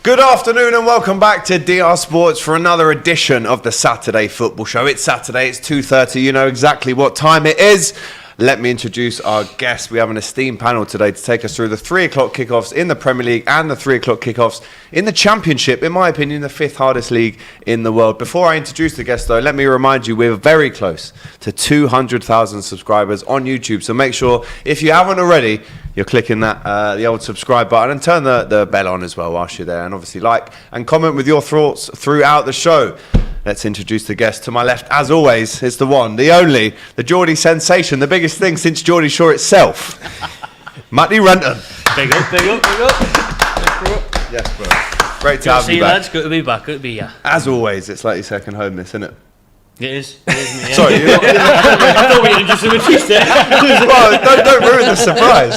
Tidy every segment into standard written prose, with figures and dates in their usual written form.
Good afternoon and welcome back to DR Sports for another edition of the Saturday Football Show. It's Saturday, it's 2:30, you know exactly what time it is. Let me introduce our guest. We have an esteemed panel today to take us through the 3 o'clock kickoffs in the Premier League and the 3 o'clock kickoffs in the Championship, in my opinion, the 5th hardest league in the world. Before I introduce the guest, though, let me remind you we're very close to 200,000 subscribers on YouTube. So make sure, if you haven't already, you're clicking that the old subscribe button and turn the bell on as well whilst you're there. And obviously like and comment with your thoughts throughout the show. Let's introduce the guest. To my left, as always, is the one, the only, the Geordie sensation, the biggest thing since Geordie Shore itself. Matty Renton. Big up. Yes, bro. Great to have you back. Lads. Good to be back. Good to be here. As always, it's like your second home, this, isn't it? It is, mate. Yeah. Sorry, you're not, I thought we were interested with Matisse there. well, don't ruin the surprise.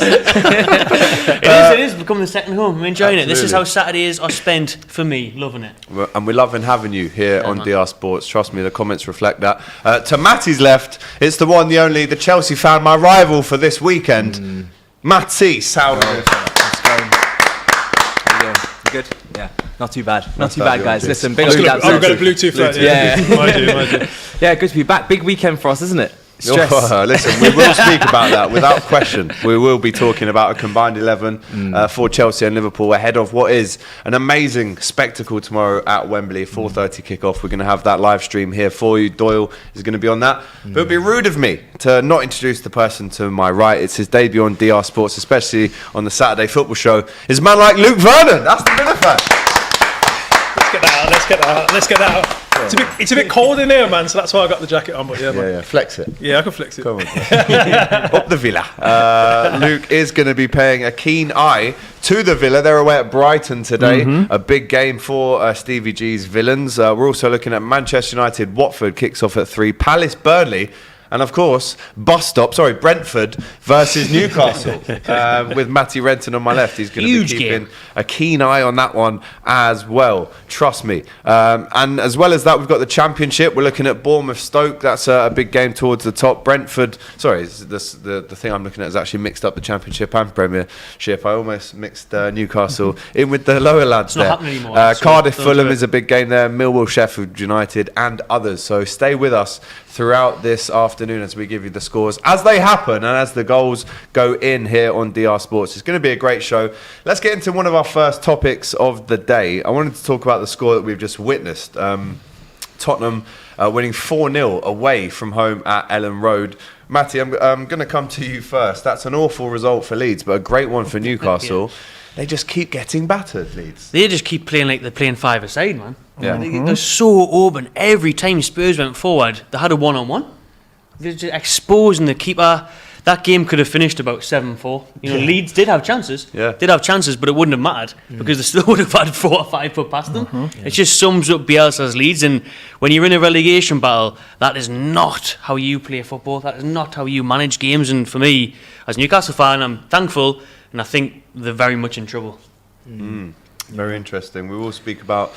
It is becoming the second home. I'm enjoying Absolutely. it. This is how Saturdays are spent for me. Loving it. And we're loving having you here on man. DR Sports. Trust me, the comments reflect that. To Matty's left, it's the one, the only, the Chelsea fan, my rival for this weekend. Matisse, how are you? How's it going? How you doing? You good? Yeah. Not too bad. Not too bad, guys. Listen, big I've up got a Bluetooth right. Yeah. I do. Yeah, good to be back. Big weekend for us, isn't it? Stress. Listen, we will speak about that without question. We will be talking about a combined 11 for Chelsea and Liverpool ahead of what is an amazing spectacle tomorrow at Wembley, 4:30 kickoff. We're going to have that live stream here for you. Doyle is going to be on that. But it would be rude of me to not introduce the person to my right. It's his debut on DR Sports, especially on the Saturday Football Show. Is a man like Luke Vernon. That's the Villa fan. Let's get that out. It's a bit cold in here, man, so that's why I got the jacket on. But Yeah, flex it. Yeah, I can flex it. Come on. Up the Villa. Luke is going to be paying a keen eye to the Villa. They're away at Brighton today. A big game for Stevie G's Villains. We're also looking at Manchester United. Watford kicks off at 3. Palace, Burnley. And of course, Brentford versus Newcastle with Matty Renton on my left. He's going to be keeping a keen eye on that one as well. Trust me. And as well as that, we've got the Championship. We're looking at Bournemouth Stoke. That's a big game towards the top. Brentford. Sorry, the thing I'm looking at is actually mixed up the Championship and Premiership. I almost mixed Newcastle in with the lower lads there. Not happening anymore. Cardiff, Fulham is a big game there. Millwall, Sheffield United, and others. So stay with us throughout this afternoon as we give you the scores as they happen and as the goals go in here on DR Sports. It's going to be a great show. Let's get into one of our first topics of the day. I wanted to talk about the score that we've just witnessed. Tottenham winning 4-0 away from home at Ellen Road. Matty, I'm going to come to you first. That's an awful result for Leeds, but a great one for Newcastle. They just keep getting battered, Leeds. They just keep playing like they're playing five-a-side, man. Yeah. They're so open. Every time Spurs went forward, they had a one-on-one. They're just exposing the keeper. That game could have finished about 7-4. Leeds did have chances. Yeah. Did have chances, but it wouldn't have mattered because they still would have had 4 or 5 put past them. It just sums up Bielsa's Leeds. And when you're in a relegation battle, that is not how you play football. That is not how you manage games. And for me, as a Newcastle fan, I'm thankful, and I think they're very much in trouble. Very interesting. We will speak about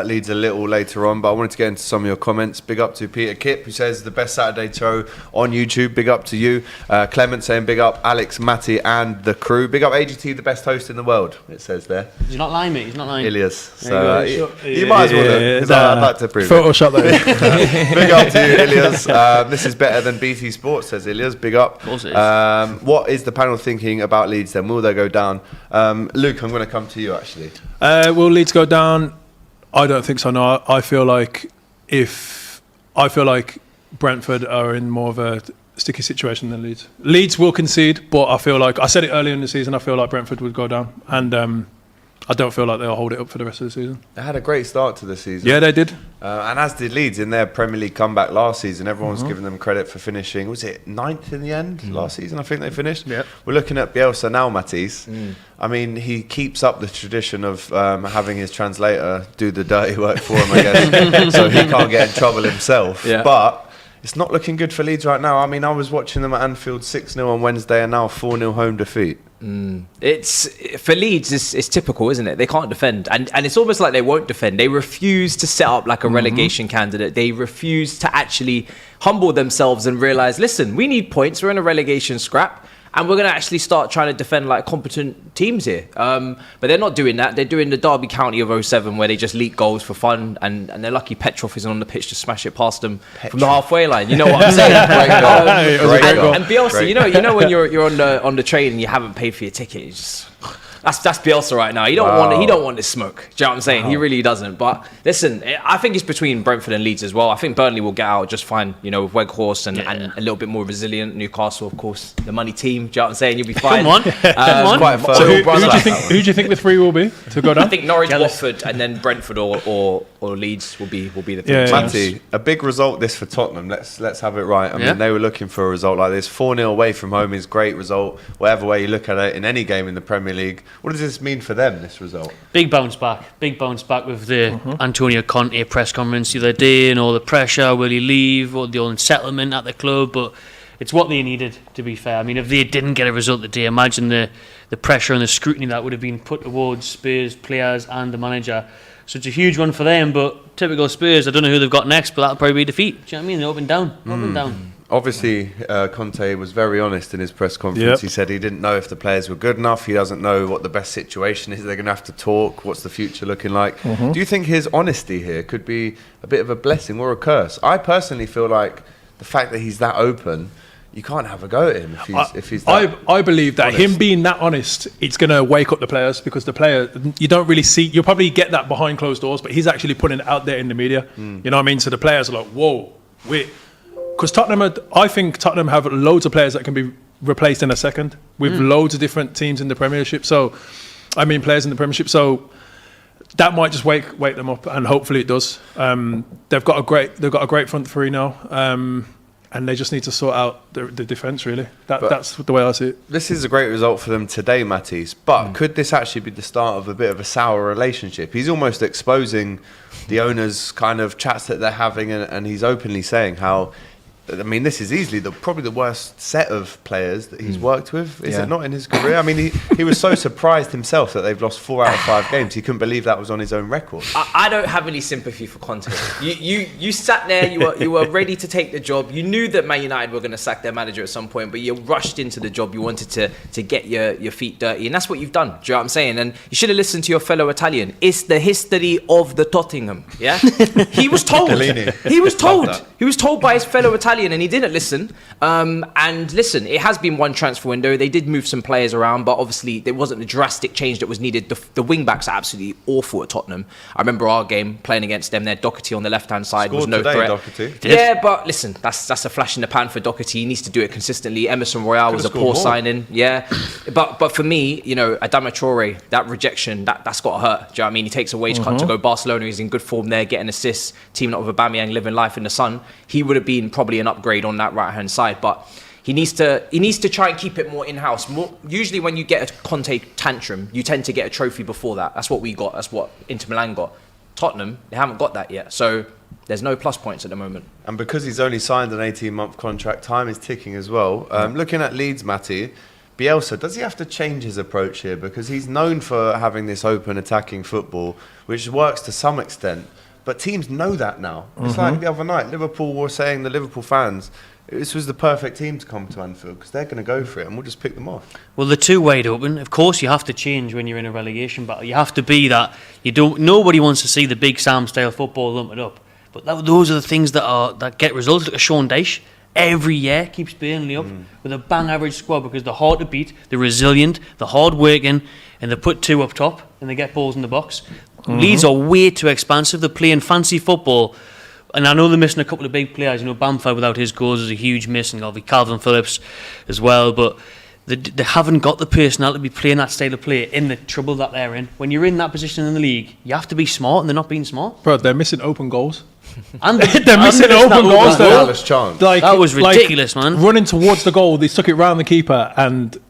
Leeds a little later on, but I wanted to get into some of your comments. Big up to Peter Kipp, who says the best Saturday show on YouTube. Big up to you. Clement saying big up Alex, Matty and the crew. Big up AGT, the best host in the world, it says there. He's not lying, mate. He's not lying. Ilias. So, you might as well. I'd like to prove Photoshop that. Big up to you, Ilias. This is better than BT Sports, says Ilias. Big up. Of course it is. What is the panel thinking about Leeds then? Will they go down? Luke, I'm going to come to you actually. Will Leeds go down? I don't think so. No, I feel like Brentford are in more of a sticky situation than Leeds. Leeds will concede, but I feel like I said it earlier in the season. I feel like Brentford would go down, and I don't feel like they'll hold it up for the rest of the season. They had a great start to the season. Yeah, they did. And as did Leeds in their Premier League comeback last season. Everyone's giving them credit for finishing, was it 9th in the end last season? I think they finished. Yep. We're looking at Bielsa now, Matisse. I mean, he keeps up the tradition of having his translator do the dirty work for him, I guess, so he can't get in trouble himself. Yeah. But it's not looking good for Leeds right now. I mean, I was watching them at Anfield 6-0 on Wednesday and now 4-0 home defeat. It's for Leeds. It's typical, isn't it? They can't defend, and it's almost like they won't defend. They refuse to set up like a relegation candidate. They refuse to actually humble themselves and realize, listen, we need points. We're in a relegation scrap, and we're going to actually start trying to defend like competent teams here. But they're not doing that. They're doing the Derby County of '07 where they just leak goals for fun, and they're lucky Petrov isn't on the pitch to smash it past them from the halfway line. You know what I'm saying? Great goal. And Bielsa, you know when you're on the train and you haven't paid for your ticket, you just... That's Bielsa right now. He don't want this smoke. Do you know what I'm saying? He really doesn't. But listen, I think it's between Brentford and Leeds as well. I think Burnley will get out just fine, with Weghorst and a little bit more resilient. Newcastle, of course, the money team. Do you know what I'm saying? You'll be fine. Come on. So who do you think the three will be to go down? I think Norwich, Watford, and then Brentford or Leeds will be the three. Yeah. Matty, a big result this for Tottenham. Let's have it right. I mean, they were looking for a result like this. 4-0 away from home is a great result. Whatever way you look at it, in any game in the Premier League. What does this mean for them, this result? Big bounce back with the Antonio Conte press conference the other day, and all the pressure, will he leave, or the unsettlement at the club. But it's what they needed, to be fair. I mean, if they didn't get a result today, imagine the pressure and the scrutiny that would have been put towards Spurs players and the manager. So it's a huge one for them, but typical Spurs, I don't know who they've got next, but that'll probably be defeat. Do you know what I mean? They're up and down. Obviously, Conte was very honest in his press conference. He said he didn't know if the players were good enough. He doesn't know what the best situation is. They're going to have to talk. What's the future looking like? Do you think his honesty here could be a bit of a blessing or a curse? I personally feel like the fact that he's that open, you can't have a go at him if he's that I believe that honest. him being that honest, it's going to wake up the players, because the player, you don't really see, you'll probably get that behind closed doors, but he's actually putting it out there in the media. You know what I mean? So the players are like, whoa, wait. Because I think Tottenham have loads of players that can be replaced in a second with loads of different teams in the Premiership. So, players in the Premiership. So that might just wake them up, and hopefully it does. They've got a great front three now, and they just need to sort out the defence. Really, that's the way I see it. This is a great result for them today, Matisse. But could this actually be the start of a bit of a sour relationship? He's almost exposing the owners' kind of chats that they're having, and he's openly saying how. I mean, this is easily probably the worst set of players that he's worked with, is it not, in his career? I mean, he was so surprised himself that they've lost 4 out of 5 games. He couldn't believe that was on his own record. I don't have any sympathy for Conte. You sat there, you were ready to take the job. You knew that Man United were going to sack their manager at some point, but you rushed into the job. You wanted to get your feet dirty, and that's what you've done. Do you know what I'm saying? And you should have listened to your fellow Italian. It's the history of the Tottenham. Yeah, he was told. He was told. He was told by his fellow Italian, and he didn't listen. And listen, it has been one transfer window. They did move some players around, but obviously there wasn't the drastic change that was needed. The wing backs are absolutely awful at Tottenham. I remember our game playing against them. Their Doherty on the left hand side was no threat. Doherty. Yeah, but listen, that's a flash in the pan for Doherty. He needs to do it consistently. Emerson Royale was a poor signing. Yeah, but for me, Adama Traore, that rejection, that's got to hurt. Do you know what I mean? He takes a wage cut to go Barcelona. He's in good form there, getting assists, teaming up with Aubameyang, living life in the sun. He would have been probably an upgrade on that right hand side, but he needs to try and keep it more in-house. Usually when you get a Conte tantrum, you tend to get a trophy before that. That's what we got. That's what Inter Milan got. Tottenham, they haven't got that yet. So there's no plus points at the moment. And because he's only signed an 18-month contract, time is ticking as well. Looking at Leeds, Matty, Bielsa, does he have to change his approach here? Because he's known for having this open attacking football, which works to some extent. But teams know that now. It's like the other night, Liverpool were saying, the Liverpool fans, this was the perfect team to come to Anfield because they're going to go for it and we'll just pick them off. Well, they're too wide open. Of course, you have to change when you're in a relegation battle. You have to be that. Nobody wants to see the big Sam style football lump it up. But those are the things that get results. Look at Sean Dyche. Every year keeps Burnley up with a bang average squad because they're hard to beat, they're resilient, they're hard working, and they put 2 up top and they get balls in the box. Leeds are way too expansive. They're playing fancy football, and I know they're missing a couple of big players. Bamford without his goals is a huge miss, and obviously Calvin Phillips as well. But they haven't got the personnel to be playing that style of play in the trouble that they're in. When you're in that position in the league, you have to be smart, and they're not being smart. Bro, they're missing open goals. And they're missing open goals. Chance. That was ridiculous, man. Running towards the goal, they stuck it round the keeper, and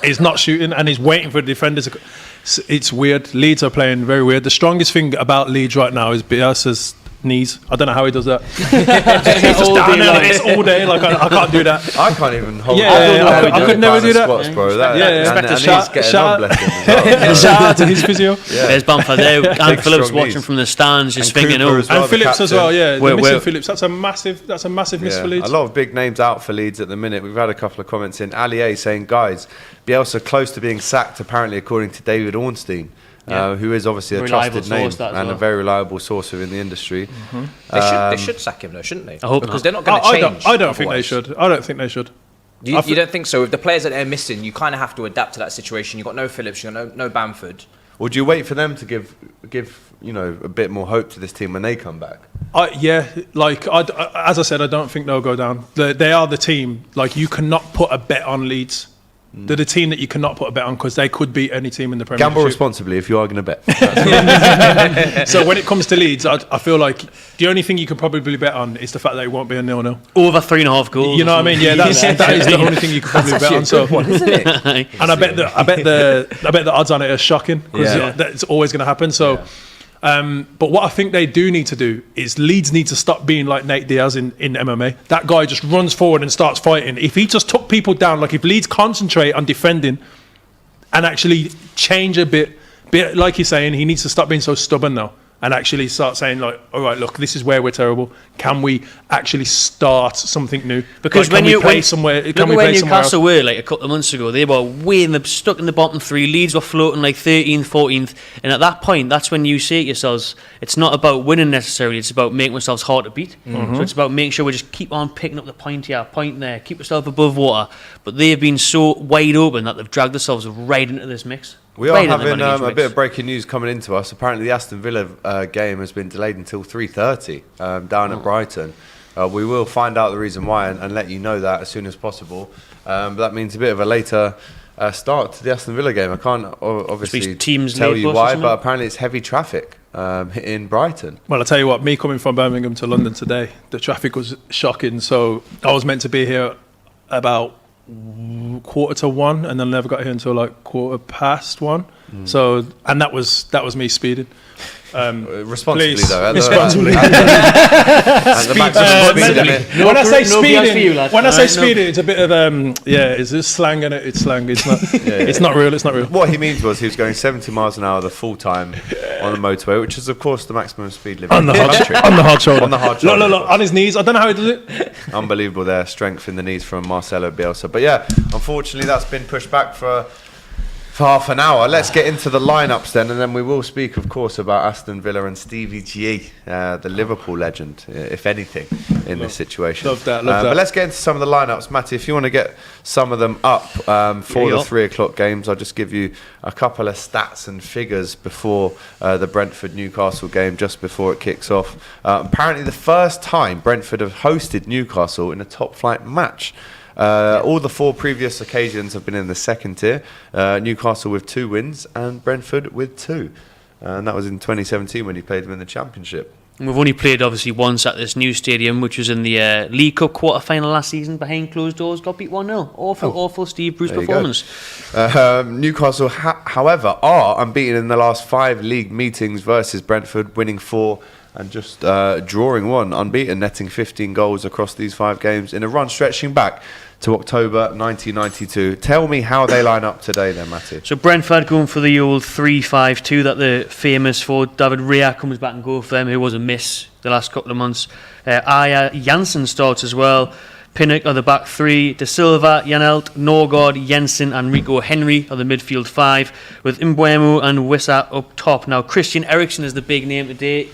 he's not shooting, and he's waiting for the defenders. It's weird. Leeds are playing very weird. The strongest thing about Leeds right now is Bielsa's knees. I don't know how he does that. He's just down there like this all day. Like I can't do that. I can't even hold. I could never do that. Squats, bro. Shout out to his physio. There's Bamford there, and Phillips watching from the stands, just thinking, Cooper and Phillips as well. Yeah, missing Phillips. That's a massive miss for Leeds. A lot of big names out for Leeds at the minute. We've had a couple of comments in. Ali A saying, guys, Bielsa close to being sacked, apparently, according to David Ornstein. Who is obviously a trusted name and a very reliable source within the industry. They should sack him though, shouldn't they? I hope because not. they're not going to change. I don't think they should. I don't think they should. You don't think so? With the players that they're missing, you kind of have to adapt to that situation. You've got no Phillips, you've got no Bamford. Or do you wait for them to give a bit more hope to this team when they come back? As I said, I don't think they'll go down. They are the team. Like, you cannot put a bet on Leeds. They're the team that you cannot put a bet on because they could beat any team in the Premier League. Gamble responsibly if you are going to bet. So when it comes to Leeds, I feel like the only thing you can probably bet on is the fact that it won't be a 0-0. Over 3.5 goals. You know what I mean? Yeah, that is the only thing you can probably bet on. So, isn't it? And I bet the odds on it are shocking because it's always going to happen. So. Yeah. But what I think they do need to do is Leeds need to stop being like Nate Diaz in MMA. That guy just runs forward and starts fighting. If he just took people down, like if Leeds concentrate on defending and actually change a bit like you're saying, he needs to stop being so stubborn now and actually start saying like, all right, look, this is where we're terrible. Can we actually start something new? Because like, can we play somewhere Newcastle were like a couple of months ago, they were stuck in the bottom three. Leeds were floating like 13th, 14th, and at that point, that's when you say to yourselves, it's not about winning necessarily. It's about making ourselves hard to beat. So it's about making sure we just keep on picking up the point here, point there, keep yourself above water. But they've been so wide open that they've dragged themselves right into this mix. We are having a bit of breaking news coming into us. Apparently, the Aston Villa game has been delayed until 3:30 down at Brighton. We will find out the reason why and let you know that as soon as possible. But that means a bit of a later start to the Aston Villa game. I can't obviously tell you why, but apparently it's heavy traffic in Brighton. Well, I'll tell you what, me coming from Birmingham to London today, the traffic was shocking. So I was meant to be here about 1:45, and then never got here until like 1:15. So, and that was me speeding. Responsibly please, though. Responsibly. When I say speeding, it's a bit of it's just slang in it. It's slang. It's not. It's not real. It's not real. What he means was he was going 70 miles an hour the full time on the motorway, which is of course the maximum speed limit on the hard shoulder. On the hard shoulder. Look, on his knees. I don't know how he does it. Unbelievable there, strength in the knees from Marcelo Bielsa. But yeah, unfortunately that's been pushed back for half an hour. Let's get into the lineups then, and then we will speak, of course, about Aston Villa and Stevie G, the Liverpool legend, if anything, in this situation. Love that. But let's get into some of the lineups. Matty, if you want to get some of them up for the 3 o'clock games, I'll just give you a couple of stats and figures before the Brentford-Newcastle game, just before it kicks off. Apparently the first time Brentford have hosted Newcastle in a top-flight match. All the 4 previous occasions have been in the second tier. Newcastle with 2 wins and Brentford with 2. And that was in 2017 when he played them in the Championship. And we've only played obviously once at this new stadium, which was in the League Cup quarter-final last season behind closed doors. Got beat 1-0. Awful Steve Bruce performance. Newcastle, however, are unbeaten in the last 5 league meetings versus Brentford, winning 4 and just drawing 1, unbeaten, netting 15 goals across these 5 games in a run stretching back to October 1992. Tell me how they line up today then, Matty. So Brentford going for the old 3-5-2 that they're famous for. David Raya comes back and goes for them, who was a miss the last couple of months. Aya Janssen starts as well. Pinnock are the back 3, De Silva, Janelt, Norgård, Jensen and Rico Henry are the midfield 5, with Mbeumo and Wissa up top. Now Christian Eriksen is the big name today.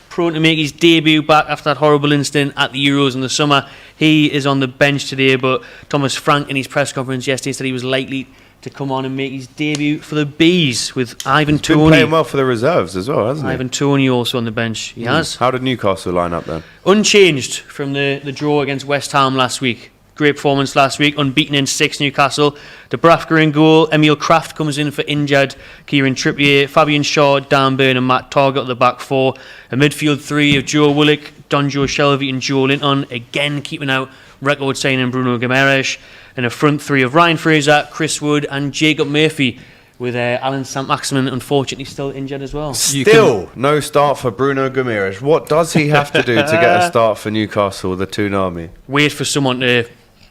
Prone to make his debut back after that horrible incident at the Euros in the summer. He is on the bench today, but Thomas Frank in his press conference yesterday said he was likely to come on and make his debut for the Bees, with Ivan Toney. Been playing well for the reserves as well, hasn't he? Ivan Toney also on the bench. He has. How did Newcastle line up then? Unchanged from the draw against West Ham last week. Great performance last week, unbeaten in 6 Newcastle. Dubravka in goal, Emil Kraft comes in for injured, Kieran Trippier, Fabian Shaw, Dan Burn and Matt Targett at the back 4. A midfield 3 of Joe Willock, Donjo Shelvey and Joe Linton, again keeping out record signing Bruno Guimaraes. And a front 3 of Ryan Fraser, Chris Wood and Jacob Murphy. with Alan Saint-Maximin unfortunately still injured as well. Still no start for Bruno Guimaraes. What does he have to do to get a start for Newcastle, the Toon Army? Wait for someone to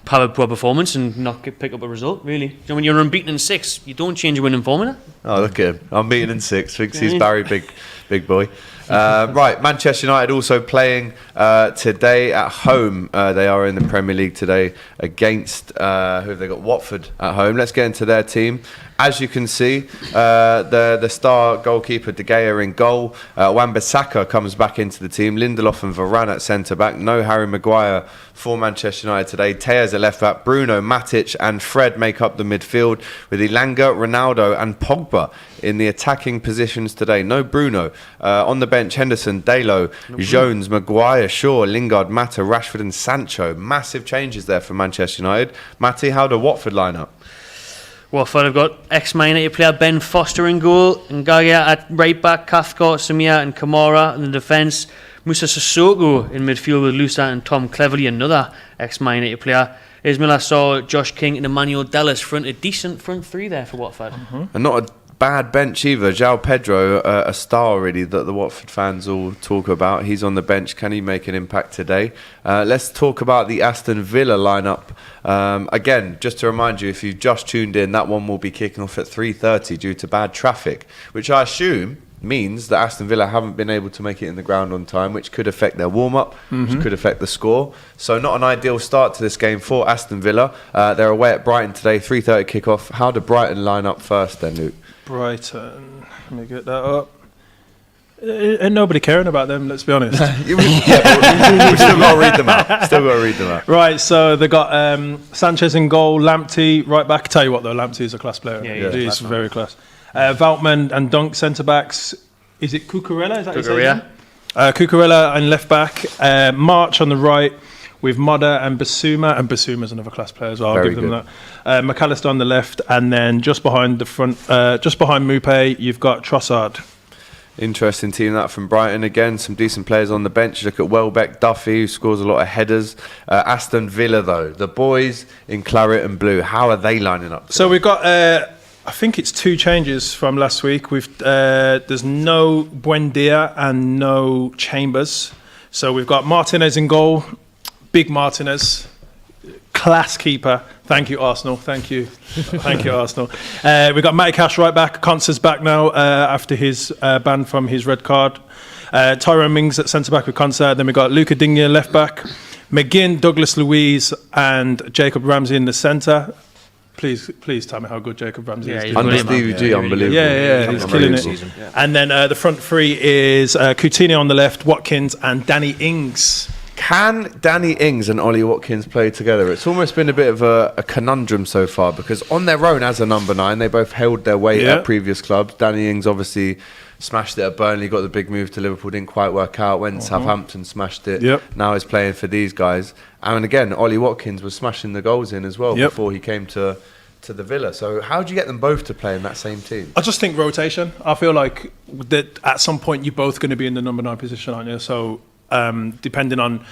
have a poor performance and not pick up a result, really. You know, when you're unbeaten in 6, you don't change your winning formula. Oh, look at him. Unbeaten in 6. Thinks he's Barry, big boy. Right, Manchester United also playing today at home. They are in the Premier League today against, who have they got? Watford at home. Let's get into their team. As you can see, the star goalkeeper De Gea in goal. Wan-Bissaka comes back into the team. Lindelof and Varane at centre-back. No Harry Maguire for Manchester United today. Tejas at left-back. Bruno, Matic and Fred make up the midfield with Elanga, Ronaldo and Pogba in the attacking positions today. No Bruno. On the bench, Henderson, Dalo, Jones, Maguire, Shaw, Lingard, Mata, Rashford and Sancho. Massive changes there for Manchester United. Matty, how do Watford line up? Watford have got ex-Man United player Ben Foster in goal, and Gaia at right back, Cathcart, Samia and Kamara in the defence, Musa Sissoko in midfield with Lusa and Tom Cleverley, another ex-Man United player. Ismail Assar, Josh King and Emmanuel Dallas front, a decent front three there for Watford. And not a bad bench either. João Pedro, a star really that the Watford fans all talk about. He's on the bench. Can he make an impact today? Let's talk about the Aston Villa lineup. Again, just to remind you, if you've just tuned in, that one will be kicking off at 3:30 due to bad traffic, which I assume means that Aston Villa haven't been able to make it in the ground on time, which could affect their warm-up, which could affect the score. So not an ideal start to this game for Aston Villa. They're away at Brighton today, 3:30 kick-off. How do Brighton line up first then, Luke? Brighton, let me get that up. Ain't nobody caring about them, let's be honest. We've still got to read them out. Right, so they got Sanchez in goal, Lamptey right back. Tell you what though, Lamptey is a class player. Yeah, he's very class. Veltman and Dunk centre backs. Is it Cucurella? Is that Cucurella? Cucurella and left back. March on the right with Modder and Basuma, and Basuma's another class player as well. I'll give them that. McAllister on the left, and then just behind the front, just behind Mupé, you've got Trossard. Interesting team that from Brighton. Again, some decent players on the bench. Look at Welbeck, Duffy, who scores a lot of headers. Aston Villa, though, the boys in claret and blue, how are they lining up today? So we've got, I think it's 2 changes from last week. There's no Buendia and no Chambers. So we've got Martinez in goal, big Martinez, class keeper. Thank you, Arsenal. Thank you, Arsenal. We've got Matty Cash right back. Concer's back now after his ban from his red card. Tyrone Mings at centre back with Concert. Then we've got Luca Digne left back. McGinn, Douglas Luiz, and Jacob Ramsey in the centre. Please tell me how good Jacob Ramsey is. Under Stevie G, unbelievable. Yeah, he's killing it. Yeah. And then the front three is Coutinho on the left, Watkins, and Danny Ings. Can Danny Ings and Ollie Watkins play together? It's almost been a bit of a conundrum so far, because on their own as a number 9, they both held their weight at previous clubs. Danny Ings obviously smashed it at Burnley, got the big move to Liverpool, didn't quite work out, went to Southampton, smashed it. Now he's playing for these guys. And again, Ollie Watkins was smashing the goals in as well before he came to the Villa. So how do you get them both to play in that same team? I just think rotation. I feel like that at some point you're both going to be in the number 9 position, aren't you? So depending on,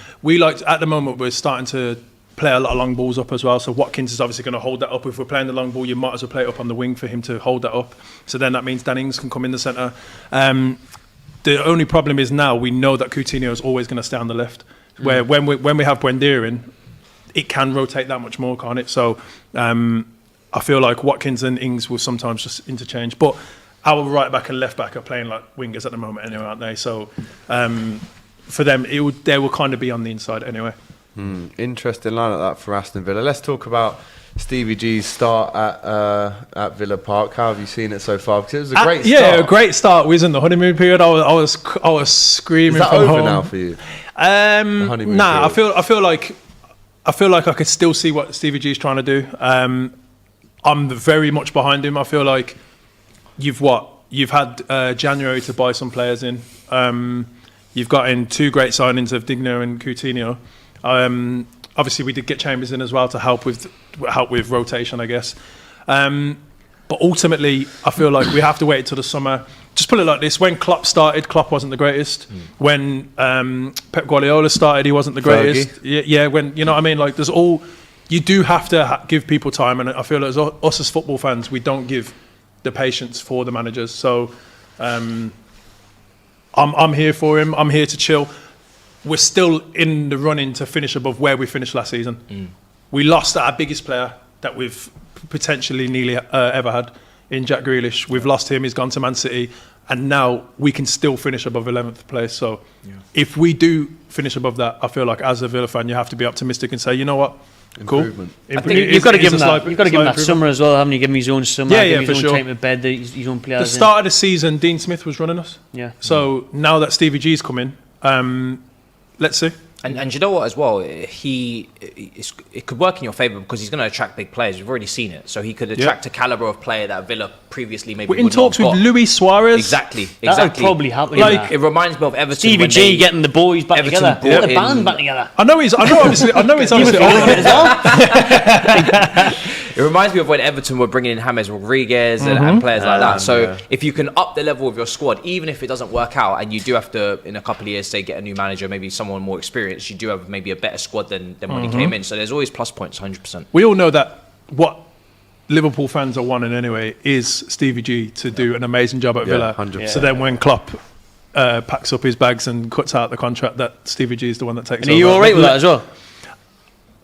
at the moment we're starting to play a lot of long balls up as well. So Watkins is obviously going to hold that up. If we're playing the long ball, you might as well play it up on the wing for him to hold that up. So then that means Danny Ings can come in the centre. The only problem is now we know that Coutinho is always going to stay on the left. Where when we have Buendia in, it can rotate that much more, can't it? So I feel like Watkins and Ings will sometimes just interchange. But our right back and left back are playing like wingers at the moment anyway, aren't they? So for them, they will kind of be on the inside anyway. Interesting line at that for Aston Villa. Let's talk about Stevie G's start at Villa Park. How have you seen it so far? Because it was a great start. Yeah, a great start. We was in the honeymoon period. I was screaming. Is that from over home. now for you? Nah, period. I feel like I could still see what Stevie G's trying to do. I'm very much behind him. I feel like you've had January to buy some players in. You've got in 2 great signings of Digno and Coutinho. Obviously, we did get Chambers in as well to help with rotation, I guess. But ultimately, I feel like we have to wait until the summer. Just put it like this: when Klopp started, Klopp wasn't the greatest. When Pep Guardiola started, he wasn't the greatest. Yeah, when you know what I mean. Like, there's all. You do have to give people time, and I feel as us as football fans, we don't give the patience for the managers. So I'm here for him. I'm here to chill. We're still in the running to finish above where we finished last season. We lost our biggest player that we've potentially nearly ever had in Jack Grealish. We've lost him. He's gone to Man City. And now we can still finish above 11th place. So if we do finish above that, I feel like as a Villa fan, you have to be optimistic and say, you know what? Improvement. Cool. I think you've got to give him that. You've got to give him that summer as well, haven't you? Give him his own summer. Yeah, give for his own sure. time to bed. His own players. The start of the season, Dean Smith was running us. Yeah. So now that Stevie G's come in, let's see. And you know what as well, it could work in your favour because he's going to attract big players. We've already seen it. So he could attract a calibre of player that Villa previously maybe We're in would talks not with have got. Luis Suarez. Exactly. That would probably happen. It reminds me of Everton. Stevie when G they- getting the boys back Everton together. brought Get the band in- back together. I know he's obviously as well. It reminds me of when Everton were bringing in James Rodriguez and players like that. So if you can up the level of your squad, even if it doesn't work out, and you do have to, in a couple of years, say, get a new manager, maybe someone more experienced, you do have maybe a better squad than when he came in. So there's always plus points, 100%. We all know that what Liverpool fans are wanting anyway is Stevie G to do an amazing job at Villa. 100%. So then when Klopp packs up his bags and cuts out the contract, that Stevie G is the one that takes And are over. you all right with that as well?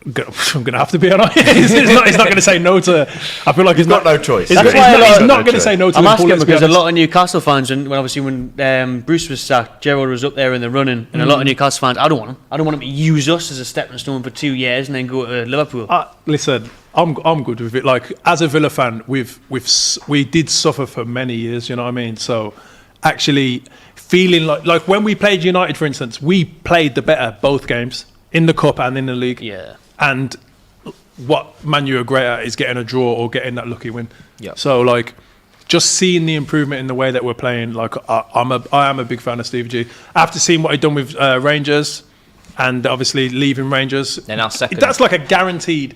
I'm going to have to be honest. He's not going to say no to. I feel like he's got no choice. He's That's why he's no not going to say no to. I'm Liverpool, asking let's be because a honest. lot of Newcastle fans, and when Bruce was sacked, Gerrard was up there in the running, and a lot of Newcastle fans, I don't want him. I don't want him to use us as a stepping stone for 2 years and then go to Liverpool. Listen, I'm good with it. Like as a Villa fan, we did suffer for many years. You know what I mean? So actually feeling like when we played United, for instance, we played the better both games in the cup and in the league. Yeah. And what Man U are great at is getting a draw or getting that lucky win. Yeah. So like, just seeing the improvement in the way that we're playing, like I am a big fan of Stevie G. After seeing what he'd done with Rangers, and obviously leaving Rangers, They're now second. That's like a guaranteed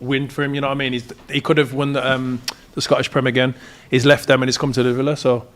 win for him. You know what I mean? He could have won the Scottish Prem again. He's left them and he's come to the Villa. So.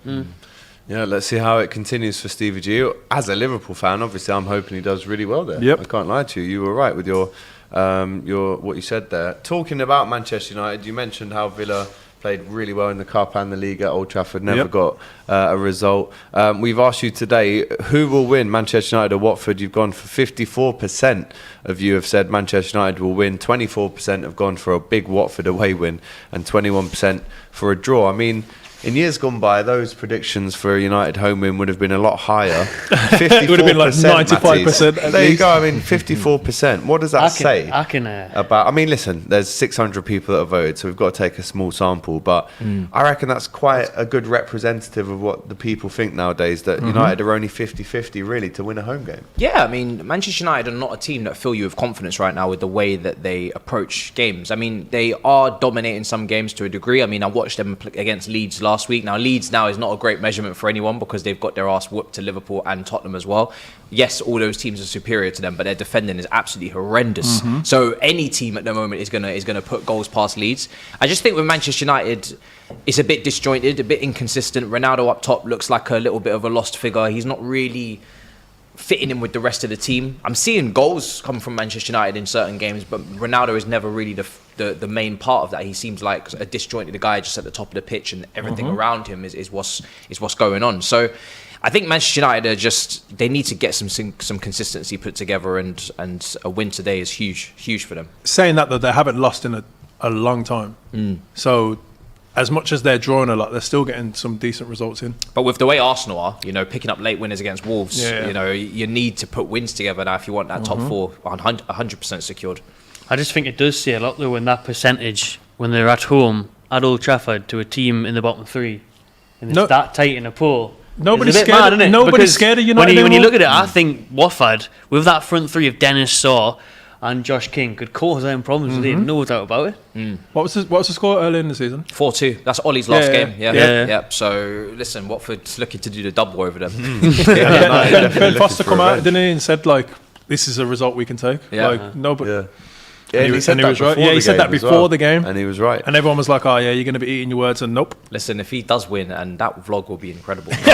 Yeah, let's see how it continues for Stevie G. As a Liverpool fan, obviously, I'm hoping he does really well there. Yep. I can't lie to you. You were right with your what you said there. Talking about Manchester United, you mentioned how Villa played really well in the Cup and the League at Old Trafford, never got a result. We've asked you today, who will win, Manchester United or Watford? You've gone for 54% of you have said Manchester United will win, 24% have gone for a big Watford away win, and 21% for a draw. I mean, in years gone by, those predictions for a United home win would have been a lot higher. 54%, It would have been like 95%. Matisse. at There you least. go. I mean, 54%. What does that say? About, I mean, listen, there's 600 people that have voted, so we've got to take a small sample, but I reckon that's quite a good representative of what the people think nowadays, that United are only 50-50 really to win a home game. Yeah, I mean, Manchester United are not a team that fill you with confidence right now with the way that they approach games. I mean, they are dominating some games to a degree. I mean, I watched them against Leeds last week. Now, Leeds now is not a great measurement for anyone because they've got their ass whooped to Liverpool and Tottenham as well. Yes, all those teams are superior to them, but their defending is absolutely horrendous. So any team at the moment is gonna put goals past Leeds. I just think with Manchester United, it's a bit disjointed, a bit inconsistent. Ronaldo up top looks like a little bit of a lost figure. He's not really fitting in with the rest of the team. I'm seeing goals come from Manchester United in certain games, but Ronaldo is never really the main part of that. He seems like a disjointed guy just at the top of the pitch, and everything around him is what's going on. So I think Manchester United are they need to get some consistency put together, and a win today is huge for them. Saying that, though, they haven't lost in a long time. So as much as they're drawing a lot, they're still getting some decent results in. But with the way Arsenal are, picking up late winners against Wolves, Yeah. you need to put wins together now if you want that top four 100% secured. I just think it does say a lot though when that percentage, when they're at home at Old Trafford to a team in the bottom three, and it's that tight in a pool. Nobody's It's a bit scared. mad, isn't it? Nobody's Because scared of United. When you anymore. look at it, I think Watford with that front three of Dennis Saw and Josh King could cause them problems. There's no doubt about it. What was the score early in the season? 4-2. That's Ollie's last Yeah, game. yeah. Yeah. So listen, Watford's looking to do the double over them. Ben Foster come out, didn't he, and said like, "This is a result we can take." Yeah. Like nobody. Yeah. Yeah, And he said that was right. before Yeah, he the said that game as before well. the game. And he was right. And everyone was like, oh, yeah, you're going to be eating your words. And nope. Listen, if he does win, and that vlog will be incredible. Indeed.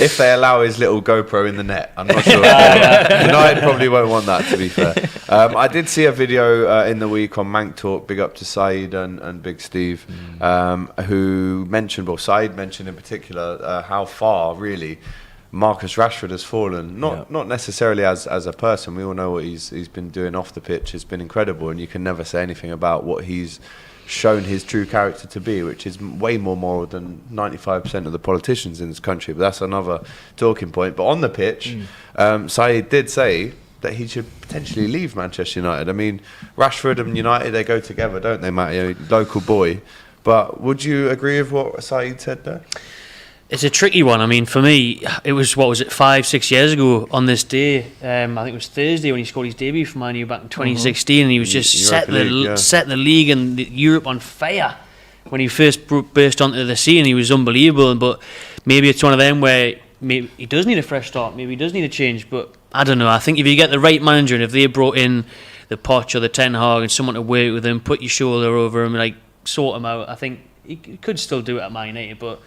If they allow his little GoPro in the net, I'm not sure. United probably won't want that, to be fair. I did see a video in the week on Mank Talk, big up to Saeed and Big Steve, who mentioned, well, Saeed mentioned in particular, how far, really, Marcus Rashford has fallen. Not necessarily as a person. We all know what he's been doing off the pitch. It's been incredible, and you can never say anything about what he's shown his true character to be, which is way more moral than 95% of the politicians in this country. But that's another talking point. But on the pitch, Saeed did say that he should potentially leave Manchester United. I mean, Rashford and United, they go together, don't they, Matty? Local boy. But would you agree with what Saeed said there? It's a tricky one. I mean, for me, it was 5-6 years ago on this day. I think it was Thursday when he scored his debut for Man U back in 2016, and he was just set the league and Europe on fire when he first burst onto the scene. He was unbelievable. But maybe it's one of them where maybe he does need a fresh start. Maybe he does need a change. But I don't know. I think if you get the right manager, and if they brought in the Poch or the Ten Hag and someone to work with him, put your shoulder over him, like sort him out, I think he could still do it at Man United. But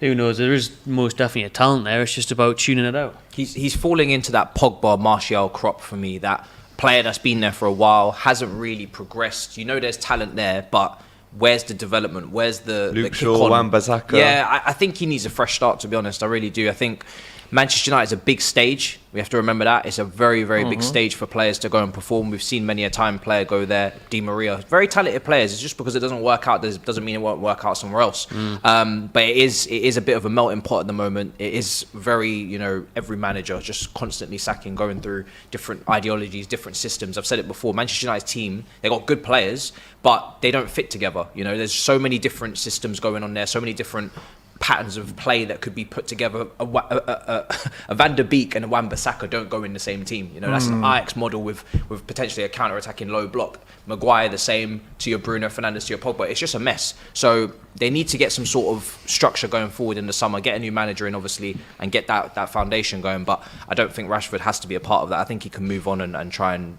who knows? There is most definitely a talent there. It's just about tuning it out. He's falling into that Pogba, Martial crop for me. That player that's been there for a while, hasn't really progressed. You know there's talent there, but where's the development? Where's the Luke the Shaw, Wan-Bissaka? Yeah, I think he needs a fresh start, to be honest. I really do. I think Manchester United is a big stage. We have to remember that. It's a very, very big stage for players to go and perform. We've seen many a time player go there. Di Maria, very talented players. It's just because it doesn't work out doesn't mean it won't work out somewhere else. But it is a bit of a melting pot at the moment. It is very, every manager just constantly sacking, going through different ideologies, different systems. I've said it before, Manchester United's team, they got good players, but they don't fit together. There's so many different systems going on there, so many different patterns of play that could be put together. A Van der Beek and a Wan-Bissaka don't go in the same team. That's an Ajax model with potentially a counter-attacking low block. Maguire the same to your Bruno Fernandes, to your Pogba. It's just a mess. So they need to get some sort of structure going forward in the summer, get a new manager in, obviously, and get that foundation going. But I don't think Rashford has to be a part of that. I think he can move on and try and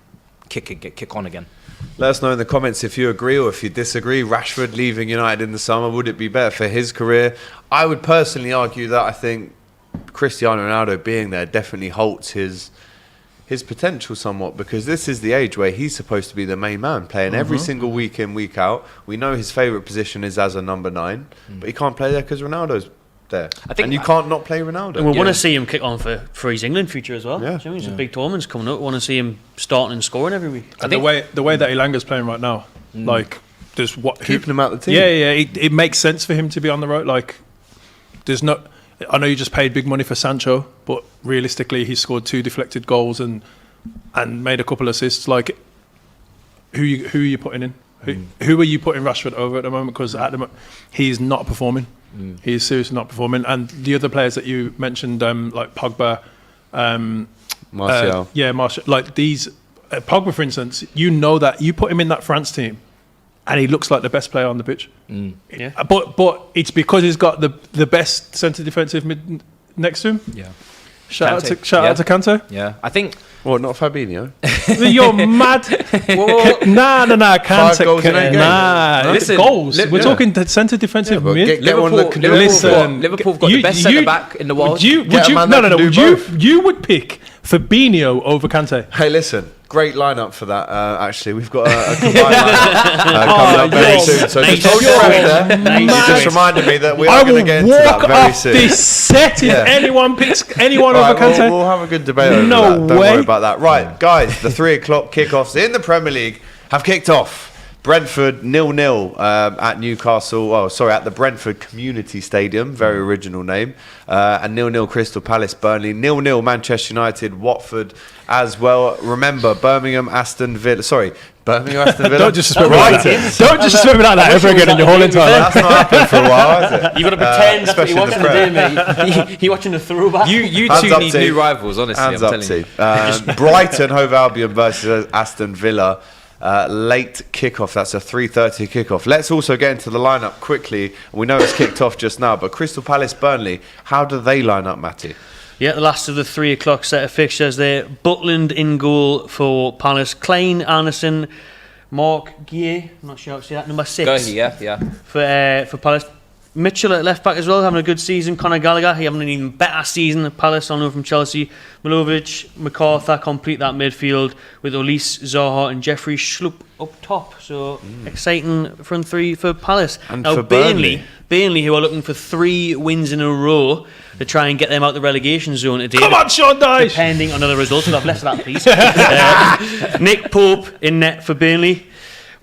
kick on again. Let us know in the comments if you agree or if you disagree. Rashford leaving United in the summer, would it be better for his career? I would personally argue that I think Cristiano Ronaldo being there definitely halts his potential somewhat, because this is the age where he's supposed to be the main man, playing every single week in, week out. We know his favourite position is as a number 9, but he can't play there because Ronaldo's there. And you can't not play Ronaldo. And we want to see him kick on for his England future as well. Yeah. Do you know what I mean? Some big tournaments coming up. We want to see him starting and scoring every week. And the way that Ilanga's playing right now, like, there's keeping him out the team. Yeah, it makes sense for him to be on the road. Like, there's not. I know you just paid big money for Sancho, but realistically, he scored 2 deflected goals and made a couple assists. Like, who are you putting in? Who are you putting Rashford over at the moment? Because at the moment, he's not performing. He is seriously not performing. And the other players that you mentioned, like Pogba, Martial. Martial. Like these, Pogba, for instance, that you put him in that France team, and he looks like the best player on the pitch. Yeah. But it's because he's got the best centre defensive mid next to him. Yeah. Shout out to Kante. Yeah, I think. Well, not Fabinho. You're mad. Nah. Can't 5 goals in 8 games. Nah, Listen, goals. We're talking the centre defensive but mid. Liverpool have got the best centre back in the world. Would you would pick Fabinho over Kante? Hey, listen. Great lineup for that. Actually, we've got a combined lineup coming up very soon. So just hold your breath there. You just reminded me that we are going to get into that very soon. This set if anyone picks anyone over Kante. We'll have a good debate over that. Don't worry about that. Right, guys, the 3 o'clock kickoffs in the Premier League have kicked off. Brentford 0-0 at Newcastle. At the Brentford Community Stadium, very original name. And 0-0 Crystal Palace, Burnley. 0-0 Manchester United, Watford as well. Remember, Birmingham, Aston Villa. Don't disrespect me like that. Don't disrespect me like that ever again in your whole entire life. That's not happened for a while, has it? You've got to pretend especially you're watching the day, mate. You're watching the throwback. You Hands two up, need team. new rivals, honestly. Hands I'm up, telling you. Brighton, Hove Albion versus Aston Villa. Late kickoff. That's a 3:30 kickoff. Let's also get into the lineup quickly. We know it's kicked off just now, but Crystal Palace, Burnley, how do they line up, Matty? Yeah, the last of the 3 o'clock set of fixtures there. Butland in goal for Palace. Klein, Anderson, Mark Guillet, I'm not sure how to say that, number 6. Go here, yeah. For Palace. Mitchell at left back as well, having a good season. Conor Gallagher, he having an even better season at Palace, on loan from Chelsea. Milovic, MacArthur complete that midfield with Olise, Zaha and Jeffrey Schlupp up top. So exciting front 3 for Palace. And now for Burnley, who are looking for 3 wins in a row to try and get them out the relegation zone today. Come on, Sean Dyche! Depending on other results. God bless that, please. Nick Pope in net for Burnley.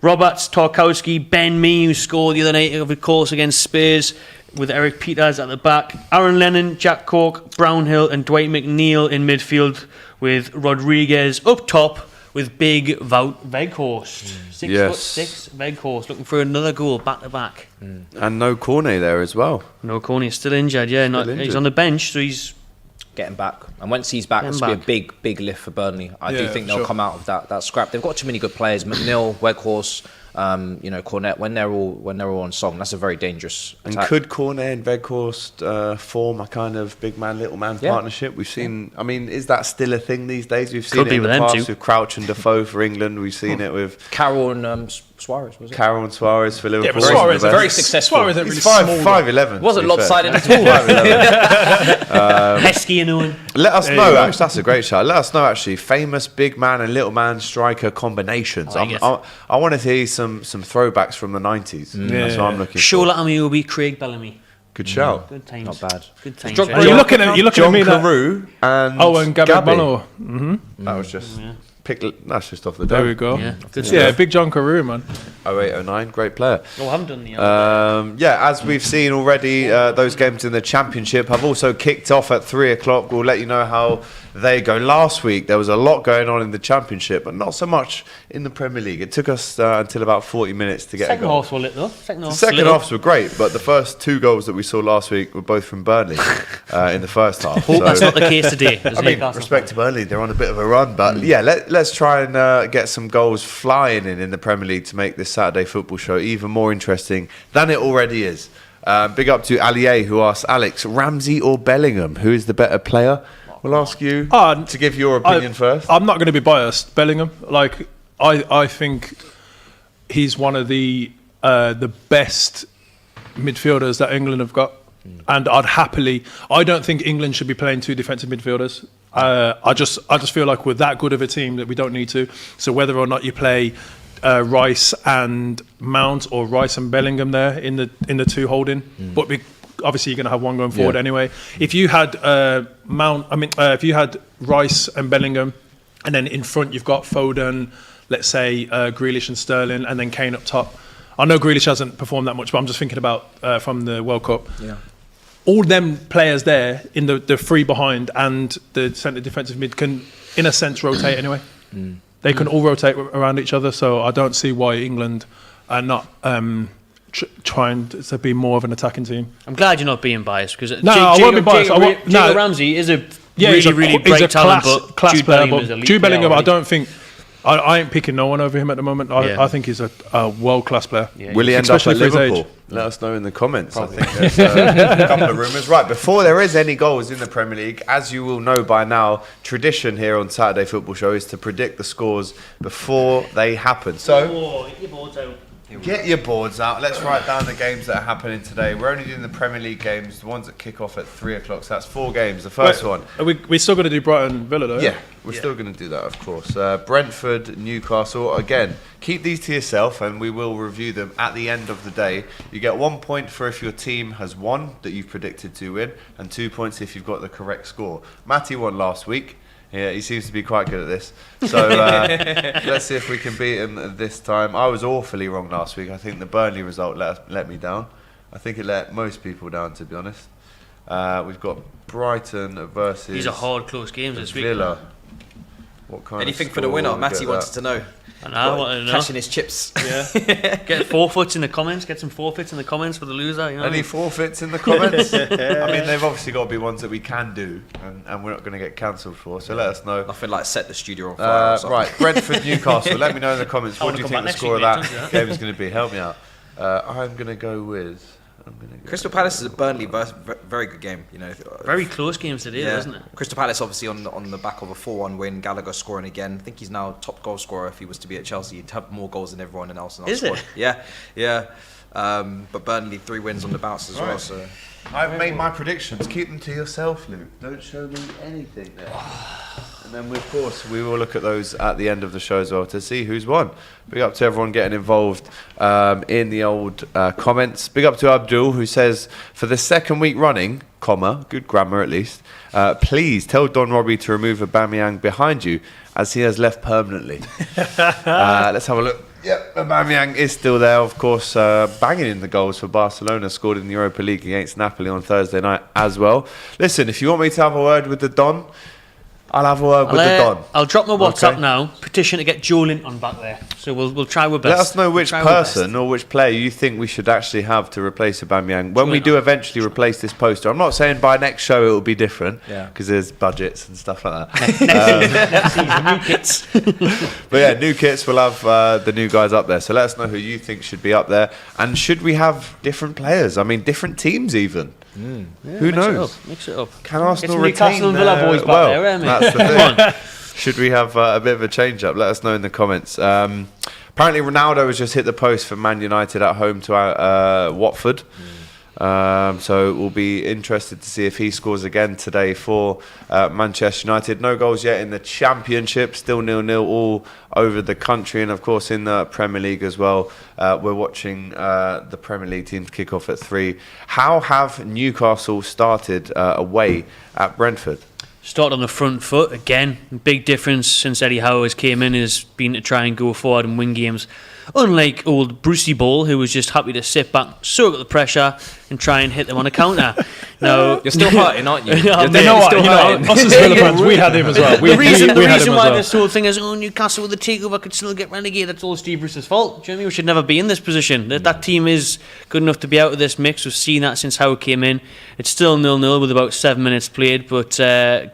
Roberts, Tarkowski, Ben Mee, who scored the other night, of course, against Spurs, with Eric Peters at the back. Aaron Lennon, Jack Cork, Brownhill and Dwight McNeil in midfield, with Rodriguez up top with big Wout Weghorst. 6'6", Weghorst, looking for another goal back-to-back. And no Cornet there as well. No, Corney's still injured, yeah. He's on the bench, so he's... Getting back, and once he's back, it's going to be a big lift for Burnley. I do think they'll come out of that scrap. They've got too many good players: McNeil, Weghorst, Cornet. When they're all on song, that's a very dangerous attack. And could Cornet and Weghorst form a kind of big man, little man partnership? We've seen. I mean, is that still a thing these days? We've seen it in the past with Crouch and Defoe for England. We've seen it with Carroll and Suarez. Was it? Carroll and Suarez for Liverpool. Yeah, but Suarez is very successful. Suarez He's 5'11". It wasn't lopsided at all. 5'11". pesky and Owen. Let us know. Actually, that's a great shout. Let us know. Actually, famous big man and little man striker combinations. I want to hear some throwbacks from the 90s. That's what I'm looking for. Shola Amiobi, Craig Bellamy. Good shout. Good times. Not bad. Good times. You're looking at John me that... Carew and and Gabriel Malo. That was just that's just off the There dome. we go. Yeah, good Yeah, big John Carew, man. 08-09, great player. Oh, I haven't done the As we've seen already, those games in the Championship have also kicked off at 3 o'clock. We'll let you know how they go. Last week, there was a lot going on in the Championship, but not so much in the Premier League. It took us until about 40 minutes to get second a goal. half were lit though. The second halves were great, but the first 2 goals that we saw last week were both from Burnley in the first half. Hope that's not the case today. I mean, respect to Burnley, they're on a bit of a run, but let's try and get some goals flying in the Premier League to make this Saturday football show even more interesting than it already is. Big up to Alier, who asks Alex, Ramsey or Bellingham, who is the better player? We'll ask you to give your opinion first. I'm not going to be biased. Bellingham, I think he's one of the best midfielders that England have got, and I don't think England should be playing 2 defensive midfielders. I just feel like we're that good of a team that we don't need to. So whether or not you play Rice and Mount or Rice and Bellingham there in the 2 holding, but obviously you're going to have one going forward anyway. If you had if you had Rice and Bellingham, and then in front you've got Foden, let's say Grealish and Sterling, and then Kane up top. I know Grealish hasn't performed that much, but I'm just thinking about from the World Cup. Yeah. All them players there in the 3 behind and the centre defensive mid can, in a sense, rotate anyway. They can all rotate around each other, so I don't see why England are not trying to be more of an attacking team. I'm glad you're not being biased, because I won't be biased. Jacob Ramsey is a really bright talent, but class Jude player. Bellingham is a elite Jude Bellingham, player I don't think. I ain't picking no one over him at the moment. I think he's a world-class player. Yeah, Will he end up at especially for his Liverpool? Let us know in the comments. Probably. I think there's a couple of rumours. Right, before there is any goals in the Premier League, as you will know by now, tradition here on Saturday Football Show is to predict the scores before they happen. So, get your boards out. Let's write down the games that are happening today. We're only doing the Premier League games, the ones that kick off at 3 o'clock. So that's 4 games. The first one. We're still going to do Brighton Villa, though. Yeah, we're still going to do that, of course. Brentford, Newcastle. Again, keep these to yourself, and we will review them at the end of the day. You get 1 point for if your team has won that you've predicted to win, and 2 points if you've got the correct score. Matty won last week. Yeah, he seems to be quite good at this. So let's see if we can beat him this time. I was awfully wrong last week. I think the Burnley result let me down. I think it let most people down, to be honest. We've got Brighton versus These are hard, close games this week. Villa. What kind Anything of for the score winner? will we Matty get wanted that? to know. And I want to know. Cashing his chips. Yeah. Get forfeits in the comments. Get some forfeits in the comments for the loser. You know? Any forfeits in the comments? I mean, they've obviously got to be ones that we can do, and we're not going to get cancelled for. So let us know. Nothing like set the studio on fire. Or something. Right, Brentford, Newcastle. Let me know in the comments. I What do wanna you come think the back score of next that week, mate, game is going to be? Help me out. I'm going to go with Crystal Palace is a Burnley very good game. You know, Very close games today, isn't it? Crystal Palace obviously on the back of a 4-1 win. Gallagher scoring again. I think he's now top goal scorer. If he was to be at Chelsea, he'd have more goals than everyone else in our squad. Yeah. But Burnley 3 wins on the bounce as well. So I've made my predictions. Keep them to yourself, Luke. Don't show me anything there. And then, of course, we will look at those at the end of the show as well to see who's won. Big up to everyone getting involved in the old comments. Big up to Abdul, who says, for the second week running, comma, good grammar at least, please tell Don Robbie to remove Aubameyang behind you as he has left permanently. Let's have a look. Yep, Aubameyang is still there, of course, banging in the goals for Barcelona, scored in the Europa League against Napoli on Thursday night as well. Listen, if you want me to have a word with the Don, I'll have a word with the Don. I'll drop my WhatsApp now. Petition to get Joe Linton back there. So we'll try our best. Let us know which person or which player you think we should actually have to replace Aubameyang when we do eventually replace this poster. I'm not saying by next show it will be different, because there's budgets and stuff like that. Next season, new kits. But yeah, new kits. We'll have the new guys up there. So let us know who you think should be up there, and should we have different players? I mean, different teams even. Yeah, who knows? Mix it up. Can Arsenal It's retain Newcastle and Villa boys back there, isn't it? That's the thing. Should we have a bit of a change up? Let us know in the comments. Apparently Ronaldo has just hit the post for Man United at home to Watford. So we'll be interested to see if he scores again today for Manchester United. No goals yet in the Championship, still 0-0 all over the country, and of course in the Premier League as well. We're watching the Premier League teams kick off at 3. How have Newcastle started away at Brentford? Start on the front foot again. Big difference since Eddie Howe has came in has been to try and go forward and win games. Unlike old Brucey Ball, who was just happy to sit back, soak up the pressure, and try and hit them on a counter. Now, you're still hurting, aren't you? You know Us as Villa fans, we had him as well. The reason why this whole thing is, Newcastle with the takeover could still get relegated, that's all Steve Bruce's fault. Do you know what I mean? We should never be in this position. That team is good enough to be out of this mix. We've seen that since Howe came in. It's still 0-0 with about 7 minutes played, but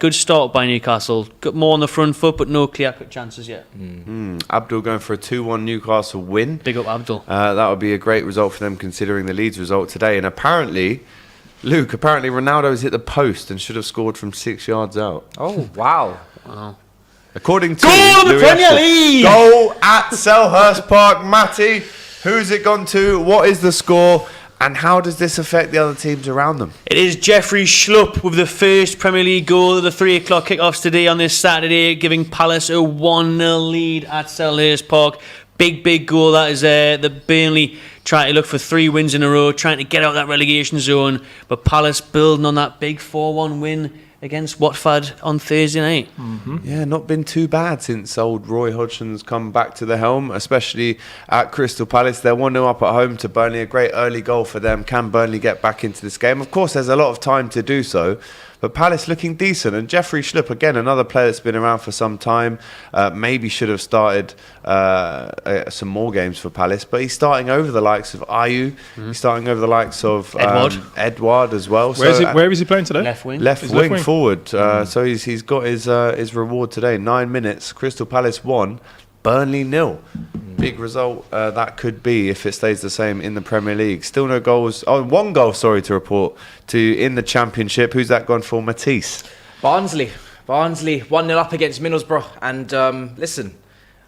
good start by Newcastle. Got more on the front foot, but no clear-cut chances yet. Abdul going for a 2-1 Newcastle win. Big up Abdul. That would be a great result for them considering the Leeds result today. And apparently Ronaldo's hit the post and should have scored from 6 yards out. Oh, wow. According to Goal of the Premier Ashton. League! Goal at Selhurst Park. Matty, who's it gone to? What is the score? And how does this affect the other teams around them? It is Jeffrey Schlupp with the first Premier League goal of the 3 o'clock kickoffs today on this Saturday, giving Palace a 1-0 lead at Selhurst Park. Big goal. That is the Burnley trying to look for 3 wins in a row, trying to get out of that relegation zone. But Palace building on that big 4-1 win against Watford on Thursday night. Yeah, not been too bad since old Roy Hodgson's come back to the helm, especially at Crystal Palace. They're 1-0 up at home to Burnley. A great early goal for them. Can Burnley get back into this game? Of course, there's a lot of time to do so. But Palace looking decent. And Jeffrey Schlupp, again, another player that's been around for some time. Maybe should have started some more games for Palace. But he's starting over the likes of Ayew. He's starting over the likes of Edouard as well. Where is he playing today? Left wing. Left wing forward. So he's got his reward today. 9 minutes. Crystal Palace 1. Burnley 0. Big result that could be if it stays the same in the Premier League. Still no goals. Oh, 1 goal, to report in the Championship. Who's that gone for? Matisse. Barnsley 1-0 up against Middlesbrough. And listen,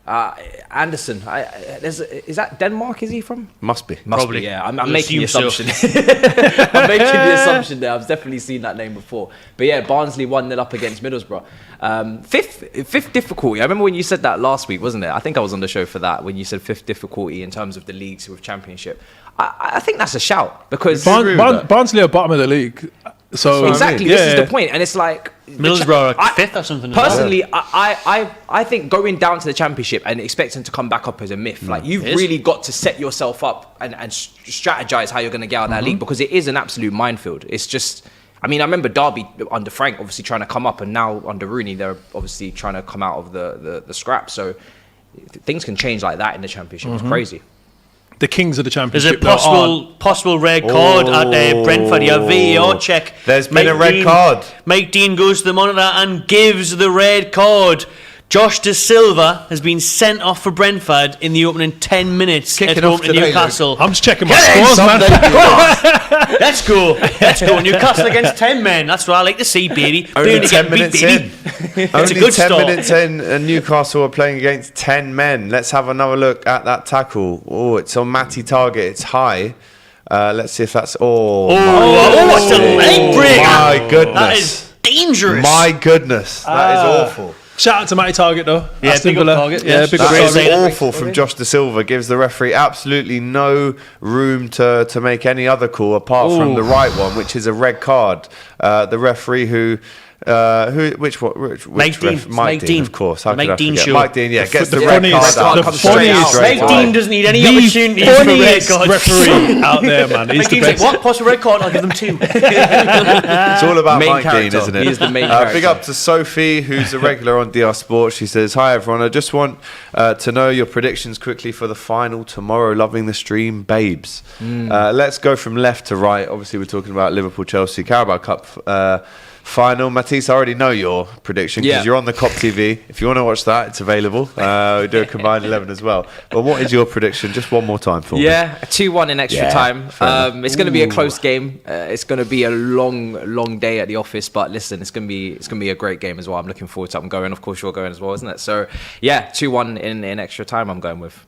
Anderson, is that Denmark? Is he from? Must be. Probably. Yeah, I'm making the assumption. I'm making the assumption there. I've definitely seen that name before. But yeah, Barnsley 1-0 up against Middlesbrough. Fifth difficulty. I remember when you said that last week, wasn't it? I think I was on the show for that when you said 5th difficulty in terms of the leagues with Championship. I think that's a shout because Barnsley are bottom of the league. So exactly, this is the point, and it's like Middlesbrough are 5th or something. Personally, I think going down to the Championship and expecting to come back up is a myth. Like you've really got to set yourself up and strategize how you're going to get out of that league because it is an absolute minefield. It's just, I mean, I remember Derby under Frank obviously trying to come up, and now under Rooney they're obviously trying to come out of the scrap. So things can change like that in the Championship. It's crazy. The kings of the Championship. There's a possible red card at Brentford. Yeah, VAR check. There's been a red card. Mike Dean goes to the monitor and gives the red card Josh De Silva has been sent off for Brentford in the opening 10 minutes Kicking at off home to today, Newcastle. I'm just checking my Get in, scores, man. Let's go. Let's go. Newcastle against 10 men. That's what I like to see, baby. Only Burn 10 again, minutes baby. in. It's a Only good 10 start. minutes in, and Newcastle are playing against 10 men. Let's have another look at that tackle. Oh, it's on Matty target. It's high. Let's see if that's... Oh, what's a leg breaker? My goodness. That is dangerous. My goodness. That is awful. Shout out to Matty Target though. Yeah, Aston big up Villa. Target, Yeah, yes. big up That is Great Target. save. awful from Josh De Silva. Gives the referee absolutely no room to make any other call apart from the right one, which is a red card. The referee which Mike Dean. Mike Dean, of course. How Mike could I Dean forget? show. Mike Dean, gets the the red funniest- card the out. Comes funniest- straight out. Straight Mike away. Dean doesn't need any The opportunities for red funniest cards. referee out there, man. He's Mike the Dean's like, best. what? What's a red card? I'll give them 2. It's all about Main Mike Dean, character. isn't it? He is the main Big character. up to Sophie, who's a regular on DR Sports. She says, "Hi everyone, I just want to know your predictions quickly for the final tomorrow. Loving the stream, babes." Let's go from left to right. Obviously, we're talking about Liverpool-Chelsea Carabao Cup final. Matisse, I already know your prediction because Yeah. you're on the COP TV. If you want to watch that, it's available. We do a combined 11 as well. But what is your prediction? Just one more time for me. Yeah, 2-1 in extra Yeah, time. fair enough. It's going to be a close game. It's going to be a long day at the office. But listen, it's going to be a great game as well. I'm looking forward to it. I'm going. Of course, you're going as well, isn't it? So yeah, 2-1 in extra time. I'm going with.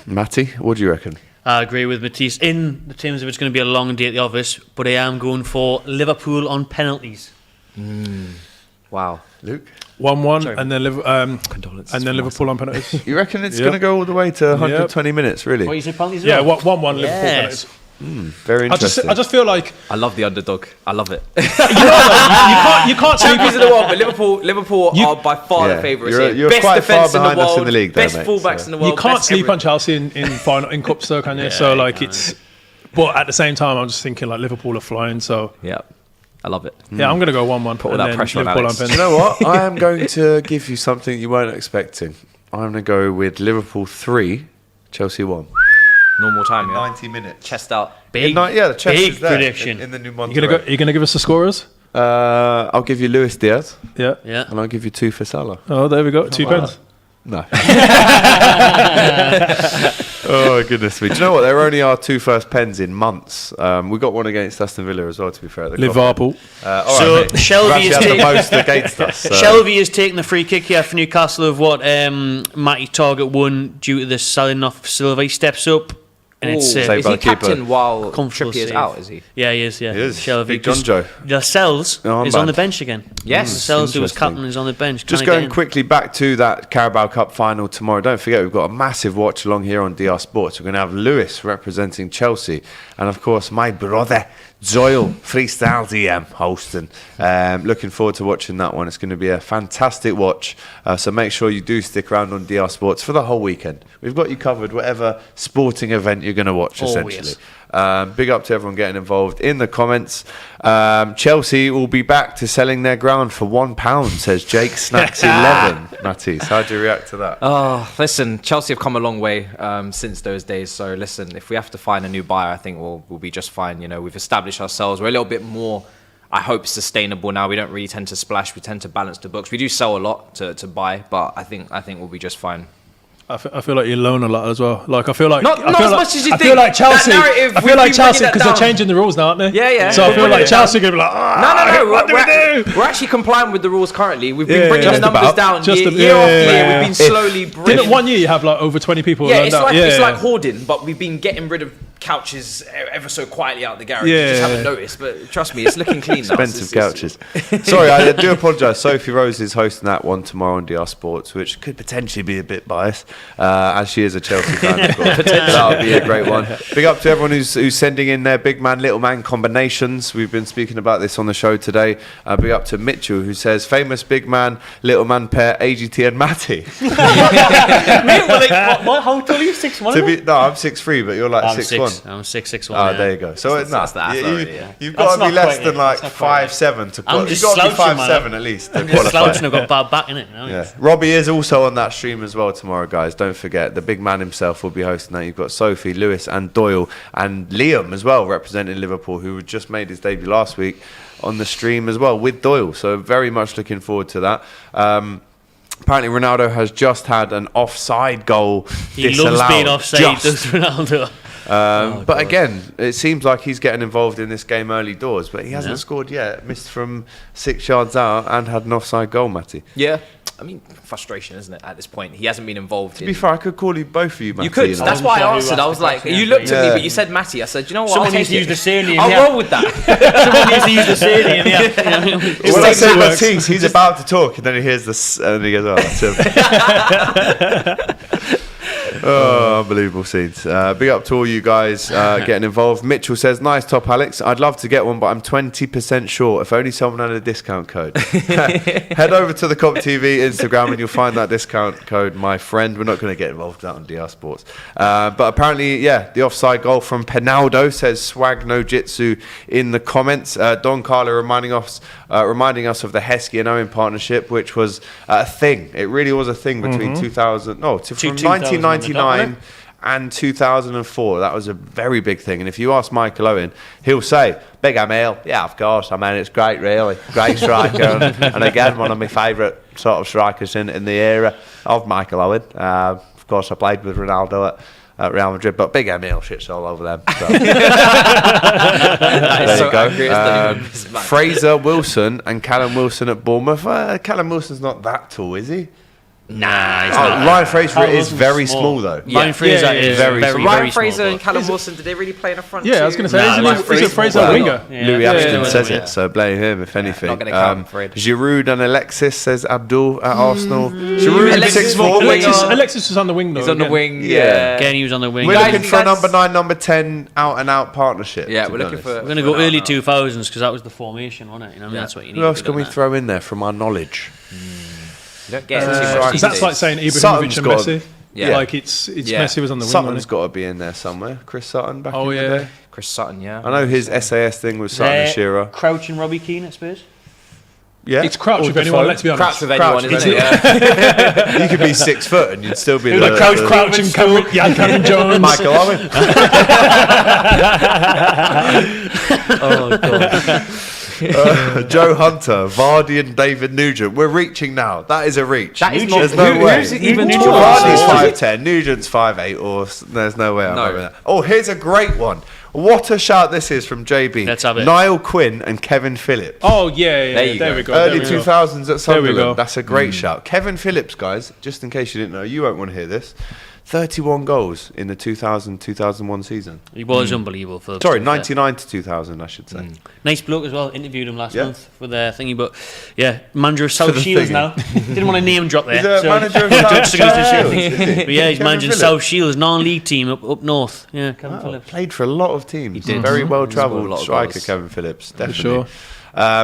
Matty, what do you reckon? I agree with Matisse in the terms of it's going to be a long day at the office, but I am going for Liverpool on penalties. Wow. Luke? 1-1 Sorry. and then Liverpool on penalties. You reckon it's Yep. going to go all the way to 120 minutes, really? What you say, penalties? as Yeah, well? 1-1 Liverpool Yes. penalties. Very I interesting. just feel like I love the underdog. I love it. you can't sleep. Champions of the world, but Liverpool are by far Yeah. the favourites You're- here. you're Best quite far defence in the behind us world, in the league there, best mate, fullbacks so. in the world. You can't best sleep on everything. Chelsea in final in cups though, can you? So like it's. But at the same time, I'm just thinking like Liverpool are flying. So Yeah, I love it. yeah, I'm gonna go 1-1. Put all that pressure on Liverpool Alex. on You penalties. know what? I am going to give you something you weren't expecting. I'm going to go with Liverpool 3, Chelsea 1. Normal time, yeah. 90 minutes. Chest out. Big, Yeah, the chest big is there prediction. in the new You gonna give us the scorers? I'll give you Luis Diaz, Yeah. Yeah. and I'll give you 2 for Salah. Oh, there we go. 2 pence. No. Oh, goodness me. Do you know what? There only are 2 first pens in months. We got one against Aston Villa as well, to be fair. at the Liverpool. All So, right, mate. Shelby We've actually is had the taking- most against us. So. Shelby is taking the free kick here for Newcastle of what Matty Target won due to the selling off Silva. He steps up and it's Ooh, Saved is by he the keeper. captain while comfortable Trippier's save. out, is he? Yeah, he is. Yeah, He is. Shelby. Big John Joe. Lascelles Oh, is on the armband. bench again. Yes. Lascelles, who was Interesting. captain, is on the bench. Just Trying to get going in. quickly back to that Carabao Cup final tomorrow. Don't forget, we've got a massive watch along here on DR Sports. We're going to have Lewis representing Chelsea. And of course, my brother, Zoyle, Freestyle DM, hosting. Looking forward to watching that one. It's going to be a fantastic watch. So make sure you do stick around on DR Sports for the whole weekend. We've got you covered, whatever sporting event you're going to watch, essentially. Big up to everyone getting involved in the comments. Chelsea will be back to selling their ground for £1, says Jake Snacks 11. Matisse, how do you react to that? Oh, listen, Chelsea have come a long way since those days. So listen, if we have to find a new buyer, I think we'll be just fine. You know, we've established ourselves. We're a little bit more, I hope, sustainable now. We don't really tend to splash. We tend to balance the books. We do sell a lot to buy, but I think we'll be just fine. I feel like you loan a lot as well. Like I feel like Not as much as you I feel think. like Chelsea. That narrative, I we've feel like been Chelsea bringing that because they're down. changing the rules now, aren't they? Yeah, yeah. So I We're feel bringing like it down. Chelsea are gonna be like, No. what do we do? We're actually complying with the rules currently. We've been Yeah, bringing the just numbers about. down Just year, a- year after yeah. year. We've been slowly bringing. Didn't one year you have like over 20 people? Yeah, lined it's up? like hoarding, but we've been getting rid of couches ever so quietly out the garage. You just Yeah. haven't noticed, but trust me, it's looking clean now. Expensive It's- couches. Sorry, I do apologise. Sophie Rose is hosting that one tomorrow on DR Sports, which could potentially be a bit biased, as she is a Chelsea fan. Of course. That'll be a great one. Big up to everyone who's sending in their big man, little man combinations. We've been speaking about this on the show today. Big up to Mitchell, who says famous big man, little man pair, AGT and Matty. Mate, well, like, what, how tall are you? 6'1"? No, I'm 6'3", but you're like I'm 6'1". I'm 6'1". Oh, yeah. there you go. So it's not. that's already, yeah. You've That's got to be not less quite than it. like That's not quite 5'7" to I'm qualify. just You've got to be slouching, man. 5'7" at least to I'm just qualify. slouching. I've got bad back in it. Yeah. Robbie is also on that stream as well tomorrow, guys. Don't forget, the big man himself will be hosting that. You've got Sophie, Lewis and Doyle and Liam as well, representing Liverpool, who just made his debut last week on the stream as well with Doyle. So very much looking forward to that. Apparently, Ronaldo has just had an offside goal He disallowed. loves being offside, Just. does Ronaldo. But again, it seems like he's getting involved in this game early doors, but he hasn't scored yet. Missed from 6 yards out and had an offside goal, Matty. Yeah. I mean, frustration, isn't it, at this point? He hasn't been involved To be fair, I could call you both of you, Matty. You could. know. That's why I I wasn't answered. sure I who was asked like, the you question. looked at me, Yeah. but you said Matty. I said, you know what? Someone I'll needs take to use the it. saline. I'll roll with that. Someone needs to use the saline. Yeah. When I Just say take Matisse, he's about to talk, and then he hears this, and he goes, "Oh, that's him." Oh, unbelievable scenes. Big up to all you guys getting involved. Mitchell says, nice top, Alex. I'd love to get one, but I'm 20% short. If only someone had a discount code. Head over to the Cop TV Instagram and you'll find that discount code, my friend. We're not going to get involved with that on DR Sports. But apparently, yeah, the offside goal from Penaldo says swag no jitsu in the comments. Don Carlo reminding us of the Heskey and Owen partnership, which was a thing. It really was a thing between 1999 and 2004. That was a very big thing. And if you ask Michael Owen, he'll say, Big Emil, yeah, of course. I mean, it's great, really. Great striker. and again, one of my favourite sort of strikers in the era of Michael Owen. Of course, I played with Ronaldo at Real Madrid, but Big Emil shits all over them. So. That is There so you go. accurate. It's not even mismatched. Fraser Wilson and Callum Wilson at Bournemouth. Callum Wilson's not that tall, is he? Nah, he's Oh, not. Ryan Fraser Callum is Wilson's very small. small though. Ryan Fraser Yeah, is very very, small. Ryan very Fraser small. and Callum Wilson, did they really play in the front? Yeah, I was going to say, Nah, isn't Fraser a Well, winger? Yeah. Louis Yeah, Ashton yeah, says yeah. it, so blame him if anything. not gonna come, I'm afraid. Giroud and Alexis, says Abdul at Arsenal. Giroud Alexis 6'4". Winger. Alexis was on the wing, though. He's on the again. wing. Yeah. Yeah. Again, he was on the wing. We're Guys, looking for a you guys- number 9, number 10 out-and-out partnership. Yeah, to we're be looking honest. for. We're going to go early 2000s because that was the formation, wasn't it? You know, I mean, that's what you need. Who else to can do we that. throw in there from our knowledge? You don't get too much Because these that's days. like saying Sutton's Ibrahimovic and got- Messi. Yeah. Like it's Yeah. Messi was on the wing. Sutton's wasn't got to be in there somewhere. Chris Sutton back Oh, in the yeah. day. Chris Sutton, yeah. I know his SAS thing with Sutton and Shearer. Crouch and Robbie Keane at Spurs. Yeah, he? It's Crouch Or with anyone, Defoe. let's be honest. Crouch with anyone, Crouch, isn't it? Yeah. You could be 6 foot and you'd still be Who, the Crouch and Cameron Jones. Michael Owen. Oh, God. Joe Hunter, Vardy and David Nugent. We're reaching now. That is a reach. That is not. There's no who- way. Who's even Nugent- taller? Vardy's Oh. 5'10", Nugent's 5'8", or there's no way I'm No. having that. Oh, here's a great one. What a shout this is from JB. Let's have it. Niall Quinn and Kevin Phillips. Oh, yeah. There you There go. we go. Early there we go. 2000s at There we go. Sunderland. That's a great shout. Kevin Phillips, guys, just in case you didn't know, you won't want to hear this. 31 goals in the 2000-2001 season. He was unbelievable. For Sorry, 99 to 2000, I should say. Nice bloke as well. Interviewed him last Yeah. month for the thingy, but yeah, manager of South the Shields thingy. now. Didn't want to name drop there. He's a so- manager of Just gonna say South something. Shields, is he? But yeah, he's Kevin managing Phillips. South Shields non-league team up north. Yeah, Kevin Wow, Phillips. played for a lot of teams. He did. Very well Scored a travelled lot of striker, goals. Kevin Phillips. Definitely. sure.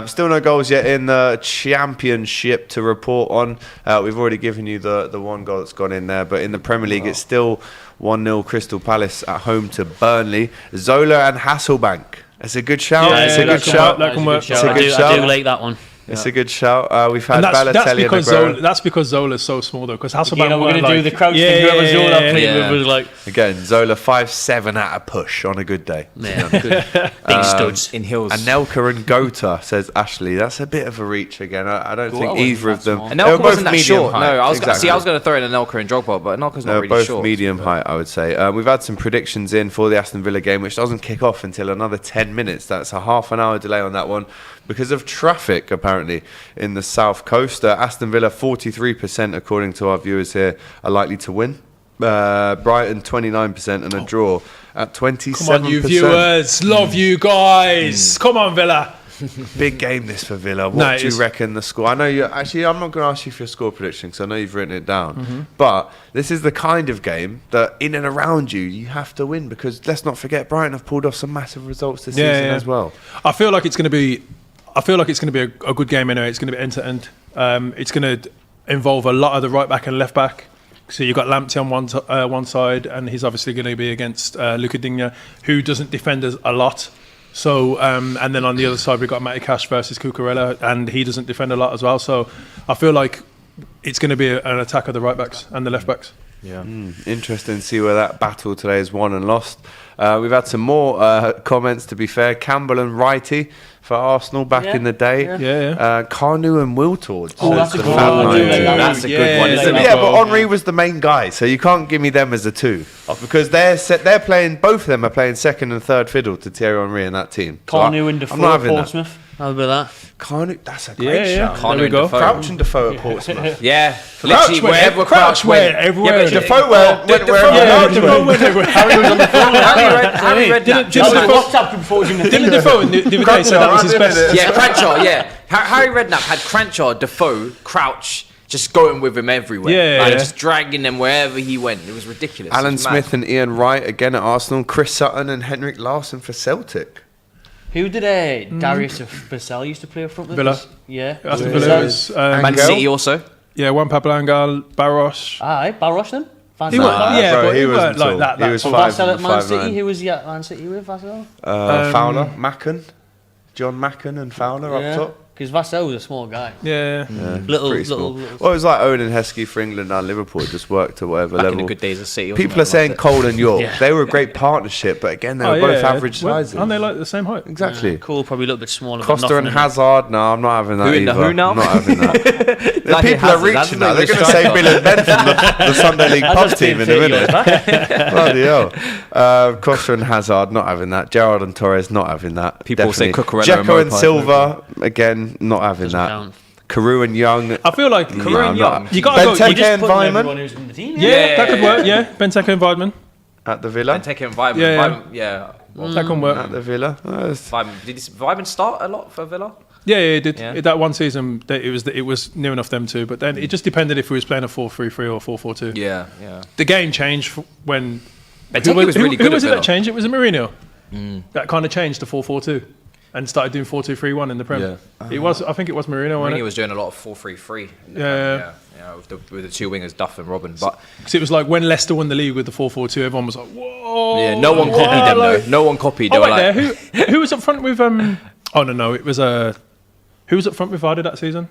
Still no goals yet in the Championship to report on. We've already given you the one goal that's gone in there, but in the Premier League, it's still 1-0 Crystal Palace at home to Burnley. Zola and Hasselbank. It's a good shout. Yeah, it's a that good can shout. work, that can work. It's a I good do shout. like that one. It's a good shout. We've had And that's Balotelli and because Aguero. that's because Zola's so small though. Because Hasselbank You know, we're going to do the crouch thing. Whoever Zola played yeah. with was like, Again, Zola 5'7" at a push on a good day. yeah, good. Big studs. In Hills. Anelka and Gota, says Ashley. That's a bit of a reach again. I don't Gota think wasn't either of that them. small. They Anelka were both wasn't that medium short. height. No, I was Exactly. I was going to throw in Anelka and Drogba, but Anelka's not They're really both short. medium height, I would say. We've had some predictions in for the Aston Villa game, which doesn't kick off until another 10 minutes. That's a half an hour delay on that one because of traffic, apparently, in the south coast. Aston Villa, 43%, according to our viewers here, are likely to win. Brighton, 29%, and a draw at 27%. Come on, you viewers, love you guys. Come on, Villa. Big game this for Villa. What No, it do you is. reckon the score? I know you actually. I'm not going to ask you for your score prediction because I know you've written it down. Mm-hmm. But this is the kind of game that in and around you have to win because let's not forget Brighton have pulled off some massive results this season as well. I feel like it's going to be. I feel like it's going to be a good game anyway. It's going to be end to end. It's going to involve a lot of the right back and left back. So you've got Lamptey on one side, and he's obviously going to be against Luca Digne, who doesn't defend us a lot. So and then on the other side we've got Matty Cash versus Cucurella, and he doesn't defend a lot as well. So I feel like it's going to be an attack of the right backs and the left backs. Yeah. Interesting to see where that battle today is won and lost. We've had some more comments, to be fair. Campbell and Wrighty for Arsenal back in the day. Carnu and Wiltord. Oh, that's a good Fab one. night. That's a good one, isn't it? Yeah, but Henry was the main guy, so you can't give me them as a 2 because they're playing. Both of them are playing second and third fiddle to Thierry Henry in that team. Carnu and I'm not Defoe having at Portsmouth. How about that? Carnu, that's a great shout. Carnu There we go. and Defoe. Crouch and Defoe at Portsmouth. Yeah, literally wherever Crouch went. everywhere. Yeah, but Defoe went wherever Defoe went everywhere. Harry was on the phone. Harry read that. Didn't Defoe the other day say that was his best? Yeah, Cranshaw. Yeah, Harry Redknapp had Cranshaw, Defoe, Crouch, just going with him everywhere. Yeah. Just dragging them wherever he went. It was ridiculous. Alan It was Smith mad. and Ian Wright again at Arsenal. Chris Sutton and Henrik Larsson for Celtic. Who did Darius of Basel used to play up front with? Villa. Yeah. Aston Villa was Man Angel? City also. Juan Pablo Angel, Barros. Aye, Barros then? Fancy He that. was, yeah, bro, but he he wasn't weren't like tall. that. He was Well, five- Vassell at Man 5'9". City. Who was he at Man City with Vassell? Fowler, Macken, John Macken and Fowler up top. Because Vassell was a small guy. Yeah. Little. Pretty small. Well, it was like Owen and Heskey for England and Liverpool. It just worked to whatever Back level. in the good days of City. wasn't People are it? saying Loved it. Cole and York. Yeah. They were a great partnership, but again, they were both average sizes. Aren't they like the same height? Exactly. Cool, probably a little bit smaller. but Costa nothing and in it. Hazard. No, I'm not having that Who in the either. who now? I'm not having that. The Like people are Hazard, that's reaching not now. They're even going to say striker. Bill and Ben from the Sunday League I pub just team in did a 30 years minute. Bloody hell. Costa and Hazard, not having that. Gerrard and Torres, not having that. People say Definitely. Cucurella and Dzeko and Mopai. Silva, again, not having Doesn't that. count. Carew and Young. I feel like No, I'm not. you gotta go. Benteke You just, and Putting Weimann everyone who's in the team. yeah, that could work. Yeah, Benteke and Weidman. at the Villa. And take him Weimann. Yeah, yeah. Weimann, yeah. Well, That can At work. the Villa. Weimann. Did Weimann start a lot for Villa? Yeah, it did. Yeah. That one season, it was near enough them too. But then it just depended if we was playing a 4-3-3 or 4-4-2. Yeah. The game changed when. Benteke was really good Who was at it Villa. that changed? It was a Mourinho. That kind of changed to 4-4-2 and started doing 4-2-3-1 in the Prem. Yeah. It was. I think it was Mourinho. Mourinho Wasn't it? was doing a lot of 4-3-3. Yeah. With the two wingers, Duff and Robin. But Because it was like when Leicester won the league with the 4-4-2, everyone was like, "Whoa!" yeah, no one copied them though. No one copied. They Oh were wait, like, there. Who was up front with? Oh no, it was who was up front with Vardy that season?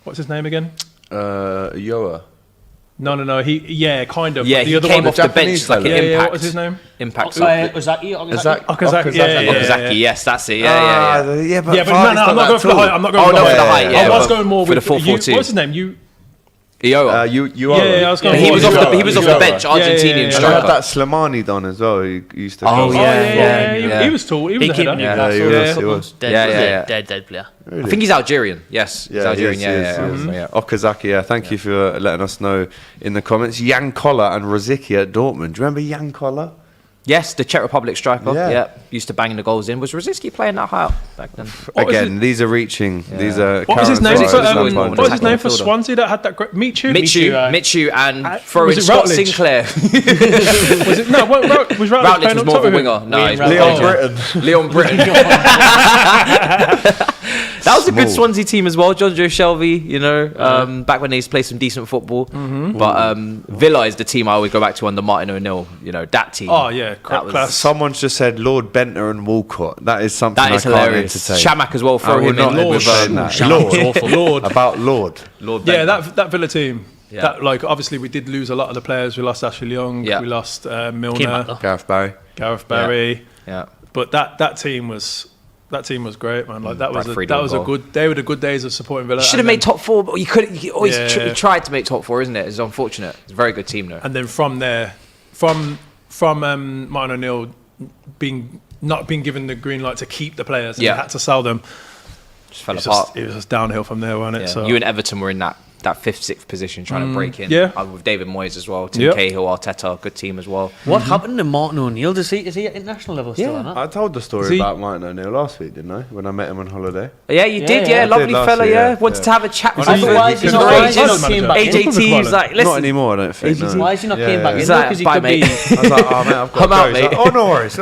What's his name again? Yoa. No. He kind of. yeah, but the he other came one. off the Japanese bench like an fella. Yeah, impact. what was his name? Impact. Ozaki. Okazaki. Yeah. Okazaki, yes, that's it. Yeah. But Yeah, but Vardy's no, I'm not that going for the tall. height. I'm not going Oh, for the not height. for the height, yeah, I was but going more for with the 4-4-2. What's his name? Iowa. You are. Yeah, I was going But he for was Iowa. off the he was off the bench, Yeah, yeah, Argentinian yeah. And I had striker. that Slimani done as well. He used to. Oh, go- yeah. He was tall. He was He a came header. in Yeah, Newcastle. he Yeah, was. Dead player. I think he's Algerian. Yes, he's Algerian. he is. Yeah. Okazaki, yeah. Thank you for letting us know in the comments. Jan Koller and Rosicky at Dortmund. Do you remember Jan Koller? Yes, the Czech Republic striker. Yeah. Yeah, used to bang the goals in. Was Rosicky playing that high up back then? What was Again, these are reaching. These are. What was his name? Karen for, Suarez, um, Lampard. what What was his name for Midfielder. Swansea that had that great Michu? Michu and throwing was it Scott Routledge? Sinclair. Was it? No, was Routledge Routledge playing was up more top of a with him? winger. No, he's Leon more Britton. Leon Britton. That was a good Small. Swansea team as well. John Joe Shelby, back when they used to play some decent football. But Villa is the team I always go back to under Martin O'Neill. That team. Oh yeah, That was- class. Someone's just said Lord Bentner and Walcott. That is something That I is can't hilarious. entertain. Shamak as well. I Throw would him not in. live Lord, with that. Shamak's awful. Lord. About Lord. Lord Yeah, Bentner. that Villa team. Yeah. That like obviously we did lose a lot of the players. We lost Ashley Young. Yeah. We lost Came back Milner, though. Gareth Barry. Gareth Barry. Yeah. But that team was great, man. Like that was Brad Friedel a goal. good. They were the good days of supporting Villa. Should have And made then- top four, but you couldn't. You always Yeah. tried to make top four, isn't it? It's unfortunate. It's a very good team, though. And then from there, from Martin O'Neill not being given the green light to keep the players, and Yeah. had to sell them. Just fell It apart. was just downhill from there, wasn't it? Yeah. So You and Everton were in that 5th, 6th position trying to break in. yeah. With David Moyes as well. Tim Yep. Cahill, Arteta, good team as well. What happened to Martin O'Neill? Is he at international level still? Yeah. Or not? I told the Is story he- about Martin O'Neill last week, didn't I? When I met him on holiday. Yeah, you did. yeah. Yeah, I lovely did last fella. year, Yeah, yeah. wanted to have a chat with I him. think Why is he he not could- why is he He's not not came manager. back in? AJT is like, Not listen. anymore, I don't think. AGT. No. Why is he not Yeah. came back in? He's though? like, 'Cause he bye, could mate. be. I was like, oh, man, I've got Come to out, go. He's like, mate. oh, no worries.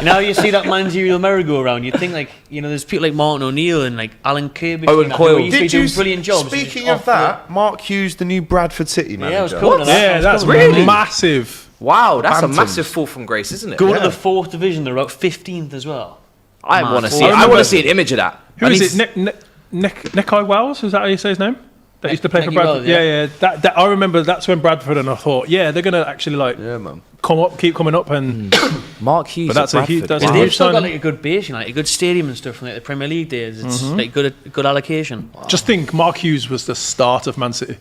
Now you see that managerial merry-go-round. You'd think there's people like Martin O'Neill and like Alan Kirby. Owen who Coyle. used to be Did you doing brilliant jobs. Speaking Off of that, Mark Hughes, the new Bradford City manager. Yeah, I was coming to that. yeah, I was that's coming to that. massive. Wow, that's Phantoms. a massive fall from grace, isn't it? Going Yeah. to the 4th division, they're about 15th as well. I Man. want to see. I I want remember- to see an image of that. Who I is need it? Nekai Wells? Is that how you say his name? That used to play for Mengy Bradford. Wells, Yeah. That I remember. That's when Bradford, and I thought, yeah, they're gonna actually man. come up, keep coming up, and Mark Hughes. But that's at a huge- Bradford. that's a Wow. They've still got signing. like a good base, like a good stadium and stuff from like the Premier League days. It's like good allocation. just think, Mark Hughes was the start of Man City,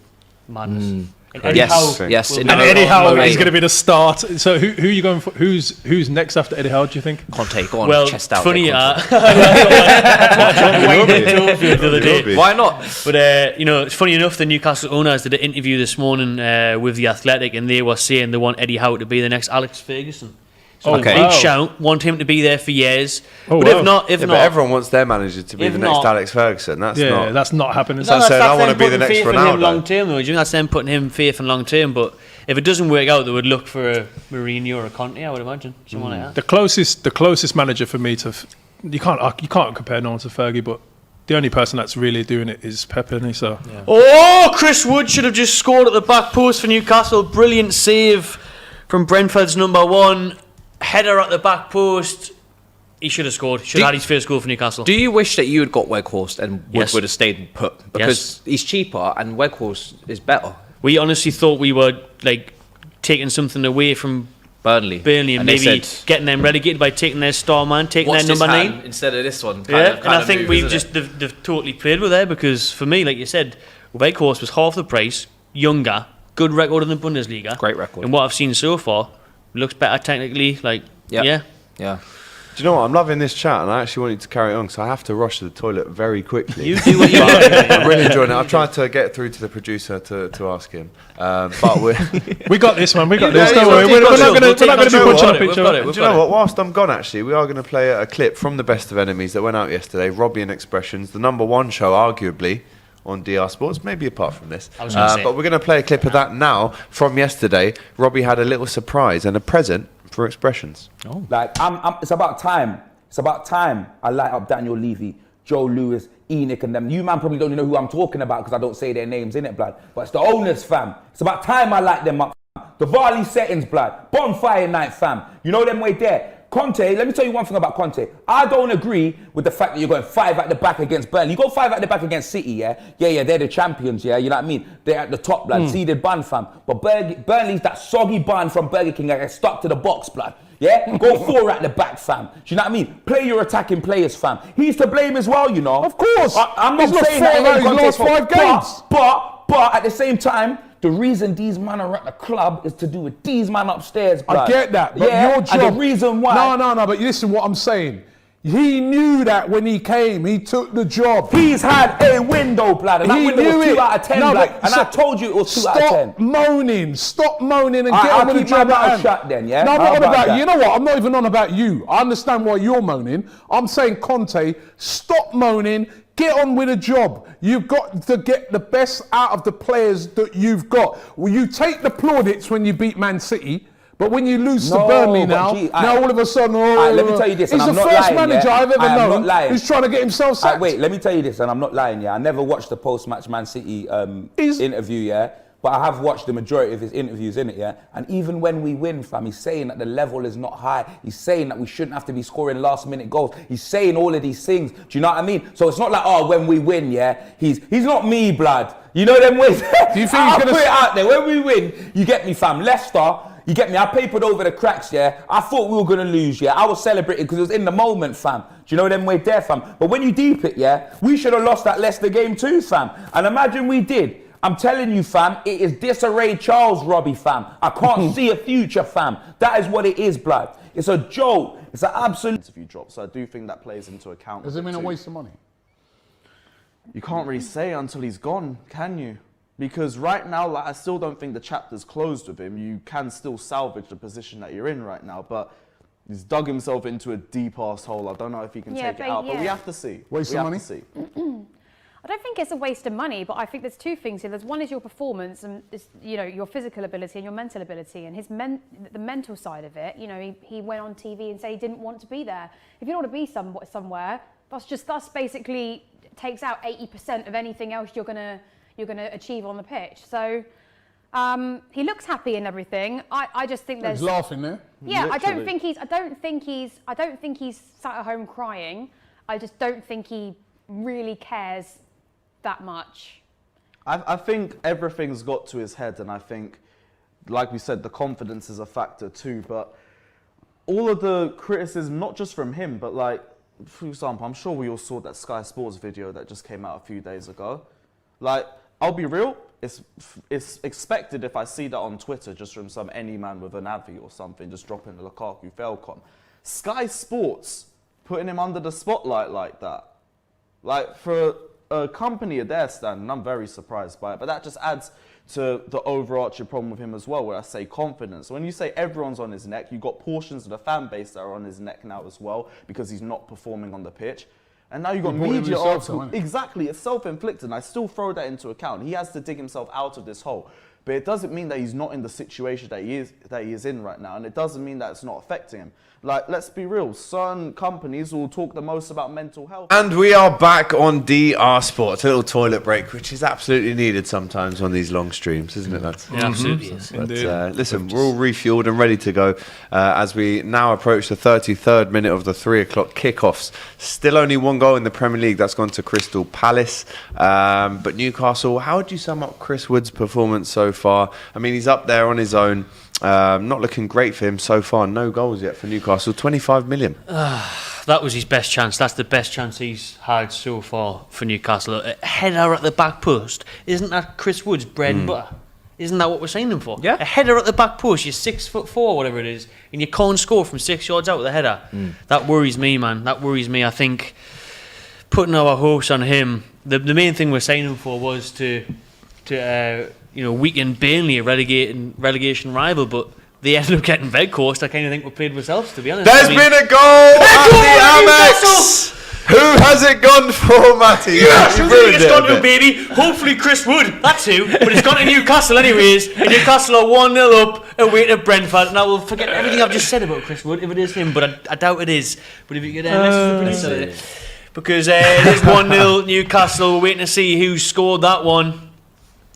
Madness. And Yes, Howe yes, will in be and No, Eddie no, Howe no, is no. going to be the start. So who are you going for? Who's next after Eddie Howe? Do you think? Conte, go on, well, chest out. funny. there, Conte. The other day. Why not? But it's funny enough. The Newcastle owners did an interview this morning with the Athletic, and they were saying they want Eddie Howe to be the next Alex Ferguson. So Oh, big wow. shout. Want him to be there for years. Oh, but wow. if not, But everyone wants their manager to be If the next not- Alex Ferguson. That's not. That's not happening. No, that's saying I wanna them be the putting next faith in him Ronaldo. long term, though. That's them putting him faith in long term. But if it doesn't work out, they would look for a Mourinho or a Conte. I would imagine someone like that. The closest manager for me to you can't compare no one to Fergie, but the only person that's really doing it is Pep, isn't he? So Oh, Chris Wood should have just scored at the back post for Newcastle. Brilliant save from Brentford's number one. Header at the back post. He should have scored. Should have had his first goal for Newcastle. Do you wish that you had got Weghorst and Wood Yes. would have stayed put? Because he's cheaper and Weghorst is better. We honestly thought we were like taking something away from Burnley. and they maybe said, getting them relegated by taking their star man, taking "What's their this number hand 9. instead of this one?" Yeah, and I think we've just they've totally played with there because for me, like you said, Weghorst was half the price, younger, good record in the Bundesliga, Great record. And what I've seen so far, looks better technically. Like Yep. yeah, Yeah. Do you know what? I'm loving this chat, and I actually want you to carry on because I have to rush to the toilet very quickly. you do what you want. I'm really enjoying it. I've tried to get through to the producer to ask him, but we're. we got this, man. We got Yeah, this. yeah, Don't worry. we'll We're take not going control. to be We'll punching take up each control. other. We've Do you got know it. what? Whilst I'm gone, actually, we are going to play a clip from the Best of Enemies that went out yesterday. Robbie and Expressions, the number one show, arguably, on DR Sports, maybe apart from this. I was gonna say. But we're going to play a clip of that now from yesterday. Robbie had a little surprise and a present for Expressions. Like, it's about time. It's about time I light up Daniel Levy, Joe Lewis, Enoch and them. You man probably don't even know who I'm talking about because I don't say their names, innit, blood? But it's the owners, fam. It's about time I light them up, fam. The Varley settings, blood. Bonfire night, fam. You know them way there. Conte, let me tell you one thing about Conte. I don't agree with the fact that you're going 5 at the back against Burnley. You go 5 at the back against City, yeah? Yeah, they're the champions, yeah? You know what I mean? They're at the top, blood. Seeded bun, fam. But Burnley's that soggy bun from Burger King that gets stuck to the box, blood. Yeah? Go 4 at the back, fam. Do you know what I mean? Play your attacking players, fam. He's to blame as well, you know? Of course. I'm not He's lost saying 4 that out of his Conte's last fault. 5 games. But at the same time, the reason these men are at the club is to do with these men upstairs, blood. I get that, but yeah? your job. And the reason why. No, but listen what I'm saying. He knew that when he came, he took the job. He's had a window, blood, and that He window knew was 2 it. out of 10, No, blood. but And so- I told you it was 2 out of 10. Stop moaning and Alright, get I'll on with the keep my job at mouth hand. shut then, yeah? No, I'm How not on about about that? you. know what? I'm not even on about you. I understand why you're moaning. I'm saying, Conte, stop moaning. Get on with the job. You've got to get the best out of the players that you've got. Well, you take the plaudits when you beat Man City, but when you lose to No, Burnley but now, gee, now all of a sudden, let me tell you this, he's and I'm the not first lying, manager yeah? I've ever I am not known lying. who's trying to get himself sacked. Wait, let me tell you this, and I'm not lying, yeah. I never watched the post-match Man City He's- interview, yeah. But I have watched the majority of his interviews, innit, yeah? And even when we win, fam, he's saying that the level is not high. He's saying that we shouldn't have to be scoring last-minute goals. He's saying all of these things. Do you know what I mean? So it's not like, oh, when we win, yeah, he's not me, blood. You know them ways? Do you think I'll he's gonna put it out there. When we win, you get me, fam. Leicester, you get me? I papered over the cracks, yeah? I thought we were going to lose, yeah? I was celebrating because it was in the moment, fam. Do you know them way there, fam? But when you deep it, yeah, we should have lost that Leicester game too, fam. And imagine we did. I'm telling you, fam, it is disarray Charles, Robbie, fam. I can't see a future, fam. That is what it is, blood. It's a joke. It's an absolute... Interview drop, so I do think that plays into account. Does it mean a waste of money? You can't really say until he's gone, can you? Because right now, like, I still don't think the chapter's closed with him. You can still salvage the position that you're in right now, but he's dug himself into a deep ass hole. I don't know if he can take it out, but we have to see. Waste we of have money? to see. I don't think it's a waste of money, but I think there's 2 things here. There's one is your performance and your physical ability and your mental ability, and the mental side of it. You know, he went on TV and said he didn't want to be there. If you don't want to be somewhere, that's basically takes out 80% of anything else you're gonna achieve on the pitch. So he looks happy and everything. I just think there's He's laughing there. Yeah, I don't Literally. think he's sat at home crying. I just don't think he really cares that much. I think everything's got to his head, and I think, like we said, the confidence is a factor too. But all of the criticism, not just from him, but like, for example, I'm sure we all saw that Sky Sports video that just came out a few days ago. Like, I'll be real, it's expected if I see that on Twitter, just from any man with an Avi or something, just dropping the Lukaku failcon. Sky Sports putting him under the spotlight like that. Like, for a company of their standing, I'm very surprised by it. But that just adds to the overarching problem with him as well, where I say confidence. When you say everyone's on his neck, you've got portions of the fan base that are on his neck now as well, because he's not performing on the pitch. And now you've got media articles. Exactly, it's self-inflicted, and I still throw that into account. He has to dig himself out of this hole. But it doesn't mean that he's not in the situation that he is in right now, and it doesn't mean that it's not affecting him. Like, let's be real, certain companies will talk the most about mental health. And we are back on DR Sports, a little toilet break, which is absolutely needed sometimes on these long streams, isn't it, lads? Yeah, absolutely is. But listen, we're all refueled and ready to go as we now approach the 33rd minute of the 3 o'clock kickoffs. Still only one goal in the Premier League, that's gone to Crystal Palace. But Newcastle, how would you sum up Chris Wood's performance so far? I mean, he's up there on his own. Not looking great for him so far. No goals yet for Newcastle. 25 million. That was his best chance. That's the best chance he's had so far for Newcastle. A header at the back post. Isn't that Chris Wood's bread and butter? Isn't that what we're signing him for? Yeah. A header at the back post. You're 6'4", whatever it is, and you can't score from 6 yards out with a header. That worries me, man. That worries me. I think putting our hopes on him. The main thing we're signing him for was to weaken Burnley, a relegation rival, but they ended up getting Veghorst. I kind of think we played ourselves, to be honest. There's been a goal at the Amex! Who has it gone for, Matty? Yes, it's gone to, baby. Hopefully Chris Wood, that's who. But it's gone to Newcastle anyways, and Newcastle are 1-0 up away to Brentford, and I will forget everything I've just said about Chris Wood if it is him, but I doubt it is. But if you could message the producer, because it is 1-0 Newcastle. We're waiting to see who scored that one.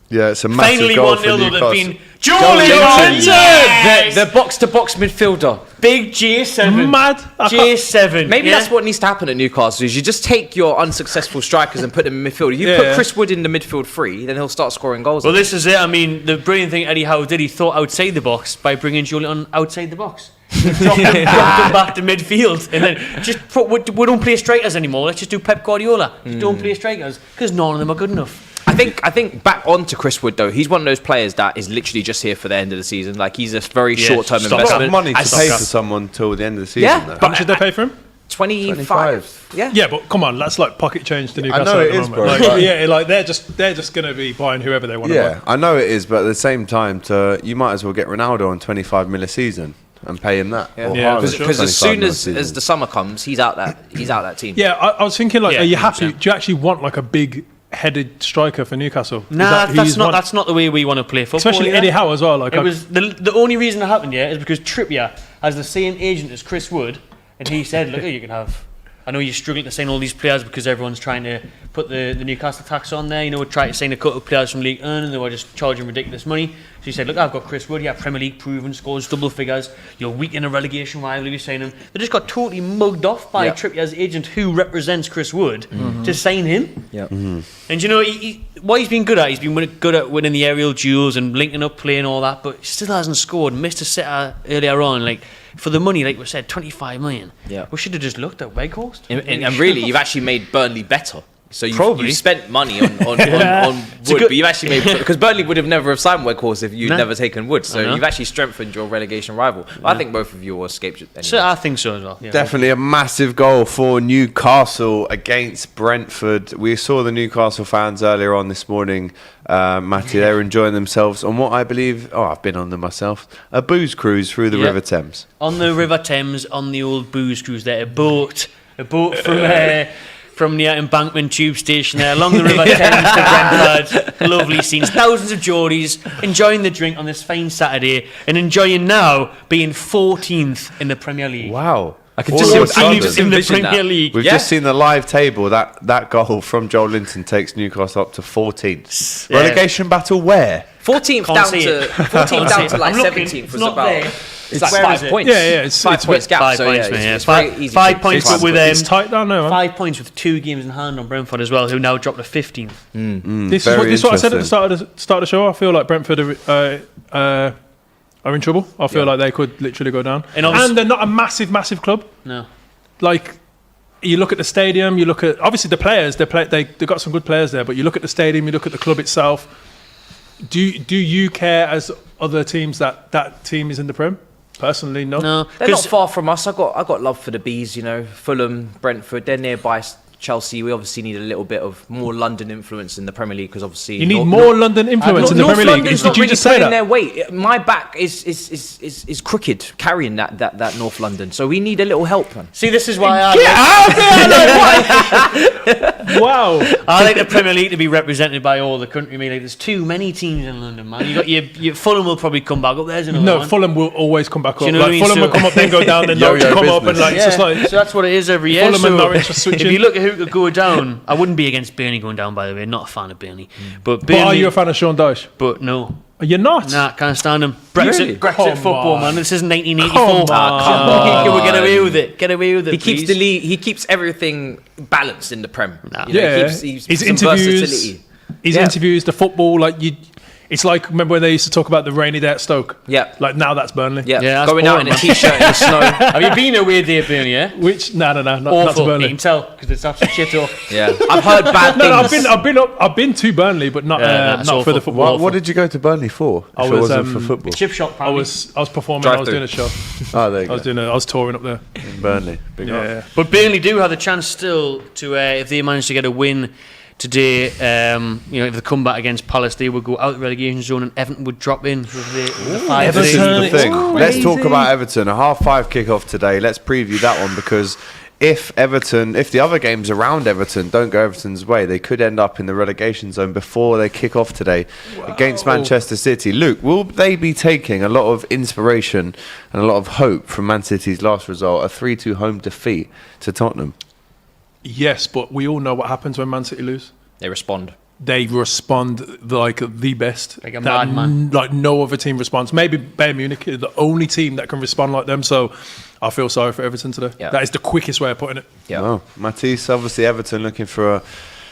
Yeah, it's a massive Finally goal 1-0 for Newcastle. that been Jolinton! Yes! The box-to-box midfielder. Big J7. Mad. J7. Maybe that's what needs to happen at Newcastle, is you just take your unsuccessful strikers and put them in midfield. If you put Chris Wood in the midfield free, then he'll start scoring goals. Well, this is it. I mean, the brilliant thing Eddie Howe did, he thought outside the box by bringing Jolinton outside the box. Dropped him back to midfield, and then just we don't play strikers anymore. Let's just do Pep Guardiola. Just don't play strikers, because none of them are good enough. I think back on to Chris Wood though, he's one of those players that is literally just here for the end of the season. Like, he's a very short-term investment. A lot of money to pay for someone till the end of the season. Yeah, though. How much did they pay for him? 25. Yeah, but come on, that's like pocket change to Newcastle. I know at it the is, moment. bro. Like, they're just going to be buying whoever they want to Yeah, buy. I know it is, but at the same time, you might as well get Ronaldo on 25 mil a season and pay him that. Yeah, because as soon as the summer comes, he's out that team. Yeah, I was thinking, like, Yeah, are you happy? 100%. Do you actually want like a big-headed striker for Newcastle? Nah, that's not the way we want to play football. Especially either. Eddie Howe as well. Like, It was the only reason it happened, is because Trippier has the same agent as Chris Wood, and he said, look, you can have. I know you're struggling to sign all these players because everyone's trying to put the Newcastle tax on there. We're trying to sign a couple of players from League 1 and they were just charging ridiculous money. So he said, look, I've got Chris Wood, Premier League proven, scores double figures. You're weak in a relegation rival if you sign him. They just got totally mugged off by Trippier's agent, who represents Chris Wood, to sign him. Yep. And what he's been good at, he's been good at winning the aerial duels and linking up play and all that, but he still hasn't scored. Missed a sitter earlier on, like, for the money, like we said, 25 million. Yeah. We should have just looked at Weghorst. And really, you've actually made Burnley better. So you spent money on Wood, but you've actually made, because Burnley would have never signed Weghorst if you'd never taken Wood. So you've actually strengthened your relegation rival. I think both of you will escape. Anyway. So I think so as well. Yeah. Definitely a massive goal for Newcastle against Brentford. We saw the Newcastle fans earlier on this morning, Matty. They were enjoying themselves on what I believe, I've been on them myself, a booze cruise through the River Thames. On the River Thames, on the old booze cruise there, a boat from near Embankment Tube Station there, along the River Thames to Brentford. Lovely scenes. Thousands of Geordies enjoying the drink on this fine Saturday and enjoying now being 14th in the Premier League. Wow. I can just in the envision Premier that. League. We've just seen the live table. That goal from Joel Linton takes Newcastle up to 14th. Yeah. Relegation battle where? 14th Can't down see to it. 14th down to like I'm looking. 17th It's was not about. there. It's like where is 5 it? points. Yeah, it's 5 points gap. 5 So points, yeah, mate, yeah. it's very easy. 5 points, but with it's tight down there, man. 5 points with 2 games in hand on Brentford as well, who now dropped to 15th. This is what I said at the start of the show. I feel like Brentford are in trouble. I feel like they could literally go down. And they're not a massive club. No. Like, you look at the stadium, you look at obviously the players. They got some good players there, but you look at the stadium, you look at the club itself. Do you care as other teams that team is in the Prem? Personally, no. They're not far from us. I got love for the bees. You know, Fulham, Brentford. They're nearby. Chelsea, we obviously need a little bit of more London influence in the Premier League because obviously you need more London influence in the Premier League. Did you just say that? Their weight. My back is crooked carrying that North London, so we need a little help, man. See, this is why Wow. I like the Premier League to be represented by all the country. Like, there's too many teams in London, man. You got your Fulham will probably come back up. There's another one. Fulham will always come back up. You know like Fulham will come up, then go down, then Norwich come up, and like it's just like so that's what it is every year. Fulham and Norwich are switching. If you look at who could go down, I wouldn't be against Burnley going down. By the way, not a fan of Burnley. But are you a fan of Sean Dyche? But no. You're not? Nah, can't stand him. Brexit football, man. This is 1984. Come on. We'll get away with it. Get away with it. He keeps the league. He keeps everything balanced in the Prem. You know, yeah. He's his some interviews. versatility. His interviews, the football, like you. It's like, remember when they used to talk about the rainy day at Stoke? Yeah. Like now that's Burnley. Yeah, that's going out in a t-shirt in the snow. Have you been away there, Burnley? Yeah. Which not Awful. to Burnley. You can tell because it's absolute shit. Yeah, I've heard bad things. I've been to Burnley, but not for the football. What did you go to Burnley for? I If was, it wasn't for football. Chip shop. I was performing. Drive I was through. doing a show. Oh, there you go. I was touring up there. Burnley. Big up. Yeah. But Burnley do have the chance still to, if they manage to get a win today, if they come back against Palace, they would go out of the relegation zone and Everton would drop in with the 5. This is the Everton, thing. it's Let's talk crazy. about Everton. A 5:30 kickoff today. Let's preview that one because if the other games around Everton don't go Everton's way, they could end up in the relegation zone before they kick off today against Manchester City. Luke, will they be taking a lot of inspiration and a lot of hope from Man City's last result, a 3-2 home defeat to Tottenham? Yes, but we all know what happens when Man City lose. They respond. They respond like the best. Like a madman. Like no other team responds. Maybe Bayern Munich is the only team that can respond like them. So I feel sorry for Everton today. Yeah. That is the quickest way of putting it. Yeah. Oh, Matisse, obviously Everton looking for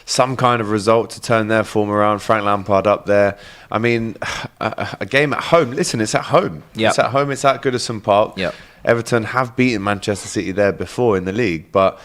some kind of result to turn their form around. Frank Lampard up there. I mean, a game at home. Listen, it's at home. Yep. It's at home. It's at Goodison Park. Yep. Everton have beaten Manchester City there before in the league, but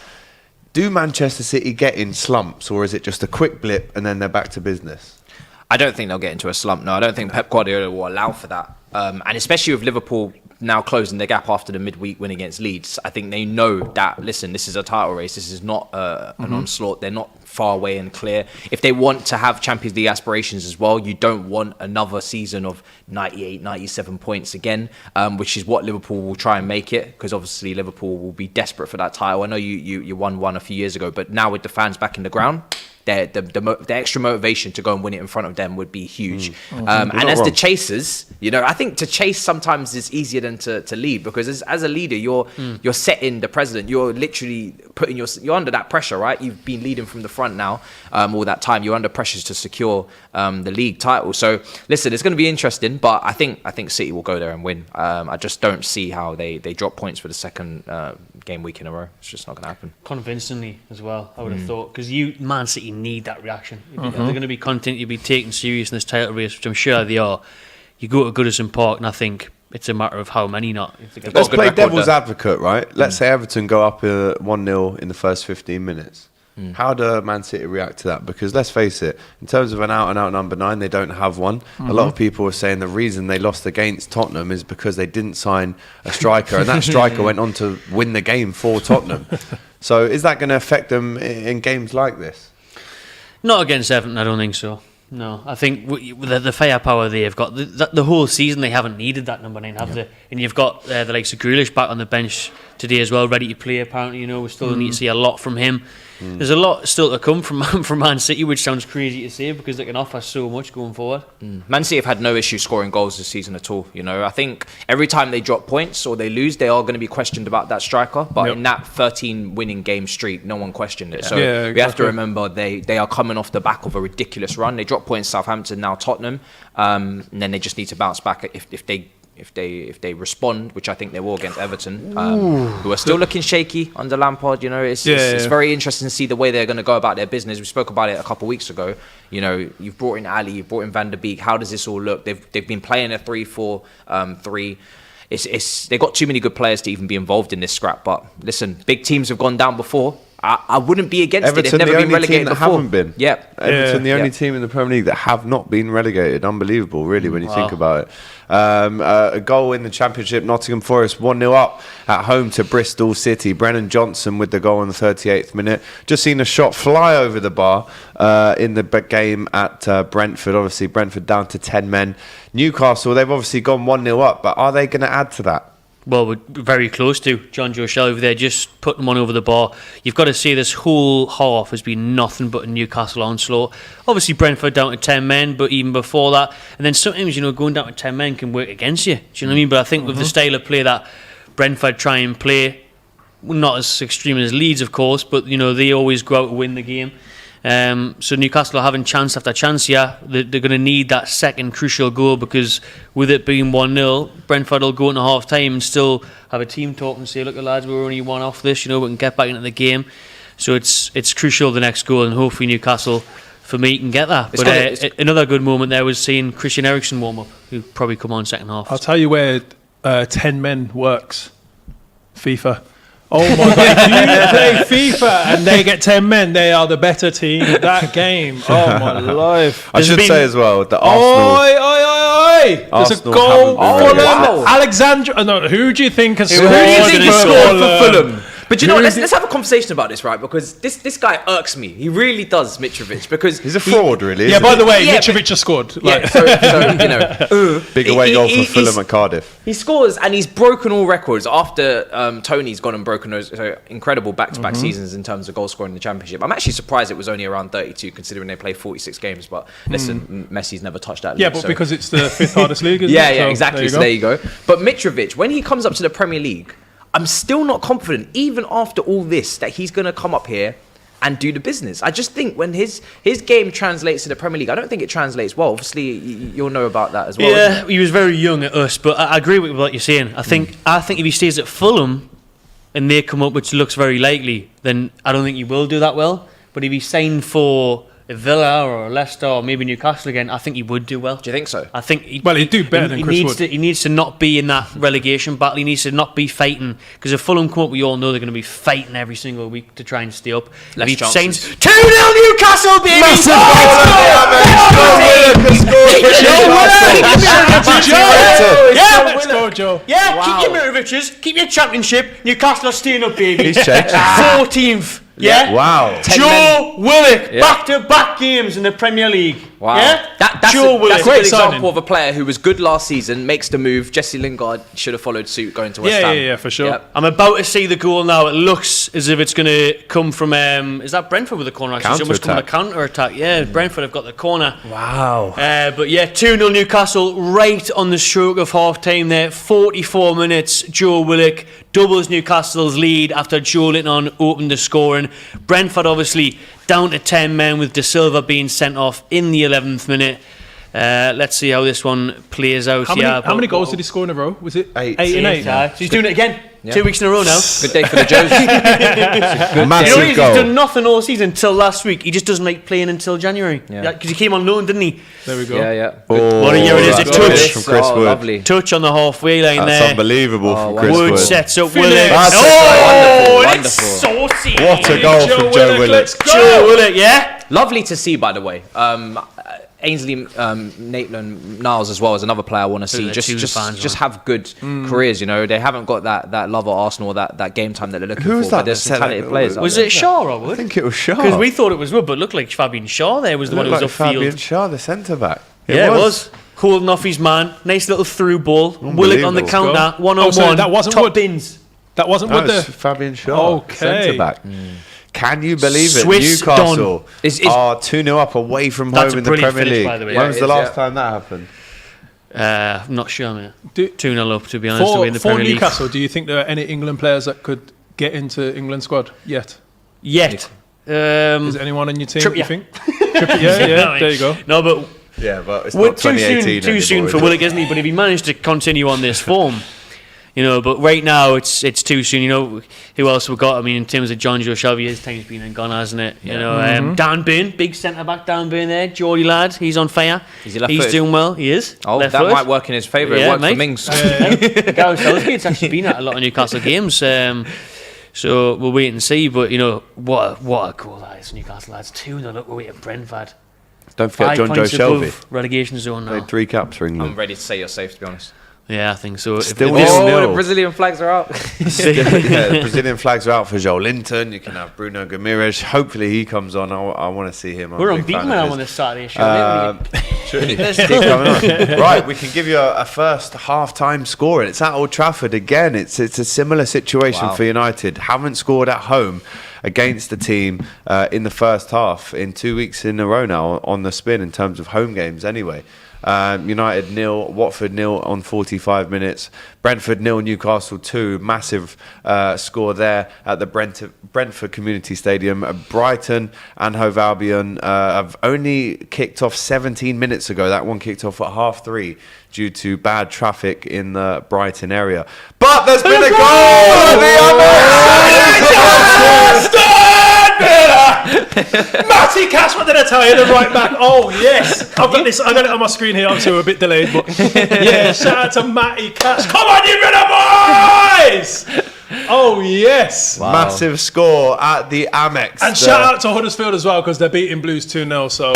do Manchester City get in slumps, or is it just a quick blip and then they're back to business? I don't think they'll get into a slump. No, I don't think Pep Guardiola will allow for that. And especially with Liverpool now closing the gap after the midweek win against Leeds, I think they know that, listen, this is a title race. This is not an onslaught. They're not far away and clear. If they want to have Champions League aspirations as well, you don't want another season of 98, 97 points again, which is what Liverpool will try and make it, because obviously Liverpool will be desperate for that title. I know you won one a few years ago, but now with the fans back in the ground, the extra motivation to go and win it in front of them would be huge. And as the chasers, I think to chase sometimes is easier than to lead, because as a leader, you're setting the president. You're literally you're under that pressure, right? You've been leading from the front now all that time. You're under pressure to secure the league title. So listen, it's going to be interesting, but I think City will go there and win. I just don't see how they drop points for the second game week in a row. It's just not going to happen. Convincingly as well, I would have thought, because Man City need that reaction. If they're going to be content, you'll be taken serious in this title race, which I'm sure they are. You go to Goodison Park, and I think it's a matter of how many not. Let's play devil's advocate, right? Let's say Everton go up 1-0 in the first 15 minutes. How do Man City react to that? Because let's face it, in terms of an out-and-out number 9, they don't have one. A lot of people are saying the reason they lost against Tottenham is because they didn't sign a striker, and that striker went on to win the game for Tottenham. So is that going to affect them in games like this? Not against Everton, I don't think so. No, I think with the firepower they've got, the whole season they haven't needed that number 9, have they? And you've got the likes of Grealish back on the bench today as well, ready to play. Apparently, we still need to see a lot from him. There's a lot still to come from Man City, which sounds crazy to say because they can offer so much going forward. Man City have had no issue scoring goals this season at all. I think every time they drop points or they lose, they are going to be questioned about that striker. But in that 13 winning game streak, no one questioned it. So we have to remember they are coming off the back of a ridiculous run. They dropped points Southampton, now Tottenham, and then they just need to bounce back. If they if they respond, which I think they will against Everton, who are still looking shaky under Lampard. You know, it's very interesting to see the way they're going to go about their business. We spoke about it a couple of weeks ago. You know, you've brought in Ali, you've brought in Van der Beek. How does this all look? They've been playing a 3-4-3. They've got too many good players to even be involved in this scrap. But listen, big teams have gone down before. I wouldn't be against Everton, it. They've never the been only team relegated that before. haven't been. Everton, the only team in the Premier League that have not been relegated. Unbelievable, really, when you think about it. A goal in the Championship, Nottingham Forest 1-0 up at home to Bristol City. Brennan Johnson with the goal in the 38th minute. Just seen a shot fly over the bar in the game at Brentford. Obviously, Brentford down to 10 men. Newcastle, they've obviously gone 1-0 up, but are they going to add to that? Well, we're very close to. John Joe Shelby there just putting one over the bar. You've got to say this whole half has been nothing but a Newcastle onslaught. Obviously Brentford down to 10 men, but even before that, and then sometimes, you know, going down to 10 men can work against you. Do you know what I mean? But I think with the style of play that Brentford try and play, not as extreme as Leeds, of course, but, you know, they always go out to win the game. So Newcastle are having chance after chance. They're going to need that second crucial goal, because with it being 1-0, Brentford will go into half time and still have a team talk and say, look lads, we're only one off this, you know, we can get back into the game. So it's crucial, the next goal, and hopefully Newcastle, for me, can get that. But another good moment there was seeing Christian Eriksen warm up, who probably come on second half. I'll tell you where 10 men works. FIFA. Oh my God, if you play FIFA and they get 10 men, they are the better team at that game. Oh my life. I should say as well that Arsenal... Oi! There's a goal. Alexandra... No, who do you think has scored? Who do you think he scored for Fulham? Fulham? But you know, let's have a conversation about this, right? Because this guy irks me. He really does, Mitrovic, because he's a fraud, really. Yeah, by the way, Mitrovic has scored. So you know, big away goal for Fulham at Cardiff. He scores and he's broken all records after Tony's gone and broken those incredible back-to-back seasons in terms of goal scoring in the Championship. I'm actually surprised it was only around 32, considering they play 46 games. But listen, Messi's never touched that league. Yeah, but because it's the fifth hardest league, isn't it? Yeah, exactly. So there you go. But Mitrovic, when he comes up to the Premier League, I'm still not confident, even after all this, that he's going to come up here and do the business. I just think when his game translates to the Premier League, I don't think it translates well. Obviously, you'll know about that as well. Yeah, he was very young at us, but I agree with what you're saying. I think if he stays at Fulham and they come up, which looks very likely, then I don't think he will do that well. But if he's signed for a Villa or a Leicester or maybe Newcastle again, I think he would do well. Do you think so? I think he'd do better than Chris Wood. He needs to not be in that relegation battle. He needs to not be fighting, because if Fulham come up, we all know they're going to be fighting every single week to try and stay up. Less if he chances. signs 2-0 Newcastle, baby! Massive Let's go, Joe. Yeah, keep your Mitroviches, keep your championship. Newcastle are staying up, baby. He's checked. 14th. Yeah. Wow. Joe Willock, back-to-back games in the Premier League. Wow. Yeah? That's Joe Willock. a good example of a player who was good last season, makes the move. Jesse Lingard should have followed suit going to West Ham. Yeah, for sure. Yep. I'm about to see the goal now. It looks as if it's going to come from... is that Brentford with the corner? Actually, it's almost come on a counter-attack. Yeah, Brentford have got the corner. Wow. But yeah, 2-0 Newcastle, right on the stroke of half-time there. 44 minutes, Joe Willock doubles Newcastle's lead after Joe Linton opened the scoring. Brentford obviously down to 10 men with De Silva being sent off in the 11th minute. Let's see how this one plays out. How many goals did he score in a row? Was it 8? 8 and 8? So he's doing it again. Yeah. 2 weeks in a row now. Good day for the Joes. Massive He's goal. done nothing all season until last week. He just doesn't like playing until January. Yeah. Because he came on loan, didn't he? There we go. Yeah. Oh, What a year it is. that's A touch. good from Chris Wood. Lovely. Touch on the halfway line That's there. unbelievable from Chris Wood Wood. sets up Phillips. Willock. That's Oh, wonderful, it's saucy. What a goal from Joe Willock. Let's go. Joe Willock, yeah? Lovely to see, by the way. Ainsley Maitland-Niles as well as another player I want to see. They're two fans, Just man. have good careers, you know. They haven't got that love at Arsenal or that game time that they're looking Who was for. that But there's that some said talented that? players out Was there. it Shaw or I Wood? think it was Shaw. Because we thought it was Wood, but it looked like Fabian Shaw there was the one who was Looked like upfield. Fabian Shaw, the centre-back. Yeah, it was. Holding off his man. Nice little through ball. Willock on the Unbelievable. counter. One on Oh, so one. that wasn't Top Wood? bins. That wasn't No, Wood it's there. Fabian Shaw, Okay. centre-back. Can you believe it? Swiss Newcastle Is- are 2-0 up away from That's home a in the brilliant Premier finish, League. by the way. When Yeah, was it the is, last yeah. time that happened? I'm not sure, mate. Do- 2-0 up, to be honest, away in the For Premier League. Newcastle, do you think there are any England players that could get into England squad yet? Yet. Is there anyone in your team, Trippier. you think? Trippier, yeah, No, there you go. No, but Yeah, but it's Well, not 2018 too soon anymore, for is Willock, isn't he? But if he managed to continue on this form, but right now it's too soon. Who else we got? I mean, in terms of John Joe Shelby, his time's been and gone, hasn't it? Dan Burn, big centre back Dan Burn there, Geordie lad, he's on fire. Is he left He's footed? doing well. He is. Oh, left that foot. might work in his favour. It worked for Mings. Gareth Southgate's actually been at a lot of Newcastle games. So we'll wait and see. But what a goal that is, Newcastle lads. 2-0 up away at Brentford. Don't forget 5 John Joe points Shelby. above relegation zone now. Played 3 caps for England. I'm ready to say you're safe, to be honest. Yeah, I think so. Still If- nil. Oh, the Brazilian flags are out. Yeah, the Brazilian flags are out for Joel Linton. You can have Bruno Gomes. Hopefully he comes on. I want to see him. I'm We're a big unbeaten fan now of on his. this Saturday show. Surely. Keep coming on. Right, we can give you a first half-time score. It's at Old Trafford again. It's a similar situation for United. Haven't scored at home against the team in the first half in 2 weeks in a row now on the spin in terms of home games anyway. United 0, Watford 0 on 45 minutes, Brentford 0, Newcastle 2, massive score there at the Brentford Community Stadium. Brighton and Hove Albion have only kicked off 17 minutes ago. That one kicked off at 3:30 due to bad traffic in the Brighton area. But there's been a goal! Matty Cash, what did I tell you? The right back. Oh yes, I've got this. I got it on my screen here. Obviously, we're a bit delayed, but yeah. Shout out to Matty Cash. Come on, you better boys! Oh yes, Massive score at the Amex. and shout out to Huddersfield as well because they're beating Blues 2-0. So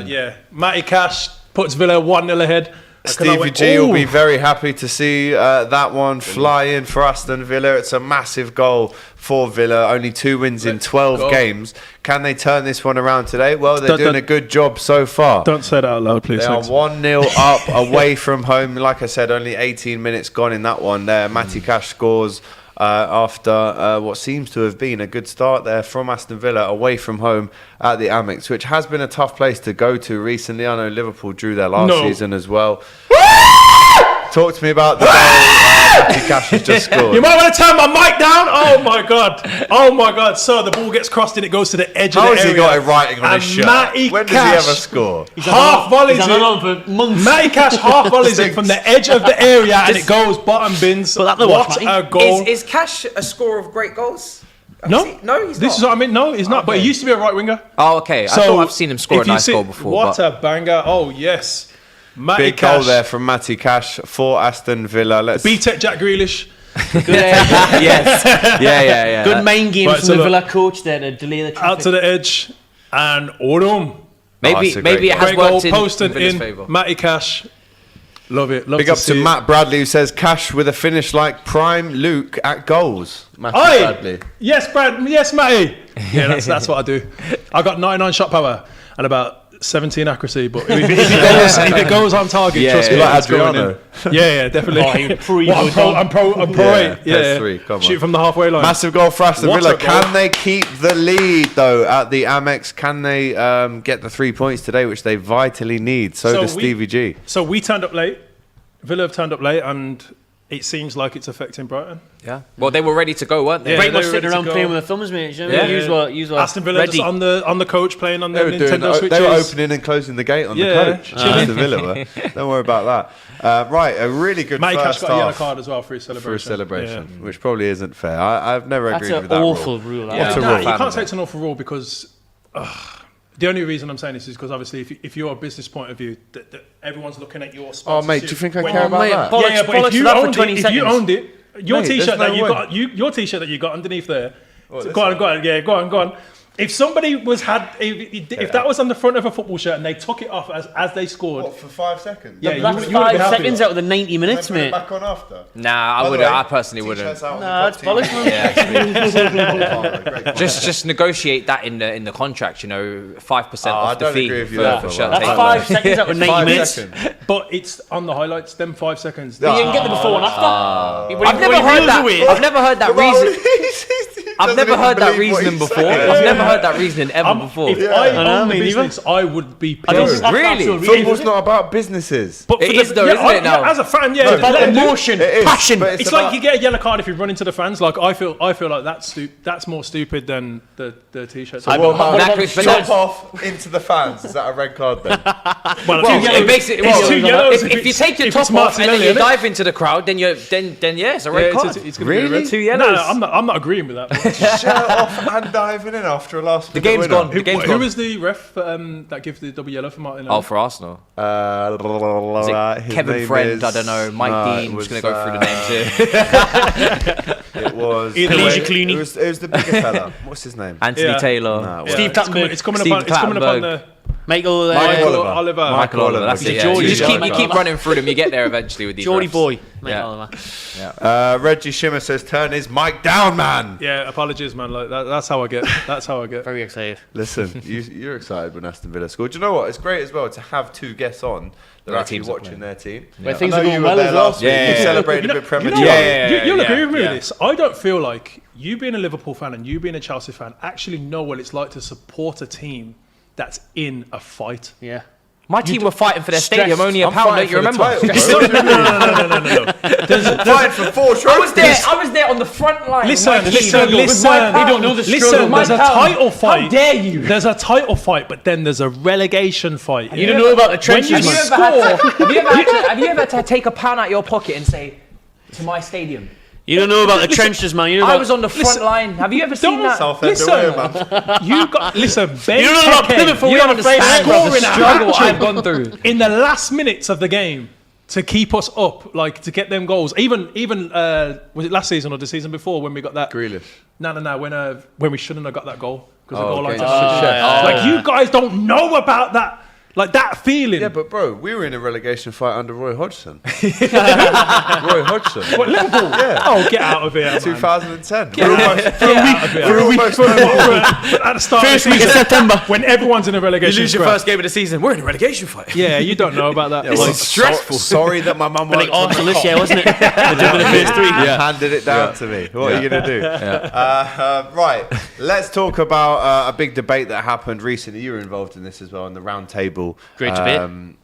yeah, Matty Cash puts Villa 1-0 ahead. Stevie G will be very happy to see that one fly in for Aston Villa. It's a massive goal for Villa. Only 2 wins in 12 games. Can they turn this one around today? Well, they're doing a good job so far. Don't say that out loud, please. They are 1-0 up away from home. Like I said, only 18 minutes gone in that one there. Matty Cash scores after what seems to have been a good start there from Aston Villa away from home at the Amex, which has been a tough place to go to recently. I know Liverpool drew there last season as well. Talk to me about the goal Matty Cash has just scored. You might want to turn my mic down. Oh my god! So the ball gets crossed and it goes to the edge of the area. How has he got it writing on his shirt? Matty When does Cash he ever score? half volleys He's it. had it on for months. Matty Cash half volleys it from the edge of the area and it goes bottom bins. But that What a goal! Is Cash a scorer of great goals? No, No, he's this not. is what I mean. No, he's not. But he used to be a right winger. Oh, okay. I thought I've seen him score a if you nice see- goal before. What but a banger! Oh yes, Matty Big Cash. goal there from Matty Cash for Aston Villa. Let's B-Tech Jack Grealish. yes. Yeah. Good main game Right, from so the look, Villa coach there to delay the traffic. Out to the edge and Odom. Maybe it's a great it has Great goal, worked in post and Villa's in. favour. Matty Cash. Love it. Love big to up to see it. Matt Bradley, who says Cash with a finish like prime Luke at goals. Matthew Oi! Bradley. Yes, Brad. Yes, Matty. Yeah, that's what I do. I got 99 shot power and about 17 accuracy, but if it goes on target, trust me, like it's going Adriano. in. Yeah, definitely. Oh, he pretty What, good I'm pro 8. Yeah, PS3, come on. shoot from the halfway line. Massive goal for Aston What Villa. a goal. Can they keep the lead, though, at the Amex? Can they get the 3 points today, which they vitally need? So does Stevie G. So we turned up late. Villa have turned up late, and it seems like it's affecting Brighton. Yeah. Well, they were ready to go, weren't they? Yeah, Pretty they much were sitting ready to around go. playing with the thumbs, mate. You know? Yeah. Use what Aston Villa ready. just on the coach playing on the They were, Nintendo Switches. they were opening and closing the gate on the Yeah, coach. Aston Villa were. Don't worry about that. Right, a really good Matty Cash first got a yellow half card as well for his celebration. for a celebration, which probably isn't fair. I've never That's agreed an with that awful rule. rule. that Yeah. one. No, rule. you can't say it's an awful rule because the only reason I'm saying this is because obviously if you're a business point of view, that everyone's looking at your Oh, sponsorship. mate, do you think I when care you- about mate, that? bollocks, Yeah, but bollocks if you to that for owned 20 it, if seconds. you owned it, your Mate, T-shirt there's that no you way. got, your T-shirt that you got underneath there. this Go on. Go on. If somebody if that was on the front of a football shirt and they took it off as they scored, for 5 seconds? Yeah, That's you would be 5 happy. seconds out of the 90 minutes, mate. on after. Nah, I personally wouldn't. Nah, it's bollocks, man. Just negotiate that in the contract. 5% I off the don't fee agree with you for, there, for Bowen. shirt That's takeover. 5 seconds out of 90 5 minutes. seconds. but it's on the highlights. Them 5 seconds. You can get the before and after. I've never heard that. I've never heard that reason. I've never heard that reasoning before. I've never heard that reasoning ever before. If I own the business, I would be pissed. Really? Football's not about businesses. But It for is though, isn't it now? As a fan, yeah. No, it's about it is. emotion, It is, passion. but It's like you get a yellow card if you run into the fans. Like I feel like that's more stupid than the t-shirt. So what about But chop that's- off into the fans? Is that a red card then? well, It makes it. it's two yellows If you take your if it's top off and then Martinelli, you innit? dive into the crowd, then yeah, it's a red card. It's gonna be a red. Two No, yellows. I'm not agreeing with that. Shirt off and diving in after a last. The game's gone. Who, The game's who gone. was the ref that gave the double yellow for Martin? Oh, for Arsenal. Is Is it Kevin Friend? I don't know. Mike Dean. I'm just going to go through the names here. It was. Either way, Clooney. It was the bigger fella. What's his name? Anthony Yeah. Taylor. No, Yeah, Steve it's Tapman. It's coming Steve up on Clattenburg. the Michael Michael Oliver. Michael Oliver. That's it. Yeah. Geordie You boy. just keep running through them. You get there eventually with these. Geordie refs. boy. Yeah. Oliver. Reggie Shimmer says, "Turn his mic down, man." Yeah, apologies, man. Like that's how I get. That's how I get. Very excited. Listen, you're excited when Aston Villa scored. Do you know what? It's great as well to have two guests on that are Their actually teams are watching their team. Where I things know are going you were well there as well. last week. Yeah, You yeah. celebrated a bit You know prematurely. what? You'll agree with me yeah. with this. I don't feel like you being a Liverpool fan and you being a Chelsea fan actually know what it's like to support a team that's in a fight. Yeah. My team were fighting for their Stressed. stadium only a I'm pound. fighting Don't you for the remember? title, bro. No. Fighting for 4 trophies. I was there on the front line. Listen. You don't know the struggle. Listen, there's a title fight. How dare you? There's a title fight, but then there's a relegation fight. You don't know about the trenches, Have you man. have you ever had to take a pound out of your pocket and say, "To my stadium"? You don't know about the trenches, man. You don't know I about- was on the front line. Have you ever seen that? Southend away, man. You got Ben You don't know about Plymouth, Teke You don't understand bro, the scoring a struggle hat-trick I've gone through. in the last minutes of the game to keep us up, like to get them goals. Even was it last season or the season before when we got that? Grealish. No. When we shouldn't have got that goal because the goal line. against Like you guys don't know about that. Like that feeling. Yeah, but bro, we were in a relegation fight under Roy Hodgson. Roy Hodgson. What, Liverpool? Yeah. Oh, get out of here, man. 2010. Get out of here. We're almost At the start First of the week of season, September. when everyone's in a You relegation lose your scrap. first game of the season. We're in a relegation fight. Yeah, you don't know about that. Well, Like, stressful. Sorry that my mum But like worked on Arsenal the this year, cop. wasn't it? They're doing the first three. and handed it down to me. What are you going to do? Right, let's talk about a big debate that happened recently. You were involved in this as well, in the round table. Great debate.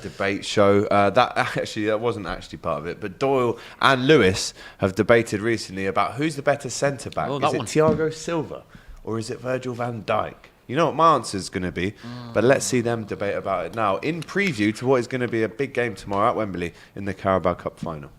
Debate show. That wasn't actually part of it, but Doyle and Lewis have debated recently about who's the better centre back. Oh, that Is it one. Thiago Silva or is it Virgil van Dijk? You know what my answer is going to be, but let's see them debate about it now in preview to what is going to be a big game tomorrow at Wembley in the Carabao Cup final.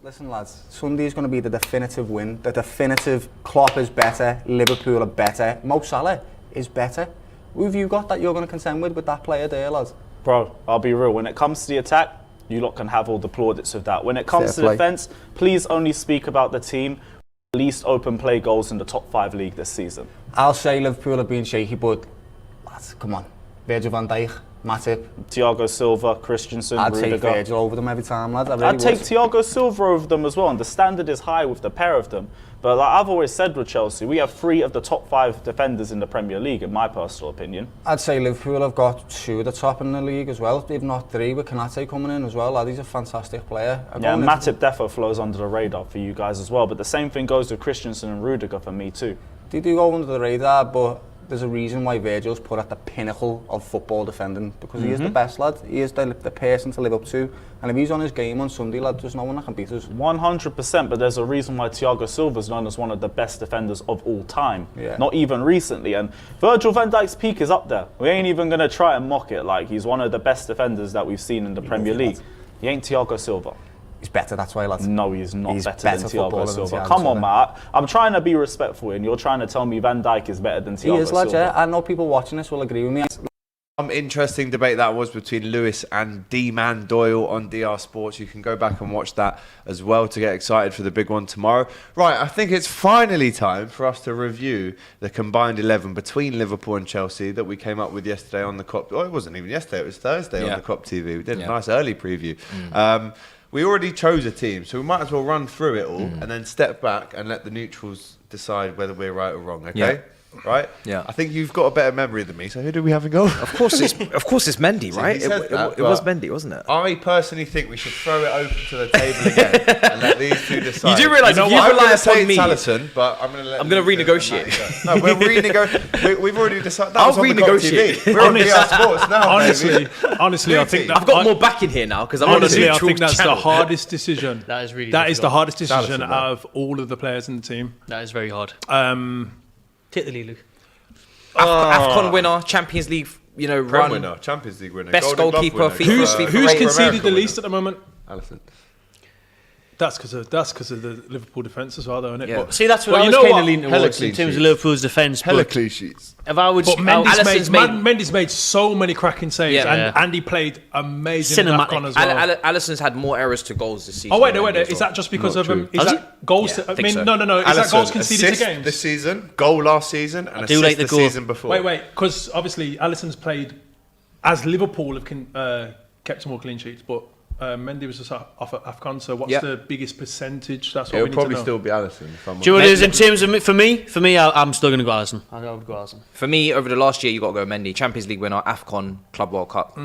Listen, lads, Sunday's going to be the definitive win. The definitive Klopp is better, Liverpool are better, Mo Salah is better. Who have you got that you're going to contend with that player there, lads? Bro, I'll be real. When it comes to the attack, you lot can have all the plaudits of that. When it comes to Fair play. defence, please only speak about the team with least open play goals in the top 5 league this season. I'll say Liverpool have been shaky, but lads, come on. Virgil van Dijk, Matip. Thiago Silva, Christensen, I'd take Rudiger. Virgil over them every time, lads. I really I'd take would. Thiago Silva over them as well, and the standard is high with the pair of them. But like I've always said with Chelsea, we have 3 of the top 5 defenders in the Premier League, in my personal opinion. I'd say Liverpool have got 2 of the top in the league as well, if not 3, with Konate coming in as well. Lad, he's a fantastic player. Yeah, and Matip defo flows under the radar for you guys as well. But the same thing goes with Christensen and Rudiger for me too. They do go under the radar, but there's a reason why Virgil's put at the pinnacle of football defending, because he is the best, lad. He is the person to live up to. And if he's on his game on Sunday, lad, there's no one that can beat us. 100%, but there's a reason why Thiago Silva's known as one of the best defenders of all time. Yeah. Not even recently. And Virgil van Dijk's peak is up there. We ain't even going to try and mock it. Like, he's one of the best defenders that we've seen in the Premier love you, League. lad. He ain't Thiago Silva. He's better, that's why, lad. No, he's not He's better better than footballer Thiago than Silva. Thiago Come on, Silva. Matt. I'm trying to be respectful, and you're trying to tell me Van Dijk is better than Thiago He is, lad, Silva. yeah. I know people watching this will agree with me. Interesting debate that was between Lewis and D-Man Doyle on DR Sports. You can go back and watch that as well to get excited for the big one tomorrow. Right, I think it's finally time for us to review the combined 11 between Liverpool and Chelsea that we came up with yesterday on the COP. Oh, it wasn't even yesterday, it was Thursday on the COP TV. We did a nice early preview. We already chose a team, so we might as well run through it all and then step back and let the neutrals decide whether we're right or wrong, okay? right? Yeah. I think you've got a better memory than me. So who do we have in goal? Of course it's Mendy, See, right? he said that, It was but Mendy, wasn't it? I personally think we should throw it open to the table again and let these two decide. You do realise if you I'm rely gonna say upon it's me, Allison, but I'm going to let. I'm gonna Luke renegotiate. and Matty go. No, we're renegotiating. We've already decided. That I'll was on the Goal renegotiate. TV. We're on DR Sports now. Honestly, I think that I've got more back in here now because I'm honestly, on a I neutral think that's channel. the hardest decision. That is really That is the difficult. hardest decision Allison, out of all of the players in the team. That is very hard. Take the lead, Luke. AFCON winner, Champions League, Prem run. winner, Champions League winner, Best Golden Glove goalkeeper, winner, FIFA Who's rating. conceded the least at the moment? Allison. That's because of the Liverpool defence as well, though, isn't it? Yeah. But, See, that's what But I you was know kind what? of leaning Hella towards clean in terms of sheets. Liverpool's defence. Hella But clean sheets. if I would, but Alisson's Mendy's made so many cracking saves, Yeah. and he played amazing in Cinematic. AFCON as well. Alisson's had more errors to goals this season. Oh wait, than wait, Mendy as is well. that just because Not of true. is Has that goals? Yeah, I I think mean, so. no. Is that goals conceded to assist games? this season, goal last season, and do assist like the the goal. season before. Wait, because obviously Alisson's played as Liverpool have kept some more clean sheets, but Mendy was just off at AFCON. So what's Yeah. the biggest percentage? That's what It'll we need probably to know. still be Allison. If I'm do you know what it is in honest. terms of for me? I'm still going to go Allison. I would go Allison. For me, over the last year, you got to go Mendy. Champions League winner, AFCON, Club World Cup.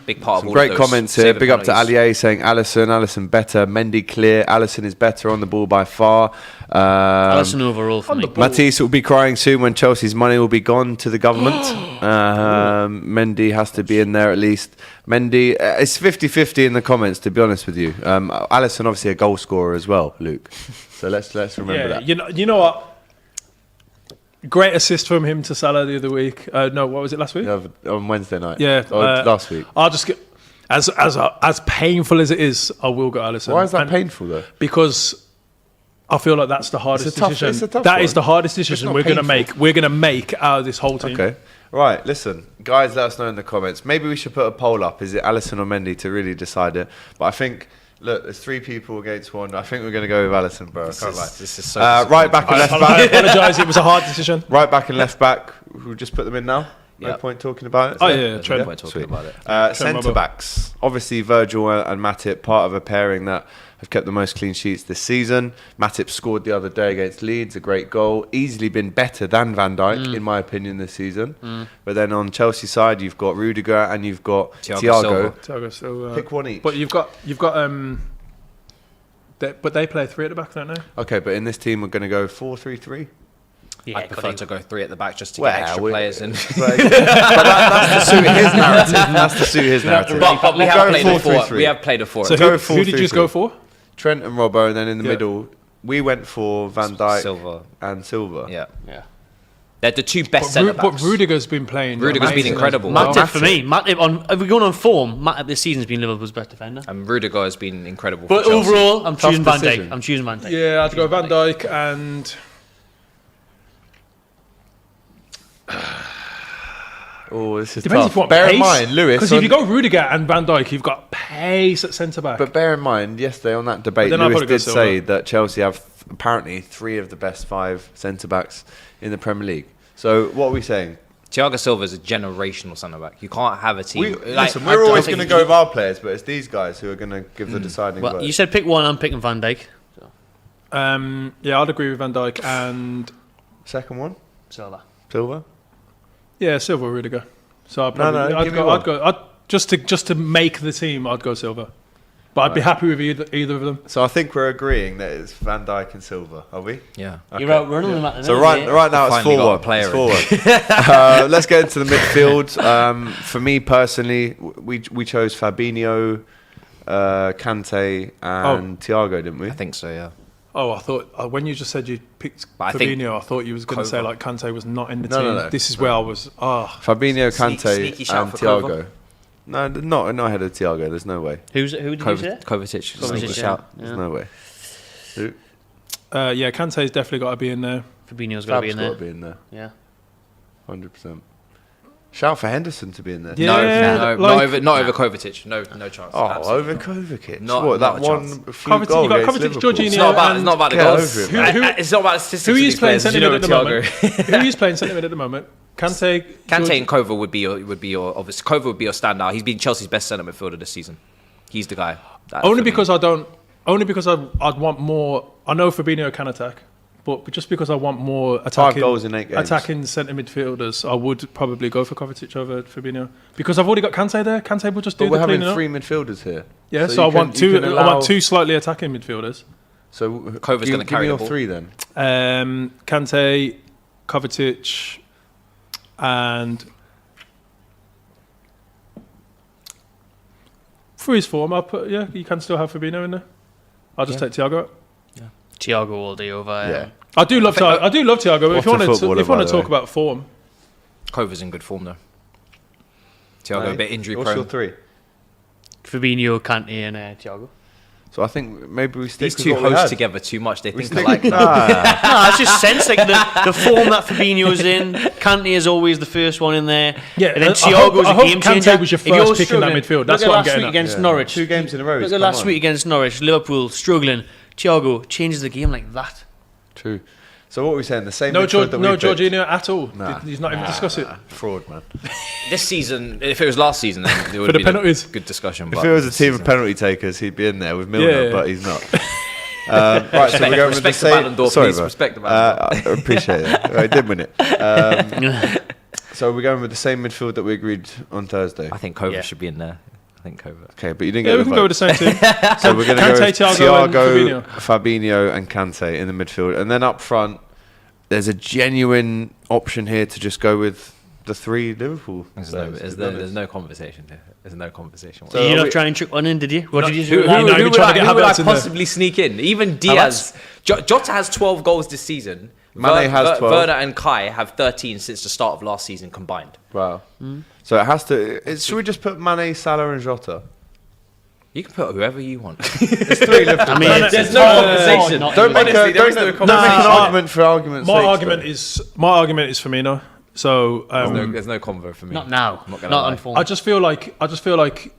Big part of all Great of those. comments here. Saving Big up to penalties. Allier saying Allison better, Mendy clear. Allison is better on the ball by far. Allison overall for me. Matisse will be crying soon when Chelsea's money will be gone to the government. Mendy has to be in there at least. Mendy, it's 50-50 in the comments, to be honest with you. Allison obviously a goal scorer as well, Luke. So let's remember that. You know what? Great assist from him to Salah the other week. No, what was it last week? On Wednesday night. Yeah, Or last week. I'll just get as painful as it is. I will go Allison. Why is that And painful though? Because I feel like that's the hardest It's a tough- decision. it's a tough That one. is the hardest It's decision not we're gonna painful. make. We're gonna make out of this whole team. Okay. Right, listen, guys, let us know in the comments. Maybe we should put a poll up. Is it Allison or Mendy to really decide it? But I think, look, there's 3 people against 1. I think we're going to go with Allison, bro. I can't lie. This is so Right back and left I back. apologise. It was a hard decision. Right back and left back. We'll just put them in now. No Yeah. point talking about it. Oh So- yeah, There's no Trent. point talking Sweet. about it. Centre backs. Obviously, Virgil and Matip, part of a pairing that have kept the most clean sheets this season. Matip scored the other day against Leeds, a great goal. Easily been better than Van Dijk, in my opinion, this season. But then on Chelsea side, you've got Rudiger and you've got Thiago Thiago. So, Pick one each. But you've got but they play 3 at the back, don't they? Okay, but in this team, we're going to go 4-3-3. Yeah, I prefer to go 3 at the back just to Well, get extra we- players in. But that's to suit his narrative. That's to suit his narrative. But we We'll have go played a 4. 4-3-3. We have played a 4. So Go who did you just 4-3-3. go for? Trent and Robbo, and then in the Yeah. middle, we went for Van Dijk Silva. and Silva. Yeah. Yeah. They're the 2 best centre But backs. Rudiger's been playing. Rudiger's been amazing. incredible. Matip for me. Matip if we're going on form, Matip this season's been Liverpool's best defender. And Rudiger has been incredible But for Chelsea. overall, I'm Tough choosing Van Dijk. decision. I'm choosing Van Dijk. Yeah, I'd go Van Dijk and Oh, this is depends tough. if you want Bear pace. in mind, Lewis. Because if you go Rudiger and Van Dijk, you've got pace at centre back. But bear in mind, yesterday on that debate, But then I'd Lewis probably go did say Silva. that Chelsea have apparently 3 of the best 5 centre backs in the Premier League. So what are we saying? Thiago Silva is a generational centre back. You can't have a team. Listen, I we're don't always think going to go with our players, but it's these guys who are going to give the deciding Well, vote. you said pick one. I'm picking Van Dijk. Yeah, I'd agree with Van Dijk and Second one, Silva. Silva. yeah, Silva or Rudiger. So I'd No, probably, no, give me I'd go just to make the team. I'd go Silva, but I'd be happy with either of them. So I think we're agreeing that it's Van Dijk and Silva, are we? Yeah. Okay. You're outrunning them at the So minute, mate. right now it's Finally got a 4-1. player It's in. 4-1. Let's get into the midfield. For me personally, we chose Fabinho, Kante, and Thiago, didn't we? I think so, yeah. Oh, I thought when you just said you picked But I think Fabinho, I thought you was going to say Kova. like Kante was not in the No, team. no. This is where I was. Fabinho, Kante, sneaky shout and for Thiago. Kova. No, not ahead of Thiago. There's no way. Who did you say? Kovacic. Kovacic, Sneaky yeah. shout. There's no way. Who? Yeah, Kante's definitely got to be in there. Fabinho's got to be in Fab's got there. to be in there. Yeah. 100%. Shout for Henderson to be in there. Yeah, No, like- not over Kovacic. No chance. Oh, Absolutely over not. Kovacic. Not- What, not that a one chance. fluke goal you got against Kovacic, Liverpool? Jorginho, It's not about the Get goals. over it, man. It's not about the statistics. Who of is these playing players. centre You know mid at the Thiago. moment? Who is playing centre mid at the moment? Kante, Kante and Kova would be your obvious. Kova would be your standout. He's been Chelsea's best centre midfielder this season. He's the guy. Only because I'd want more. I know Fabinho can attack, But just because I want more attacking, goals in 8 games. attacking centre midfielders, I would probably go for Kovacic over Fabinho because I've already got Kante there. Kante will just do But we're the having cleaning up. 3 midfielders here. Yeah, so you I can- want you two. can I allow- want 2 slightly attacking midfielders. So Kova's give gonna carry me the your ball. 3 then. Kante, Kovacic, and for his form, I'll put you can still have Fabinho in there. I'll just take Thiago out. Thiago all day over. Yeah. I do love Thiago. I do love Thiago. But if you What a want to, footballer, if you want by to the talk way. about form, Kova's in good form though. Thiago Hey, a bit injury What's your prone. 3? Fabinho, Kante, and Thiago. So I think maybe we stick These with two what we host had. together too much. They think Stick- alike. Nah. No, it's just sense like the form that Fabinho's in. Kante is always the first one in there. Yeah, and then I hope- Thiago's I a hope game Kante changer. was your If you're first pick in that struggling- midfield. That's look what at I'm last getting week at. against Yeah. Norwich. 2 games in a row. Look he's at come last on. week against Norwich. Liverpool struggling. Thiago changes the game like that. True. So what are we saying? The same no, midfield that we picked? Jorginho at all. Nah. He's not even discuss it. Fraud, man. This season, if it was last season, then it would For the be penalties. a good discussion. If but it was a this team of season- penalty takers, he'd be in there with Milner, Yeah. but he's not. Right, so we're going with the respect the Ballon same. d'Or, Sorry, please. bro. Respect the Ballon d'Or. I appreciate it. I did win it. So we're going with the same midfield that we agreed on Thursday. I think Kova Yeah. should be in there. I think Kova. Okay, but you didn't Yeah, get we the can go vote. with the same team. So we're going to go Kante, with Thiago, and Thiago, Fabinho, and Kante in the midfield, and then up front, there's a genuine option here to just go with the 3 Liverpool. There's players, to be there's honest. no conversation here. There's no conversation. So Did you are not we- try and trick one in, did you? What did you Who do? not even would trying to get I Havertz in there. possibly sneak in? Even Diaz. Jota has 12 goals this season. Mane has 12. Werner and Kai have 13 since the start of last season combined. Wow. So it has to. Should we just put Mane, Salah, and Jota? You can put whoever you want. There's 3 Liverpool. I mean, players. There's no conversation. Don't make Honestly, there is no don't make an conversation. argument for argument's My sake, argument is Firmino. So There's no convo for me. Not now. I'm not Not, gonna lie. on form. I just feel like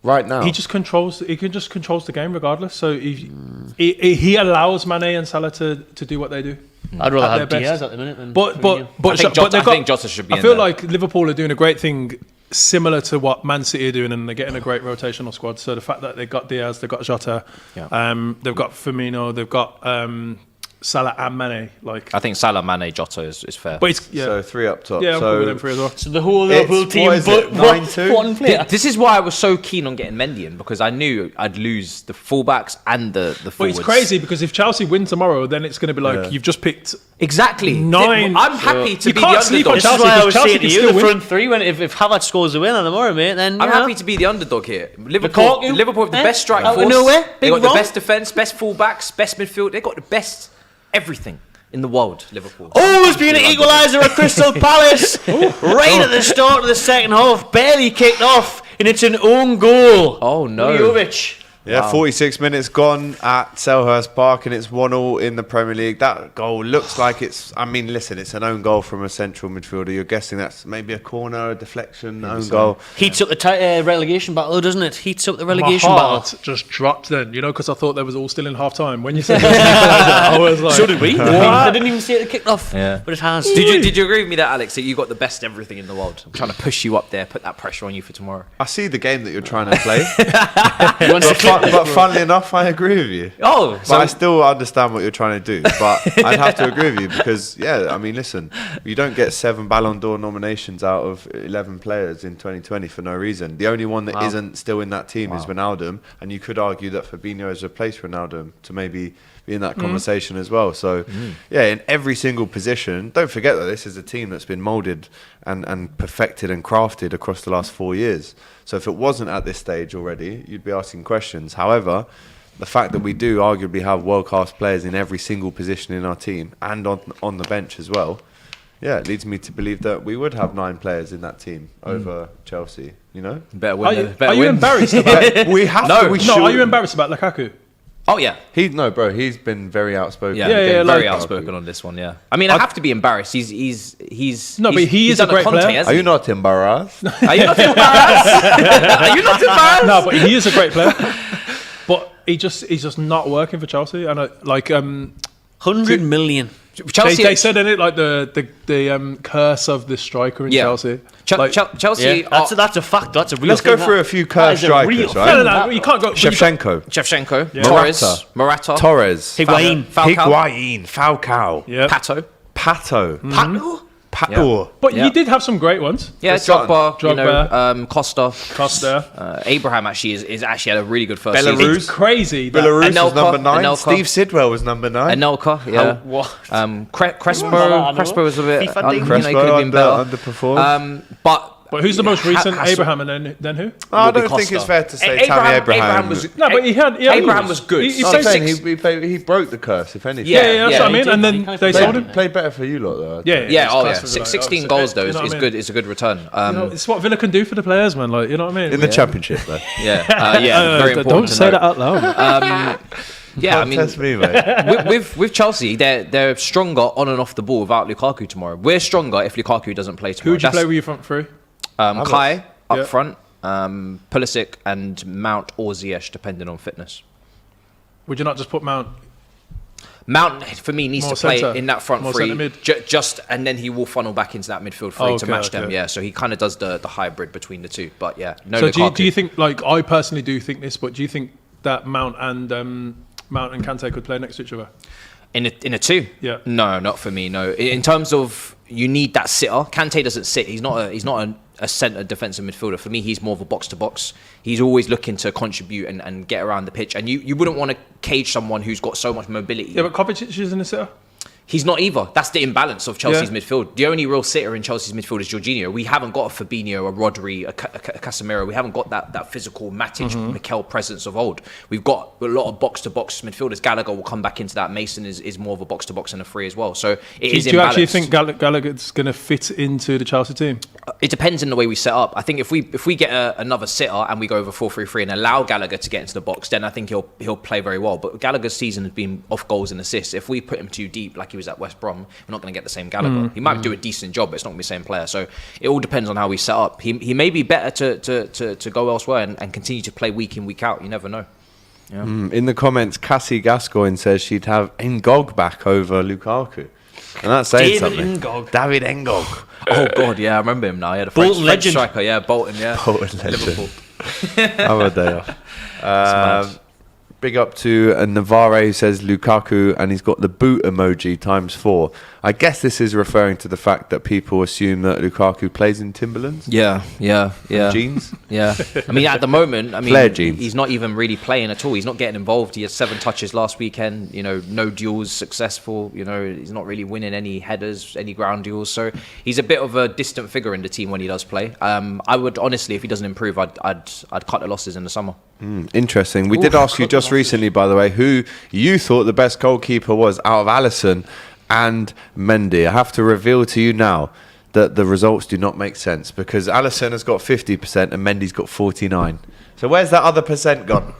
right now. he controls the game regardless. So he allows Mane and Salah to do what they do. I'd rather at have their Diaz best. at the minute than But Fabinho. I think Jota- I think Jota should be I in feel there. like Liverpool are doing a great thing similar to what Man City are doing, and they're getting a great rotational squad. So the fact that they've got Diaz, they've got Jota, they've got Firmino, they've got Salah and Mane. Like, I think Salah, Mane, Jota is fair. but it's So 3 up top. yeah, I'm so cool with them 3 as well. So the whole It's- Liverpool team, what is it, but 9-2? one player. This is why I was so keen on getting Mendy in, because I knew I'd lose the fullbacks and the But forwards. it's crazy because if Chelsea win tomorrow, then it's going to be like you've just picked. Exactly. 9. I'm happy to You be can't the sleep on underdog. This is Chelsea, why I because was Chelsea saying to can you, still the win. front 3, if Havertz scores the winner tomorrow, mate, then I'm you know. happy to be the underdog here. Liverpool Lukaku, have the best strike out of force. nowhere, They big got the Ron. best defense, best fullbacks, best midfield. They got the best everything in the world. Liverpool. Always been an equaliser at Crystal Palace. Right at the start of the second half, barely kicked off, and it's an own goal. Oh no. Jovic. Yeah, 46 minutes gone at Selhurst Park, and it's 1-1 in the Premier League. That goal looks like it's. I mean, listen, it's an own goal from a central midfielder. You're guessing that's maybe a corner, a deflection, own goal. Heats up the relegation battle, doesn't it? Heats up the My relegation heart battle. just dropped then, because I thought they was all still in half time. When you said I was like, So did we. I didn't even see it kicked off. Yeah. But it has. Did you agree with me that, Alex, that you got the best everything in the world? I'm trying to push you up there, put that pressure on you for tomorrow. I see the game that you're trying to play, You want to clip this, but bro? funnily enough, I agree with you. Oh, But I still understand what you're trying to do. But I'd have to agree with you because, yeah, I mean, listen, you don't get 7 Ballon d'Or nominations out of 11 players in 2020 for no reason. The only one that not still in that team is Ronaldo, and you could argue that Fabinho has replaced Ronaldo to maybe be in that conversation as well. So, yeah, in every single position, don't forget that this is a team that's been moulded and perfected and crafted across the last 4 years. So if it wasn't at this stage already, you'd be asking questions. However, the fact that we do arguably have world-class players in every single position in our team and on the bench as well, yeah, it leads me to believe that we would have 9 players in that team over Chelsea, better win. Are you, better are you win. embarrassed about? We have No, to. We No, should. are you embarrassed about Lukaku? Oh yeah. No, bro, he's been very outspoken. Yeah, yeah, very like- outspoken on this one. Yeah, I mean, I have to be embarrassed. He's No, but he he's is a done great Conte, player. hasn't Are he? you not embarrassed? Are you not embarrassed? Are you not embarrassed? No, but he is a great player. But he's just not working for Chelsea. And 100 million. Chelsea. They said in it like the curse of the striker in Chelsea. Chelsea. That's a fact. That's a real Let's thing, go through a few cursed strikers, right? No, you can't go. Shevchenko, Morata, Torres, Higuain. Falcao, Yeah. Pato. Pato. But Yeah. you did have some great ones. Yeah, Drogba. Drogba. Costa. Costa. Abraham is actually had a really good first Belarus. season. It's crazy. That Belarus was Anelka, number 9. Anelka. Steve Sidwell was number 9. Anelka, yeah. What? Crespo. Crespo was a bit. FIFA thing. He could have been better. Underperformed. But But who's the most recent? Hassel- Abraham and then who? I Bobby don't think Costa. it's fair to say Tammy Abraham. was No, but he had. Abraham was good. He I'm played saying six. he broke the curse, if anything. Yeah, That's what I mean. he And did. then He they played- sold him. Played better for you lot, though. Yeah, Yeah, it's oh yeah. class for Villa, 16 obviously. goals though You know what is I mean? good. It's a good return. You know, it's what Villa can do for the players, man. Like, you know what I mean? In the Championship, though. Yeah, very important. Don't to say note. that out loud. Yeah, I Don't mean, test me, mate. with Chelsea, they're stronger on and off the ball without Lukaku tomorrow. We're stronger if Lukaku doesn't play Who tomorrow. would you play with your front three? Kai up Yeah. front, Pulisic and Mount or Ziyech, depending on fitness. Would you not just put Mount? Mount for me needs More to play centre. in that front More three, centre mid. just and then he will funnel back into that midfield three to match them. Yeah, so he kind of does the hybrid between the two. But yeah, no. So Lukaku. do you think, like, I personally do think this, but do you think that Mount and Kante could play next to each other? in a two? Yeah. No, not for me. No. In terms of you need that sitter. Kante doesn't sit. He's not a centre defensive midfielder. For me, he's more of a box to box. He's always looking to contribute and get around the pitch. And you wouldn't want to cage someone who's got so much mobility. Yeah, but Kovacic isn't a sitter. He's not either. That's the imbalance of Chelsea's Yeah. midfield. The only real sitter in Chelsea's midfield is Jorginho. We haven't got a Fabinho, a Rodri, a Casemiro. We haven't got that physical Matisse, Mikel presence of old. We've got a lot of box-to-box midfielders. Gallagher will come back into that. Mason is more of a box-to-box and a free as well. So it is Do you actually imbalanced. think Gallagher's going to fit into the Chelsea team? It depends on the way we set up. I think if we get another sitter and we go over 4-3-3 and allow Gallagher to get into the box, then I think he'll play very well. But Gallagher's season has been off goals and assists. If we put him too deep, like he was at West Brom, we're not going to get the same Gallagher. He might do a decent job, but it's not going to be the same player. So it all depends on how we set up. He may be better to go elsewhere and continue to play week in, week out. You never know. Yeah. In the comments, Cassie Gascoigne says she'd have Ngog back over Lukaku. And that's saying David something. Ngog. David Ngog. Oh God, yeah, I remember him now. He had a Bolton French legend. striker, yeah, Bolton, yeah. Bolton legend. Liverpool. Have a day off. Big up to Navarre, who says Lukaku, and he's got the boot emoji ×4. I guess this is referring to the fact that people assume that Lukaku plays in Timberlands. Yeah. Jeans. Yeah, I mean, at the moment, Flare jeans. he's not even really playing at all. He's not getting involved. He had 7 touches last weekend. No duels successful. He's not really winning any headers, any ground duels. So he's a bit of a distant figure in the team when he does play. I would honestly, if he doesn't improve, I'd cut the losses in the summer. Interesting. We did ask you just recently, by the way, who you thought the best goalkeeper was out of Alisson and Mendy. I have to reveal to you now that the results do not make sense because Alisson has got 50% and Mendy's got 49%. So where's that other percent gone?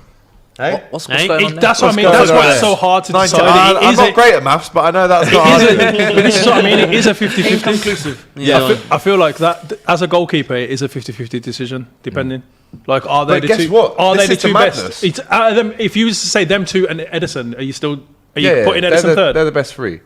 Hey? What's Hey, going on there? That's what I mean. going That's on why there? it's so hard to decide. I'm not great at maths, but I know that's not hard. But this is what I mean. It is a 50-50. Inconclusive. I feel like that as a goalkeeper, it is a 50-50 decision, depending. Like, are they But the guess two? what? Are This they the is the two madness. best? It's out of them. If you was to say them two and Edison, are you putting they're Edison third? They're the best three.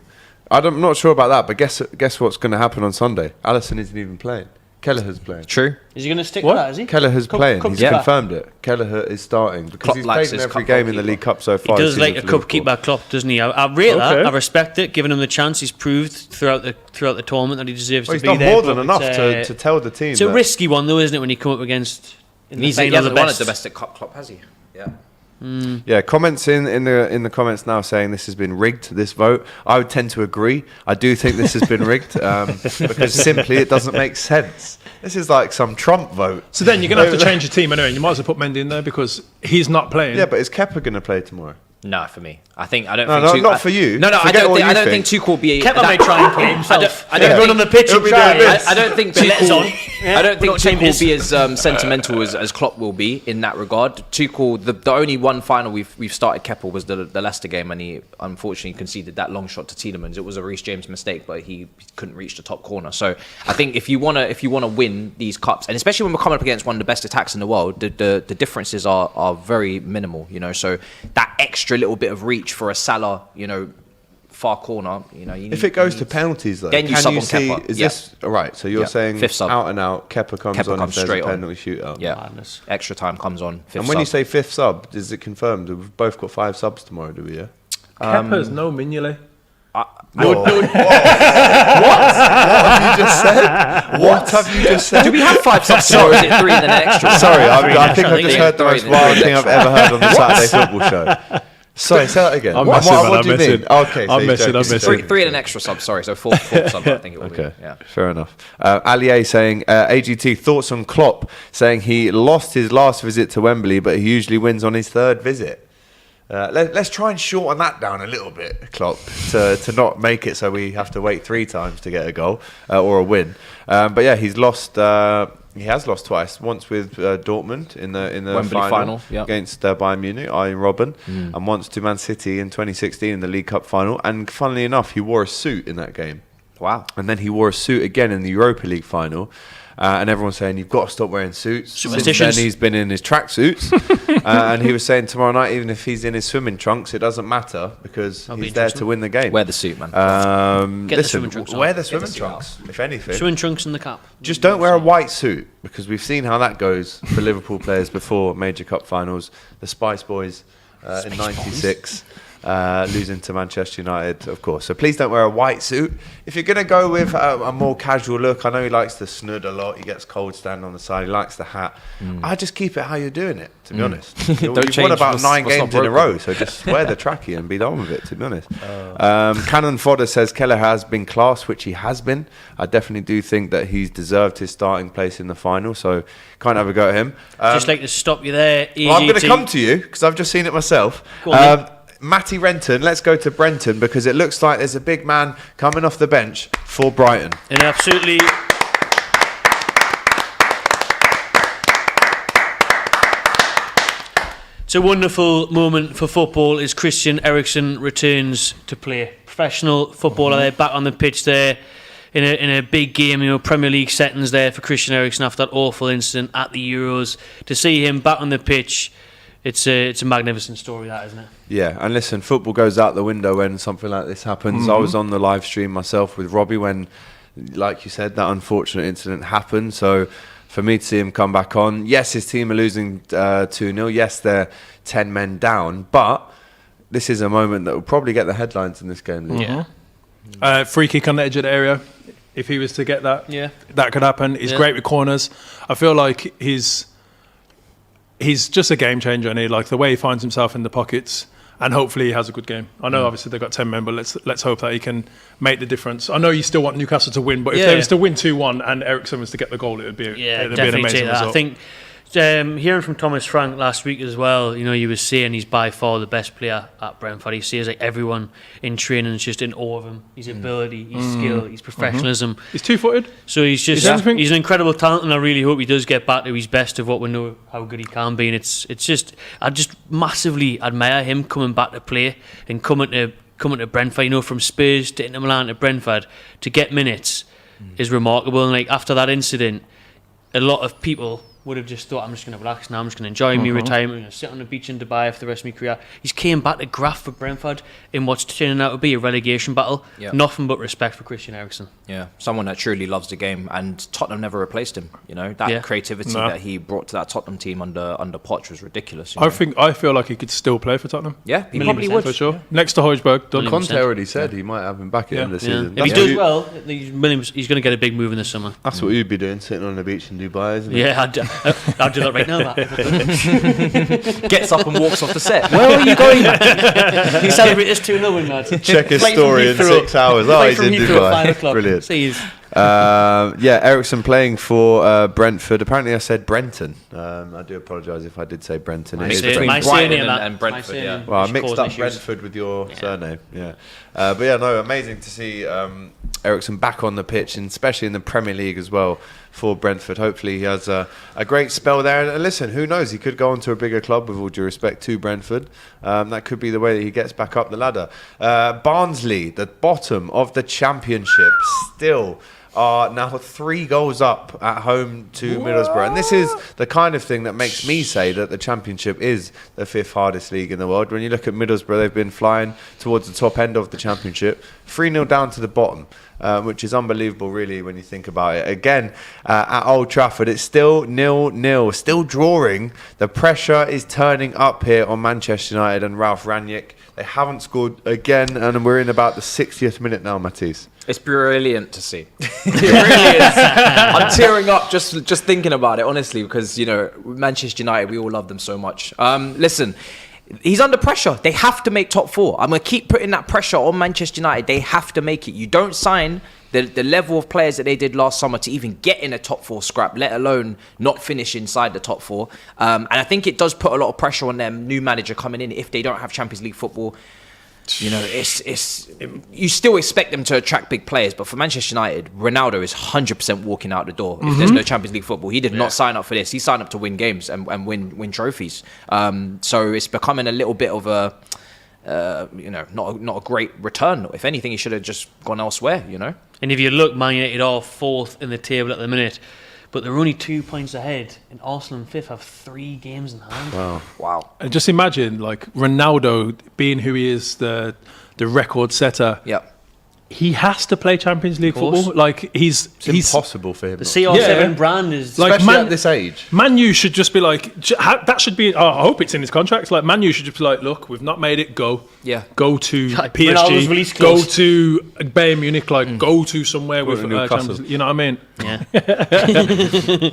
I'm not sure about that, but guess what's going to happen on Sunday? Alisson isn't even playing. Kelleher's playing. True. Is he going to stick What? with that, is he? Kelleher's playing. Cup He's keeper. confirmed it. Kelleher is starting because Klopp he's likes played in his every cup game in the goalkeeper. League Cup so He far. does this like season a for cup Liverpool. keeper Klopp, doesn't he? I rate that. Okay. I respect it. Giving him the chance, he's proved throughout the tournament that he deserves Well, to he's be done there. more than but enough it's, to tell the team. It's a that- risky one, though, isn't it? When you come up against in the He final the hasn't won a best. domestic cup, Klopp, has he? Yeah. Yeah, comments in the comments now saying this has been rigged, this vote. I would tend to agree. I do think this has been rigged because simply it doesn't make sense. This is like some Trump vote. So then you're going to have to change your team anyway. You might as well put Mendy in there because he's not playing. Yeah, but is Kepa going to play tomorrow? No, for me. I don't No, think not for you. No, Forget what I you don't think. think Tuchel will be. Kepa may try and play himself. I don't Everyone think- on the pitch he'll will be try. doing this. I don't think But let us on. I don't think We're not saying Tuchel will this. be as sentimental as Klopp will be in that regard. Tuchel, the only one final we've started Kepa was the Leicester game, and he unfortunately conceded that long shot to Tielemans. It was a Reece James mistake, but he couldn't reach the top corner. So I think if you wanna win these cups, and especially when we're coming up against one of the best attacks in the world, the differences are very minimal. So that extra little bit of reach for a Salah, far corner. You know, If it goes to penalties, though, then you can sub you on see? Kepa. Is Yeah. this right? So you're Yeah. saying Fifth sub. out and out, Kepa comes Kepa on comes if there's straight a on. penalty shootout. Yeah, Madness. extra time comes on. Fifth And when you sub. say fifth sub, is it confirmed? We've both got 5 subs tomorrow, do we? Yeah. Kepa's no Mignolet. What have you just said? What have you just said? do we have 5 subs? Or is it 3 and then an extra? Sorry, I extra. think I just Yeah. heard the most Three wild thing I've extra. ever heard on the Saturday Football Show. Sorry, say that again. I'm What messing, man, do I'm you mean? messing. Okay, so I'm he's messing, joking. I'm messing. Three and an extra sub. Sorry, so fourth sub. I think it will Okay, be. Yeah. fair enough. Ali saying, AGT thoughts on Klopp, saying he lost his last visit to Wembley, but he usually wins on his 3rd visit. Let's try and shorten that down a little bit, Klopp, to not make it so we have to wait 3 times to get a goal or a win. But yeah, he's lost. He has lost twice. Once with Dortmund in the Wembley final, yep. against Bayern Munich, Robben, and once to Man City in 2016 in the League Cup final. And funnily enough, he wore a suit in that game. Wow. And then he wore a suit again in the Europa League final. And everyone's saying, you've got to stop wearing suits. Since then, Superstitions. he's been in his tracksuits. And he was saying tomorrow night, even if he's in his swimming trunks, it doesn't matter because That'll be he's there interesting. to win the game. Wear the suit, man. Get the Listen, swimming trunks on. wear the Get the swimming suit trunks, if anything. Swimming trunks and the cap. Just don't wear a white suit because we've seen how that goes for Liverpool players before major cup finals. The Spice Boys in '96 losing to Manchester United, of course. So please don't wear a white suit. If you're going to go with a more casual look, I know he likes the snood a lot. He gets cold standing on the side. He likes the hat. I just keep it how you're doing it, to be honest. You've won change about what's 9 not games in a broken. row, so just wear the trackie and be done with it, to be honest. Cannon Fodder says Keller has been class, which he has been. I definitely do think that he's deserved his starting place in the final, so can't have a go at him. Just like to stop you there. Well, I'm going to AGT. come to you because I've just seen it myself. Go on, then. Matty Renton, let's go to Brenton because it looks like there's a big man coming off the bench for Brighton. And absolutely. It's a wonderful moment for football as Christian Eriksen returns to play. Professional footballer there, back on the pitch there in a big game, Premier League settings there for Christian Eriksen after that awful incident at the Euros. To see him back on the pitch, it's a magnificent story, that, isn't it? Yeah, and listen, football goes out the window when something like this happens. I was on the live stream myself with Robbie when, like you said, that unfortunate incident happened. So for me to see him come back on, yes, his team are losing 2-0. Yes, they're 10 men down. But this is a moment that will probably get the headlines in this game. Yeah. Free kick on the edge of the area. If he was to get that, Yeah. that could happen. He's Yeah. great with corners. I feel like he's just a game changer, and like the way he finds himself in the pockets, and hopefully he has a good game. I know obviously they've got 10 men, but let's hope that he can make the difference. I know you still want Newcastle to win, but if Yeah. they was to win 2-1 and Eriksen was to get the goal, it would be Yeah, it'd be an definitely amazing take that. result. I think hearing from Thomas Frank last week as well, you was saying he's by far the best player at Brentford. He says like everyone in training is just in awe of him. His ability, his skill, his professionalism. He's 2-footed. So he's anything- he's an incredible talent, and I really hope he does get back to his best of what we know how good he can be. And it's just I just massively admire him coming back to play and coming to Brentford. From Spurs to Inter Milan to Brentford to get minutes is remarkable. And like after that incident, a lot of people would have just thought, I'm just going to relax now, I'm just going to enjoy my retirement, I'm going to sit on the beach in Dubai for the rest of my career. He's came back to graft for Brentford in what's turning out to be a relegation battle. Yeah. Nothing but respect for Christian Eriksen. Yeah, someone that truly loves the game, and Tottenham never replaced him. That Yeah. creativity No. that he brought to that Tottenham team under Poch was ridiculous. I feel like he could still play for Tottenham. yeah, he Million probably percent. would For sure. Next to Højbjerg, done. Conte already said he might have him back at the end of the season. If he That's does what you- well, he's going to get a big move in the summer. That's what you'd be doing, sitting on the beach in Dubai, isn't it? Yeah, I'd do that right now. gets up and walks off the set. Where are you going? He celebrated this 2-0 win, lad. Check his Flight from story in Heathrow. 6 hours. Oh, Flight he's from in Heathrow at 5 Dubai. o'clock. Brilliant. See, he's Eriksen playing for Brentford. Apparently, I said Brenton. I do apologise if I did say Brenton. It is surname. Brenton. My Brighton surname, and that. Brentford, My yeah. surname. Well, I Which mixed caused up issues. Brentford with your surname. Yeah, but yeah, no, amazing to see Eriksen back on the pitch, and especially in the Premier League as well for Brentford. Hopefully, he has a great spell there. And listen, who knows? He could go on to a bigger club. With all due respect to Brentford, that could be the way that he gets back up the ladder. Barnsley, the bottom of the Championship, still are now 3 goals up at home to Middlesbrough. And this is the kind of thing that makes me say that the Championship is the 5th hardest league in the world. When you look at Middlesbrough, they've been flying towards the top end of the Championship. 3-0 down to the bottom, which is unbelievable, really, when you think about it. Again, at Old Trafford, it's still 0-0, still drawing. The pressure is turning up here on Manchester United and Ralph Rangnick. They haven't scored again, and we're in about the 60th minute now, Matisse. It's brilliant to see. It really is. I'm tearing up just thinking about it, honestly, because, you know, Manchester United, we all love them so much. Listen, he's under pressure. They have to make top 4. I'm going to keep putting that pressure on Manchester United. They have to make it. You don't sign the level of players that they did last summer to even get in a top 4 scrap, let alone not finish inside the top 4. And I think it does put a lot of pressure on them, new manager coming in, if they don't have Champions League football. You know, you still expect them to attract big players, but for Manchester United, Ronaldo is 100% walking out the door if there's no Champions League football. He did not sign up for this. He signed up to win games and win trophies. So it's becoming a little bit of a, not a great return. If anything, he should have just gone elsewhere, you know? And if you look, Man United are 4th in the table at the minute, but they're only 2 points ahead, and Arsenal and 5th have 3 games in hand. Wow. And just imagine, like, Ronaldo being who he is, the record setter. Yep. He has to play Champions League football. Like, he's impossible for him. The CR7 brand is... Like, especially at this age. Man U should just be like, that should be, I hope it's in his contract. Like, Man U should just be like, look, we've not made it, go. Yeah. Go to Like, Ronaldo's release PSG, go clause. to Bayern Munich, like, go to somewhere with Newcastle. Champions League. You know what I mean? Yeah.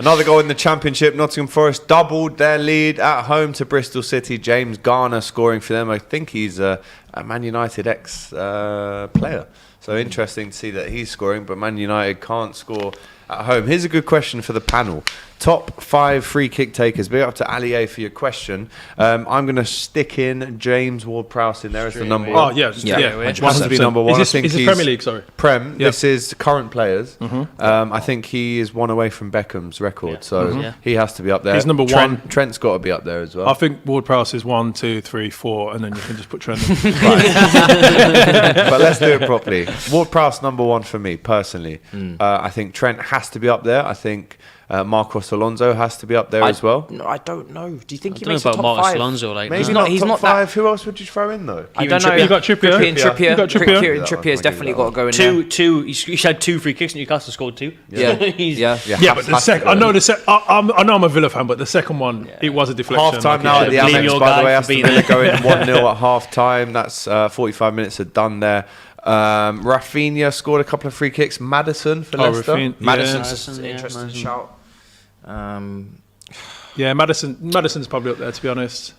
Another goal in the Championship. Nottingham Forest doubled their lead at home to Bristol City. James Garner scoring for them. I think he's a Man United ex-player. So interesting to see that he's scoring, but Man United can't score at home. Here's a good question for the panel. Top 5 free kick takers. Big up to Ali A for your question. I'm going to stick in James Ward-Prowse in there as the number Oh, one. yeah. It has to be number one. Is I think this he's Premier League, sorry? Prem. Yep. This is current players. I think he is one away from Beckham's record, so he has to be up there. He's number one. Trent's got to be up there as well. I think Ward-Prowse is 1, 2, 3, 4, and then you can just put Trent in. But let's do it properly. Ward-Prowse number 1 for me personally. I think Trent has to be up there. I think Marcos Alonso has to be up there as well. No, I don't know. Do you think he I don't makes know the about top Marcos 5? Alonso. Like, Maybe no. not he's top not 5. Who else would you throw in though? You got Trippier. Trippier. You got Trippier. Trippier's definitely got to go in there. He's had 2 free kicks, and Newcastle scored 2. Yeah. Yeah, but the second, I know I'm a Villa fan, but the second one, it was a deflection. Half time Like, now at the blame Amex, your by the guy way. for Aston being Villa there. going 1-0 at half time. That's 45 minutes are done there. Rafinha scored a couple of free kicks. Madison for Leicester. Rafinha, Madison's yeah, interesting Madison. shout. Yeah, Madison's probably up there, to be honest.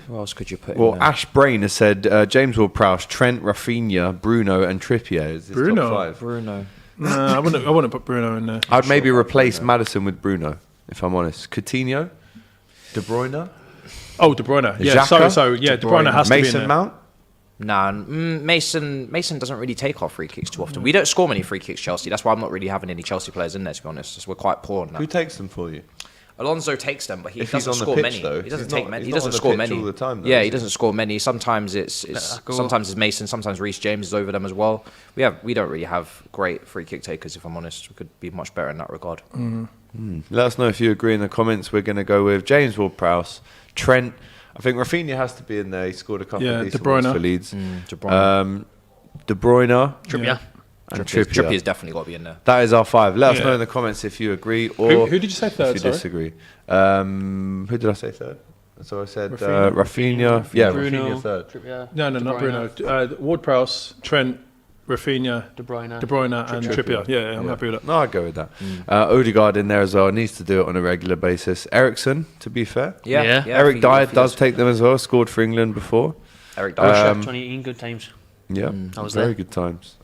Who else could you put Well, in there? Ash Brain has said James Ward-Prowse, Trent, Rafinha, Bruno, and Trippier is his Bruno? top 5. Bruno. Nah, I wouldn't put Bruno in there. I'd maybe replace Madison with Bruno, if I'm honest. Coutinho, De Bruyne, Oh, De Bruyne. Yeah, Xhaka? sorry. Yeah, De Bruyne has to be in Mason there. Mount. Nah, Mason doesn't really take our free kicks too often. We don't score many free kicks, Chelsea. That's why I'm not really having any Chelsea players in there, to be honest. We're quite poor on Who that. takes them for you? Alonso takes them, but he If he's doesn't on the score pitch, many. though, He doesn't he's take not- many. he's He not doesn't on the score pitch many all the time, though, yeah, is he he? doesn't score many. Sometimes it's sometimes it's Mason. Sometimes Reece James is over them as well. We don't really have great free kick takers, if I'm honest. We could be much better in that regard. Let us know if you agree in the comments. We're going to go with James Ward-Prowse, Trent. I think Rafinha has to be in there. He scored a couple of decent De Bruyne. ones for Leeds. De Bruyne. De Bruyne Trippier. and Trippier's Trippier. definitely got to be in there. That is our 5. Let us Yeah. know in the comments if you agree or Who did you say third, if you sorry? disagree. Who did I say third? So I said Rafinha. Rafinha. Yeah, Bruno, Rafinha third. Trippier, No, De not Bruyne, Bruno. Ward-Prowse, Trent, Rafinha, De Bruyne. De Bruyne, and Trippier. Yeah, I'm happy with that. No, I'd go with that. Odegaard in there as well. Needs to do it on a regular basis. Eriksen, to be fair. Yeah. Eric Dyer does take them as well. Scored for England before. Eric Dyer. 2018, good times. Yeah, I was very there. good times.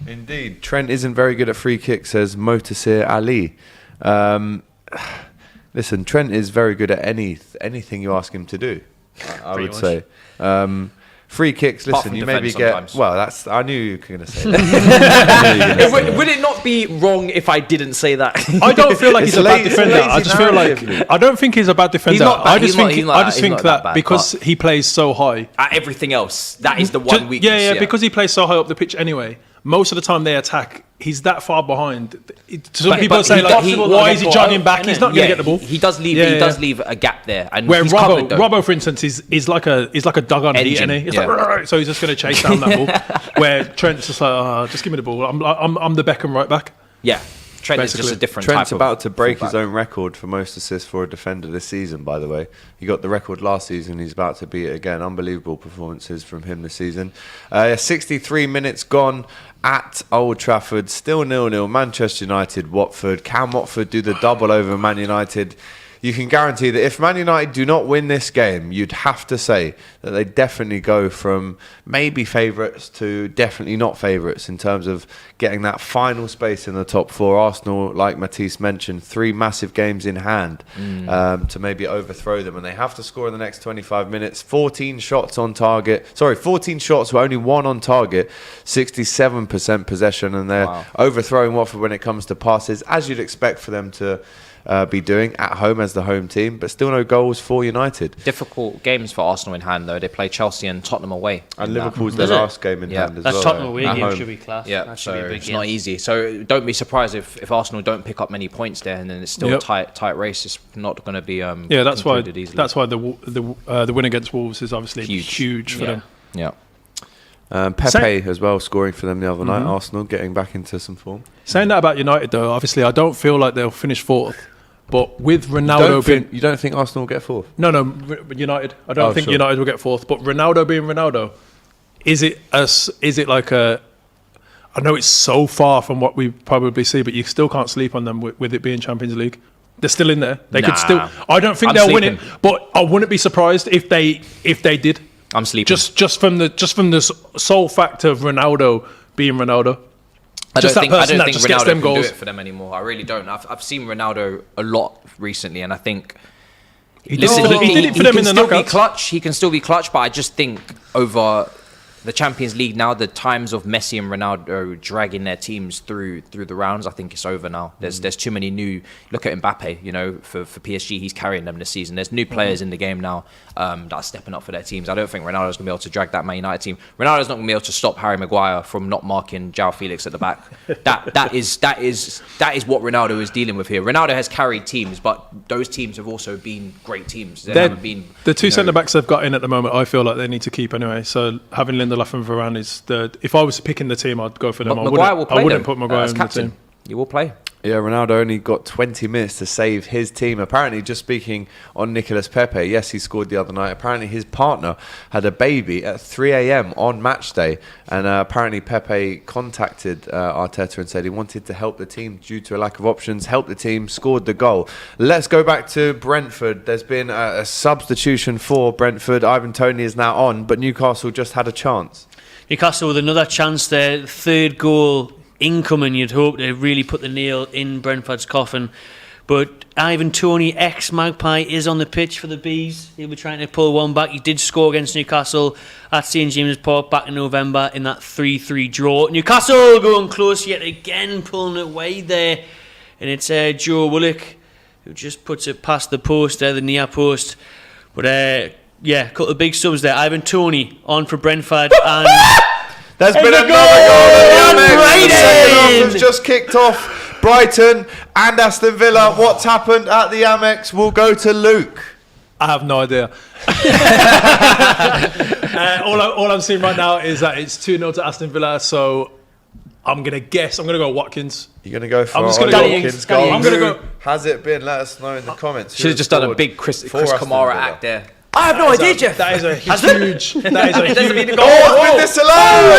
Indeed. Trent isn't very good at free kicks, says Motasir Ali. Listen, Trent is very good at anything you ask him to do, I would Pretty say. Free kicks, Apart listen, from you maybe defence get... sometimes. Well, I knew you were going to say that. Would it not be wrong if I didn't say that? I don't feel like he's a bad It's a defender. lazy I just feel like narrative. I don't think he's a bad defender. not bad. I just He's not- think he's not I that- just he's think not that that bad, because he plays so high. At everything else, that is the one weakness. Yeah, because he plays so high up the pitch anyway. most of the time they attack, he's that far behind. Some But- people but say, he like, does- why is he jogging back? He's not going to get the ball. He does leave. Yeah, he yeah. does leave a gap there, and Where he's covered, though. Robbo, for instance, is like a dog on heat, Engine, and it's yeah. like, so he's just going to chase down that ball. Where Trent's just like, oh, just give me the ball. I'm the Beckham right back. Yeah, Trent is just Basically. a different Trent's type about to break his fullback. own record for most assists for a defender this season, by the way. He got the record last season. He's about to beat it again. Unbelievable performances from him this season. 63 minutes gone at Old Trafford. Still 0-0. Manchester United, Watford. Can Watford do the double over Man United? You can guarantee that if Man United do not win this game, you'd have to say that they definitely go from maybe favourites to definitely not favourites in terms of getting that final space in the top four. Arsenal, like Matisse mentioned, 3 massive games in hand to maybe overthrow them, and they have to score in the next 25 minutes. 14 shots on target. Sorry, 14 shots were only 1 on target, 67% possession, and they're overthrowing Watford when it comes to passes, as you'd expect for them to be doing at home as the home team, but still no goals for United. Difficult games for Arsenal in hand, though. They play Chelsea and Tottenham away. And in that. Liverpool's their Is it? last game in Yeah. hand as That's well. Tottenham away At game home. should be class. Yeah, That should so be a big it's game. not easy. So don't be surprised if Arsenal don't pick up many points there, and then it's still Yep. a tight race. It's not going to be Yeah, that's why. concluded easily. That's why the win against Wolves is obviously huge for them. Yeah. Pepe as well scoring for them the other night. Arsenal getting back into some form. Saying that about United, though, obviously I don't feel like they'll finish fourth. But with Ronaldo being You don't think Arsenal will get fourth? no United, I don't think sure. United will get fourth. But Ronaldo being Ronaldo, is it like a? I know it's so far from what we probably see, but you still can't sleep on them with it being Champions League. They're still in there. They could still. I don't think I'm they'll win it, sleeping. but I wouldn't be surprised if they did. I'm sleeping. Just from the sole fact of Ronaldo being Ronaldo. I Just don't that think person that Ronaldo just gets them can do goals. it for them anymore. I really don't. I've seen Ronaldo a lot recently, and I think. He Listen, did it for them can in the still be knockouts. clutch. He can still be clutch, but I just think over the Champions League now, the times of Messi and Ronaldo dragging their teams through the rounds, I think it's over now. There's too many new. Look at Mbappe. You know, for PSG, he's carrying them this season. There's new players in the game now that are stepping up for their teams. I don't think Ronaldo's gonna be able to drag that Man United team. Ronaldo's not gonna be able to stop Harry Maguire from not marking João Felix at the back. That is what Ronaldo is dealing with here. Ronaldo has carried teams, but those teams have also been great teams. They haven't been The two centre backs they've got in at the moment, I feel like they need to keep anyway. So having Lindelof and Varane is if I was picking the team, I'd go for them. But Maguire will play. I wouldn't put Maguire as in captain. the team. You will play. Yeah, Ronaldo only got 20 minutes to save his team. Apparently, just speaking on Nicolas Pepe, yes, he scored the other night. Apparently, his partner had a baby at 3 a.m. on match day. And apparently, Pepe contacted Arteta and said he wanted to help the team due to a lack of options, helped the team, scored the goal. Let's go back to Brentford. There's been a substitution for Brentford. Ivan Toney is now on, but Newcastle just had a chance. Newcastle with another chance there, third goal incoming. You'd hope to really put the nail in Brentford's coffin, but Ivan Toney, ex-Magpie, is on the pitch for the Bees. He'll be trying to pull one back. He did score against Newcastle at St James's Park back in November in that 3-3 draw. Newcastle going close yet again, pulling it away there, and it's Joe Willock who just puts it past the post there, the near post. But yeah, a couple of big subs there. Ivan Toney on for Brentford and There's been the another goal! goal at the Amex. The second half Brighton! has just kicked off. Brighton and Aston Villa. What's happened at the Amex will go to Luke. I have no idea. All I'm seeing right now is that it's 2-0 to Aston Villa. So I'm gonna guess. I'm gonna go Watkins. You're going to go for I'm just gonna Ollie go- Watkins Danny goal. I'm gonna Who go- has it been? Let us know in the comments. Should have just done a big Chris Kamara act there. I have no idea, Jeff. That is a Has it? huge. That is a huge. Oh, it's been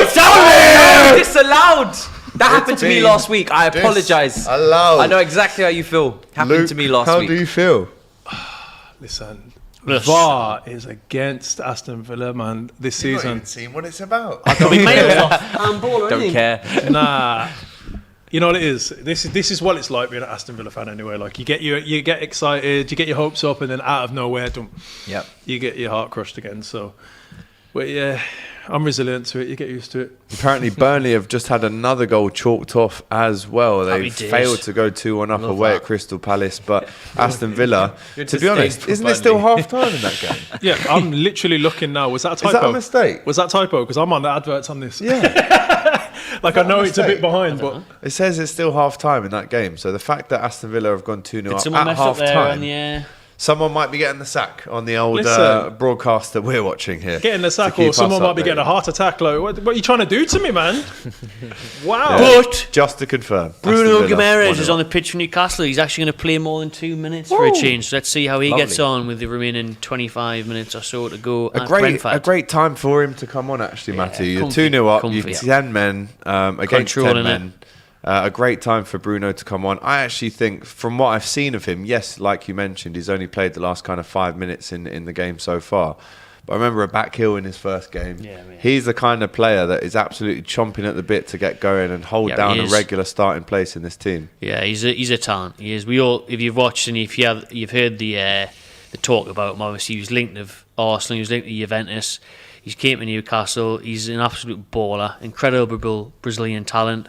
disallowed! Disallowed. That happened to me been last week. I apologise. Disallowed. I know exactly how you feel. Happened Luke, to me last how week. do you feel? Listen, VAR is against Aston Villa, man, this You've not season. even seen what it's about. Don't care. Nah. You know what it is? This is what it's like being an Aston Villa fan anyway. Like you get excited, you get your hopes up, and then out of nowhere, Yep. you get your heart crushed again. So, but yeah, I'm resilient to it. You get used to it. Apparently, Burnley have just had another goal chalked off as well. They Happy days. failed to go 2-1 up away at Crystal Palace, but Aston Villa, to be honest, disdain for isn't it still Burnley. half time in that game? Yeah, I'm literally looking now. Was that a Is typo? that a mistake? Was that typo? Because I'm on the adverts on this. Yeah. Like, I know it's a bit behind, but It says it's still half time in that game. So the fact that Aston Villa have gone 2-0 Did up someone at mess half up there on time, the... someone might be getting the sack on the old Listen. broadcast that we're watching here. getting the sack, to keep or someone us might be getting a updated. heart attack. Like, what are you trying to do to me, man? Wow. But Just to confirm, Bruno Aston Villa, Guimaraes 1-0 is on the up. pitch for Newcastle. He's actually going to play more than 2 minutes for a change. So let's see how he gets on with the remaining 25 minutes or so to go at Brentford. A great time for him to come on, actually, Matty. You're comfy, 2-0 up, comfy, you've yeah. 10 men against 10 Controlling men. A great time for Bruno to come on. I actually think, from what I've seen of him, yes, like you mentioned, he's only played the last kind of 5 minutes in the game so far. But I remember a back heel in his first game. Yeah. He's the kind of player that is absolutely chomping at the bit to get going and hold down he a is. regular starting place in this team. Yeah, he's a talent. He is. We all, if you've watched and if you've heard the talk about him. Obviously, he was linked with Arsenal. He was linked to Juventus. He's came to Newcastle. He's an absolute baller, incredible Brazilian talent.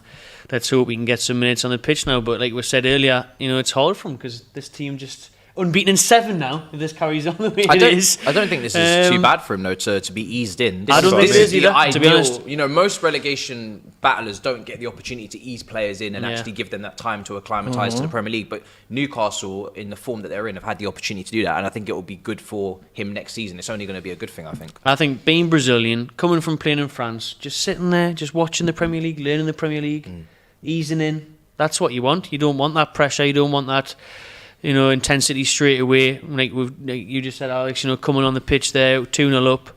Let's hope we can get some minutes on the pitch now. But like we said earlier, it's hard for him because this team just unbeaten in 7 now. If this carries on the way it is, I don't think this is too bad for him though to be eased in. This I don't think this it is is the either, to be ideal. honest. Most relegation battlers don't get the opportunity to ease players in and actually give them that time to acclimatise to the Premier League. But Newcastle, in the form that they're in, have had the opportunity to do that, and I think it will be good for him next season. It's only going to be a good thing, I think. I think being Brazilian, coming from playing in France, just sitting there, just watching the Premier League, learning the Premier League, easing in. That's what you want. You don't want that pressure. You don't want that, intensity straight away. Like you just said, Alex, coming on the pitch there, 2-0 up.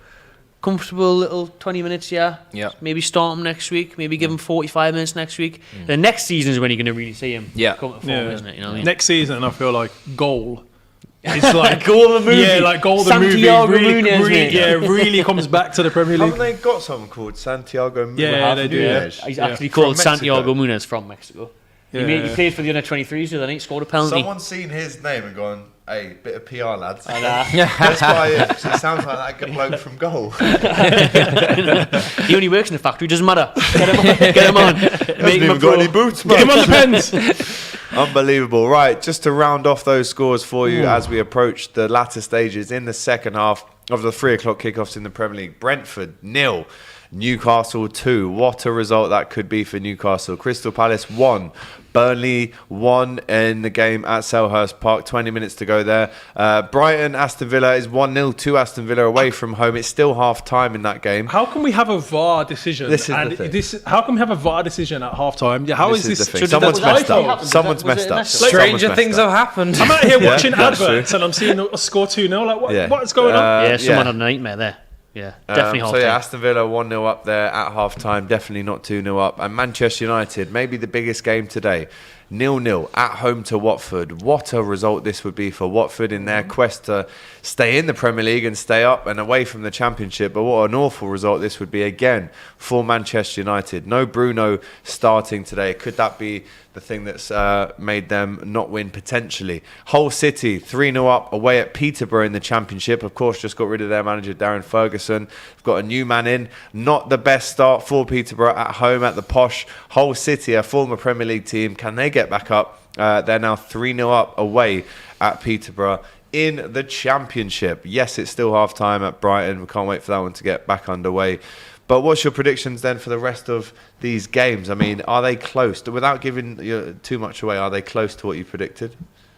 Comfortable little 20 minutes, yeah. Maybe start him next week. Maybe give him 45 minutes next week. The next season is when you're going to really see him come to form, isn't it? You know what I mean? Next season, I feel like Goal. It's like Goal the movie. Yeah, like Goal the Santiago movie. Muniz, mate. Really comes back to the Premier League. Haven't they got someone called Santiago Muniz? Yeah, they do. Yeah. He's actually called From Mexico. Santiago Muniz from Mexico. He played for the under-23s the other night, scored a penalty. Someone's seen his name and gone, hey, bit of PR, lads. Let's buy it. 'Cause he sounds like that good bloke from Goal. He only works in the factory, doesn't matter. Get him on. Hasn't Make him even a got pro. any boots, Get him man. on the pens. Unbelievable. Right, just to round off those scores for you as we approach the latter stages in the second half of the 3 o'clock kickoffs in the Premier League. Brentford 0, Newcastle 2. What a result that could be for Newcastle. Crystal Palace 1, Burnley 1 in the game at Selhurst Park. 20 minutes to go there. Brighton, Aston Villa is 1-0 to Aston Villa away from home. It's still half time in that game. How can we have a VAR decision? This is the thing. How can we have a VAR decision at half time? Yeah, how is This this? is the thing. Should Someone's that- was messed that up. happened? Someone's Was it messed a up. mess up? Someone's Stranger messed things up. have happened. I'm out here Yeah, watching that's adverts and I'm seeing a score 2-0. Like, Yeah. what's going on? Yeah, someone yeah. had a nightmare there. Yeah, definitely half So time. Aston Villa 1-0 up there at half time, definitely not 2-0 up. And Manchester United, maybe the biggest game today, 0-0 at home to Watford. What a result this would be for Watford in their quest to stay in the Premier League and stay up and away from the Championship. But what an awful result this would be again for Manchester United. No Bruno starting today. Could that be the thing that's made them not win potentially? Hull City 3-0 up away at Peterborough in the Championship. Of course, just got rid of their manager Darren Ferguson. We've got a new man in. Not the best start for Peterborough at home at the posh Hull City, a former Premier League team. Can they get back up? They're now 3-0 up away at Peterborough in the Championship. Yes, it's still half time at Brighton. We can't wait for that one to get back underway. But what's your predictions then for the rest of these games? I mean, are they close? Without giving too much away, are they close to what you predicted?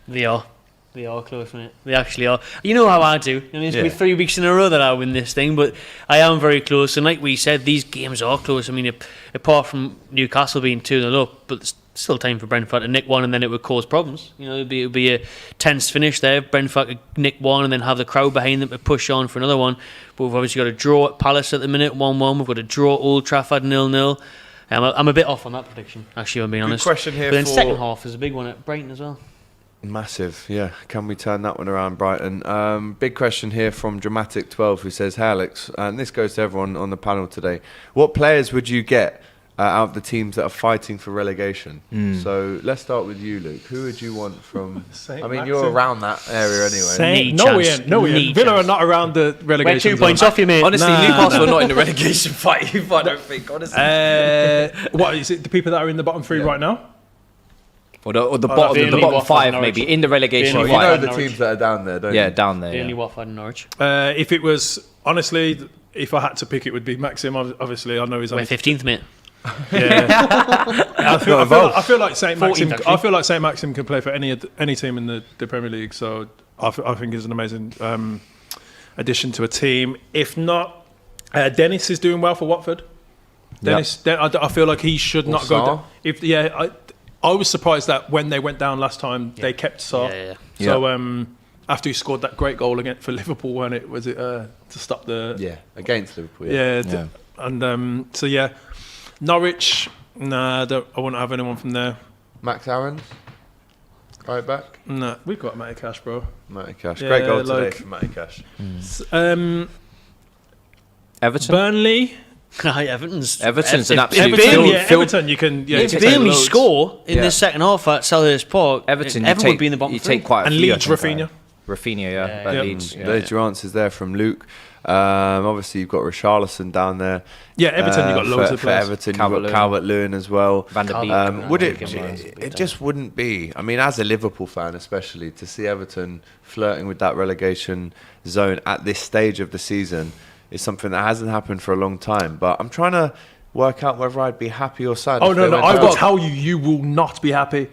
They are. They are close, mate. They actually are. You know how I do. I mean, it's been 3 weeks in a row that I win this thing, but I am very close. And like we said, these games are close. I mean, apart from Newcastle being 2-0 up, but still time for Brentford to nick one, and then it would cause problems. It'd be a tense finish there. Brentford could nick one and then have the crowd behind them to push on for another one. But we've obviously got a draw at Palace at the minute, 1-1. We've got a draw at Old Trafford, 0-0. I'm a bit off on that prediction, actually, if I'm being honest. Question here but then for- second half is a big one at Brighton as well. Massive, yeah. Can we turn that one around, Brighton? Big question here from Dramatic12 who says, hey Alex, and this goes to everyone on the panel today. What players would you get out of the teams that are fighting for relegation? So let's start with you, Luke. Who would you want from... I mean, you're around that area anyway. Need No, we chance. ain't. No, we Need ain't. Villa chance. are not around the We're relegation 2 points zone. off you, mate. Honestly, Nah. Newcastle are not in the relegation fight. I don't think. Honestly, What is it? The people that are in the bottom 3 right now? or the Burnley, bottom Watford, 5 Norwich. maybe in the relegation Burnley, You fight. know Watford, the Norwich. teams that are down there, don't Yeah, you? down there. Burnley, Yeah. Watford and Norwich. If it was honestly, if I had to pick, it would be Maxim. Obviously, I know he's We're only 15th, mate. I feel like Saint 14th, Maxim. actually. I feel like Saint Maxim can play for any team in the Premier League. So I think he's an amazing addition to a team. If not, Dennis is doing well for Watford. Dennis, I feel like he should not go down. I was surprised that when they went down last time, they kept Sarr. So after he scored that great goal again for Liverpool, when it was to stop the against Liverpool. And Norwich. Nah, I wouldn't have anyone from there. Max Aaron, right back. Nah, we've got Matty Cash, bro. Matty Cash, Yeah, great goal today like- for Matty Cash. Everton. Burnley. Everton's an absolute Everton. You can. Yeah, If you can Burnley loads. score in the second half at Selhurst Park, Everton would be in the bottom You three. take quite a And few, Leeds, I think, Rafinha. Rafinha, Leeds. There's your answers there from Luke. Obviously, you've got Richarlison down there. Yeah, Everton. You got loads of for players. Everton. You've got Calvert-Lewin as well. Van der Beek. Would it just wouldn't be? I mean, as a Liverpool fan, especially to see Everton flirting with that relegation zone at this stage of the season is something that hasn't happened for a long time. But I'm trying to work out whether I'd be happy or sad. Oh if no, they no! went I down. will tell you, you will not be happy.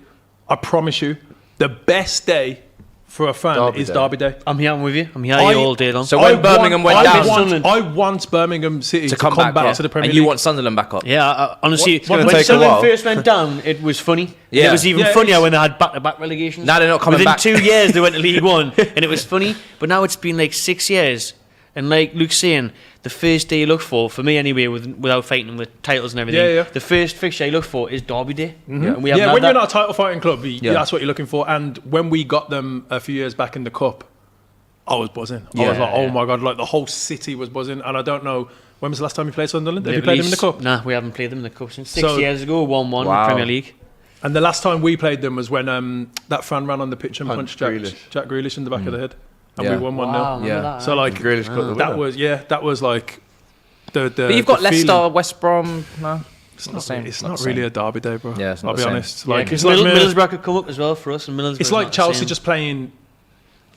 I promise you. The best day for a fan Derby is day. Derby Day. I'm here with you. I'm here all day long. So when Birmingham went down, I want Birmingham City to come back to the Premier and League. you want Sunderland back up. Yeah, honestly, It's gonna when take a Sunderland while. first went down, it was funny. Yeah. It was even Yeah, funnier it's- when they had back-to-back relegations. Now they're not coming Within back. 2 years, they went to League One, and it was funny. But now it's been like 6 years. And like Luke's saying, the first day you look for me anyway, without fighting with titles and everything, the first fixture you look for is Derby Day. And we haven't had when that. you're not a title fighting club, that's what you're looking for. And when we got them a few years back in the cup, I was buzzing. I was like, oh my god, like the whole city was buzzing. And I don't know, when was the last time you played Sunderland? Have you played them in the cup? Nah, we haven't played them in the cup since 6 So- years ago. 1-1 in Wow. the Premier League. And the last time we played them was when that fan ran on the pitch and punched Grealish. Jack Grealish in the back of the head. And Yeah. we won 1-0. Wow, remember that, So like Grealish got the that winner. was like the But you've got the Leicester, feeling. West Brom. No, It's not, same. it's Not not the really same. a derby day, bro. Yeah, it's not I'll the be same. honest. Yeah, Like 'cause it's like Middlesbrough could come up as well for us, and Middlesbrough. it's like Chelsea just playing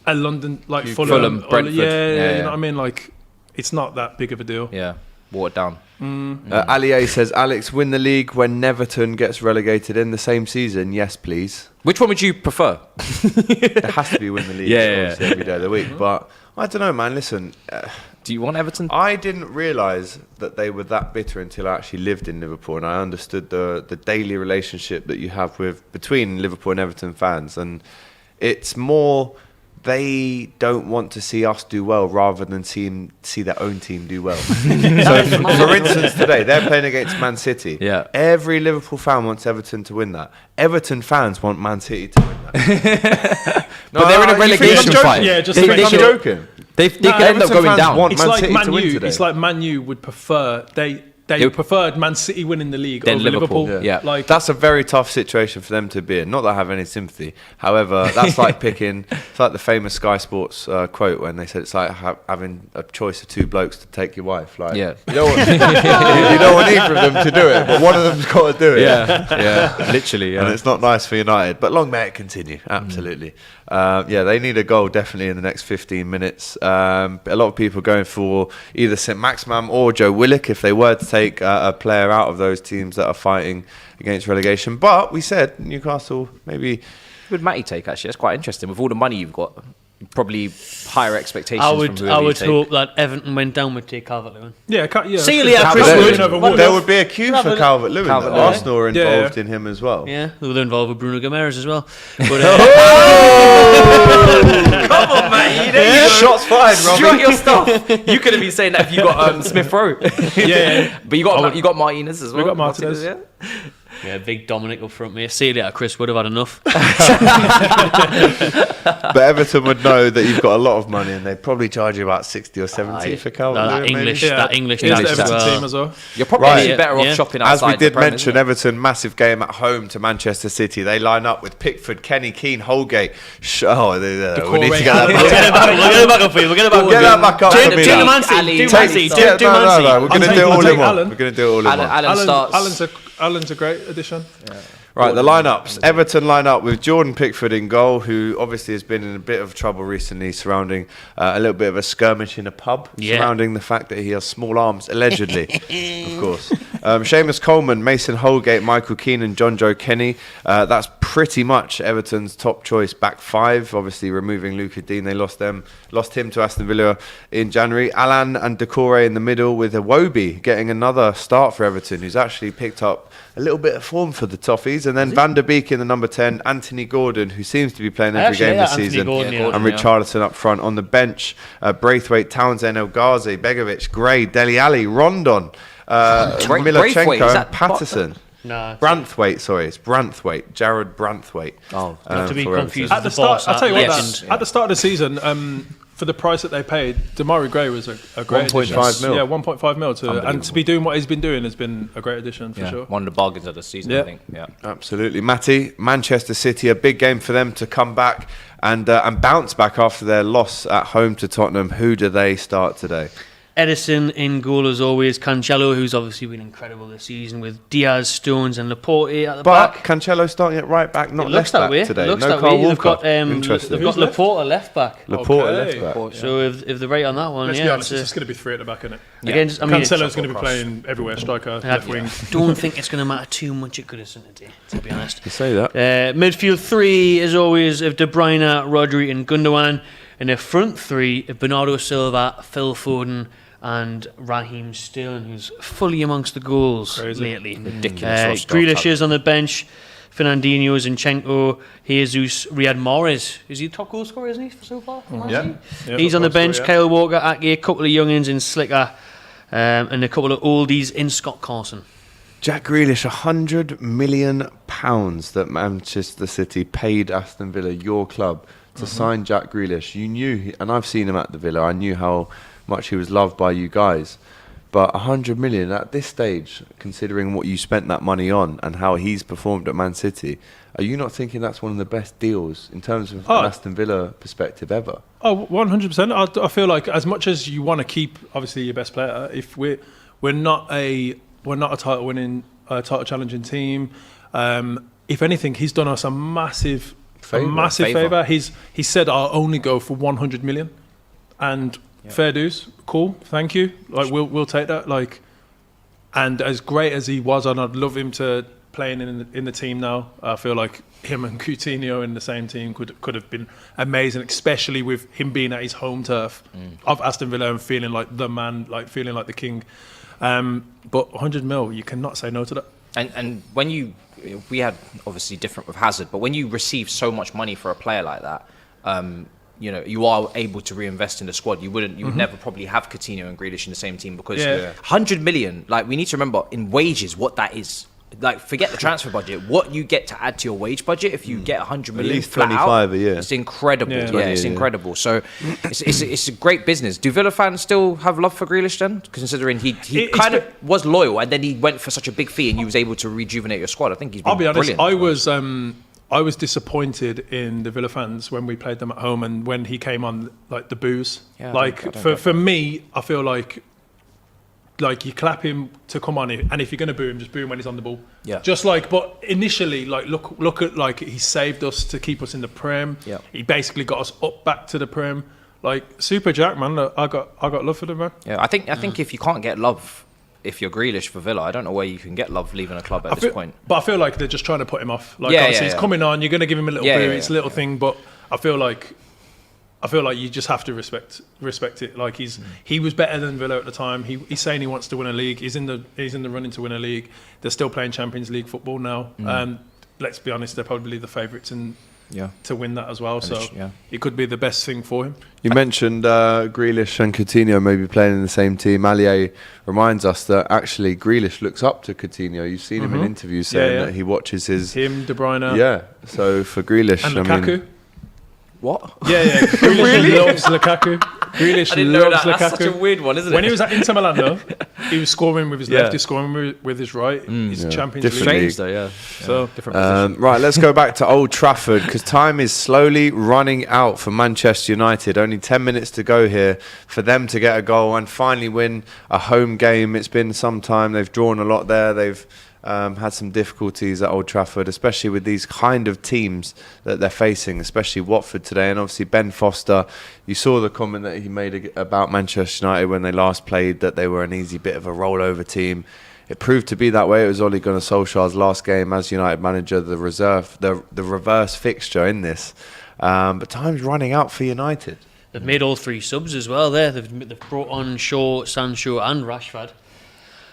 a London, like Fulham, or- Brentford. Yeah, Yeah, you yeah. know what I mean. Like it's not that big of a deal. Yeah, watered down. Ali A says, Alex, win the league when Everton gets relegated in the same season. Yes, please. Which one would you prefer? It has to be win the league Yeah. obviously, every day of the week. But I don't know, man. Listen, Do you want Everton? I didn't realise that they were that bitter until I actually lived in Liverpool and I understood the daily relationship that you have between Liverpool and Everton fans. And it's more they don't want to see us do well rather than see their own team do well. So, for instance, today they're playing against Man City. Yeah. Every Liverpool fan wants Everton to win that. Everton fans want Man City to win that. But they're in a relegation fight. Yeah, just They- to they make I'm should- sure. joking. They could end up Everton going fans down. want It's Man like City Man to win U. today. It's like Man U would prefer they preferred Man City winning the league Then over Liverpool, Liverpool. yeah. Like That's a very tough situation for them to be in. Not that I have any sympathy. However, that's like it's like the famous Sky Sports quote when they said it's like having a choice of two blokes to take your wife. Like, Yeah. you don't want either of them to do it, but one of them's got to do it. Yeah, literally. And it's not nice for United, but long may it continue. Absolutely. They need a goal definitely in the next 15 minutes. A lot of people going for either St Maximum or Joe Willock if they were to take a player out of those teams that are fighting against relegation. But we said Newcastle maybe. Who would Matty take, actually? That's quite interesting. With all the money you've got, probably higher expectations I from would whoever you take. hope that Everton went down with take Calvert-Lewin. yeah. See you later, Chris Calvert-Lewin Wood. over There would be a queue for Calvert-Lewin. Calvert-Lewin. Arsenal are Yeah. involved in him as well. Yeah, they were involved with Bruno Guimaraes as well. But, Come on, Matty. There you go. Shots fired, Strut Robbie. your stuff. You could have been saying that if you got Smith Rowe. Yeah. But you got Martinez as well. got Martinez. Yeah. yeah, big Dominic up front, mate. See you later, Chris Wood. Have had enough. But Everton would know that you've got a lot of money and they'd probably charge you about 60 or 70 for Calvert-Lewin. that English, maybe. that English Here's the tax as Everton well. team as well. You're probably Right. actually better off Yeah. shopping As outside we did the Prem, mention, isn't it? Everton, massive game at home to Manchester City. They line up with Pickford, Kenny, Keane, Holgate. We need to get that We'll get it back up for you. We'll get it back up. Get that back up for me. Do now. Man City. Ali, Do take- Man City. take- Do Man No, City. we're going to do it I'll all take in one. Alan. We're going to do it all in one. Alan starts. Alan's a great addition. Right, the lineups. Everton line up with Jordan Pickford in goal, who obviously has been in a bit of trouble recently surrounding a little bit of a skirmish in a pub surrounding the fact that he has small arms, allegedly, of course. Seamus Coleman, Mason Holgate, Michael Keane and John Joe Kenny. That's pretty much Everton's top choice back five. Obviously, removing Luca Dean, they lost him to Aston Villa in January. Alan and Decore in the middle, with Iwobi getting another start for Everton, who's actually picked up a little bit of form for the Toffees. And then Van der Beek in the number 10, Anthony Gordon, who seems to be playing every game this season, and Richarlison up front. On the bench, Braithwaite, Townsend, El Ghazi, Begovic, Gray, Dele Alli, Rondon, Milochenko and Patterson. No, Branthwaite, sorry, it's Branthwaite, Gerrard Branthwaite. Not to be for confused At with the the boss. start, I'll tell you what. Legend. At the start of the season, for the price that they paid, Damari Gray was a great 1.5 addition. mil. Yeah, 1.5 mil and to be doing what he's been doing has been a great addition for sure. One of the bargains of the season, I think. Yeah, Absolutely. Matty, Manchester City, a big game for them to come back and bounce back after their loss at home to Tottenham. Who do they start today? Edison in goal as always. Cancelo, who's obviously been incredible this season, with Diaz, Stones and Laporte at the But back. Cancelo starting at right back, not It left looks that back way. today. It looks No that Carl way. Walker. They've Interesting. got Laporte at left back. Laporte Okay. left back. So if they're right on that one, Let's be yeah. honest, it's just going to be three at the back, isn't it? Again, I mean, Cancelo's going to be playing everywhere, striker, left wing. don't think it's going to matter too much at Goodison today, to be honest. You say that. Midfield three, as always, of De Bruyne, Rodri and Gundogan. And the front three of Bernardo Silva, Phil Foden and Raheem Sterling, who's fully amongst the goals lately. ridiculous. Grealish is on the bench. Fernandinho, Zinchenko, Jesus, Riyad Mahrez. Is he the top goal scorer, isn't he, so far? Yeah. He's on the bench. Kyle Walker, Ake, a couple of youngins in Slicker, and a couple of oldies in Scott Carson. Jack Grealish, £100 million that Manchester City paid Aston Villa, your club, to sign Jack Grealish. You knew, and I've seen him at the Villa, I knew how much he was loved by you guys. But 100 million at this stage, considering what you spent that money on and how he's performed at Man City, are you not thinking that's one of the best deals in terms of an Aston Villa perspective ever? Oh, 100%. I feel like as much as you want to keep, obviously, your best player, if we're not a title challenging team, if anything, he's done us a massive favour. He said, I'll only go for 100 million. And fair dues, cool, thank you. Like we'll take that. Like, and as great as he was, and I'd love him to playing in the team now. I feel like him and Coutinho in the same team could have been amazing, especially with him being at his home turf of Aston Villa and feeling like the man, like feeling like the king. But 100 mil, you cannot say no to that. And when we had obviously different with Hazard, but when you receive so much money for a player like that, you are able to reinvest in the squad. You would never probably have Coutinho and Grealish in the same team because 100 million, like we need to remember in wages what that is. Like forget the transfer budget, what you get to add to your wage budget if you get 100 million, at least flat 25 out, a year. It's incredible. Yeah. It's incredible. So it's a great business. Do Villa fans still have love for Grealish then? Considering he kind of was loyal and then he went for such a big fee and he was able to rejuvenate your squad. I think he's been brilliant. I'll be honest, I was disappointed in the Villa fans when we played them at home and when he came on, like the boos. Yeah, for me, I feel like you clap him to come on, and if you're going to boo him, just boo him when he's on the ball. Yeah. Just like, but initially, like look at like he saved us to keep us in the Prem. Yeah. He basically got us up back to the Prem. Like Super Jack, man. Look, I got love for them, man. Yeah, I think if you can't get love, if you're Grealish for Villa, I don't know where you can get love leaving a club at this point. But I feel like they're just trying to put him off. Like obviously he's coming on, you're going to give him a little boo. It's a little thing, but I feel like you just have to respect it. Like he was better than Villa at the time. He's saying he wants to win a league. He's in the running to win a league. They're still playing Champions League football now. Let's be honest, they're probably the favourites to win that as well. So it could be the best thing for him. You mentioned Grealish and Coutinho maybe playing in the same team. Allier reminds us that actually Grealish looks up to Coutinho. You've seen him in interviews saying that he watches him, De Bruyne. Yeah. So for Grealish, and Lukaku. What? Yeah. Grealish loves Lukaku. Grealish I didn't know loves that. Lukaku. That's such a weird one, isn't it? When he was at Inter Milan, though, he was scoring with his left, he's scoring with his right. He's Champions League. Strange though, yeah. So different position. Right, let's go back to Old Trafford because time is slowly running out for Manchester United. Only 10 minutes to go here for them to get a goal and finally win a home game. It's been some time. They've drawn a lot there. They've had some difficulties at Old Trafford, especially with these kind of teams that they're facing, especially Watford today. And obviously Ben Foster, you saw the comment that he made about Manchester United when they last played, that they were an easy bit of a rollover team. It proved to be that way. It was Ole Gunnar Solskjaer's last game as United manager, the reverse fixture in this. But time's running out for United. They've made all 3 subs as well there. They've brought on Shaw, Sancho and Rashford.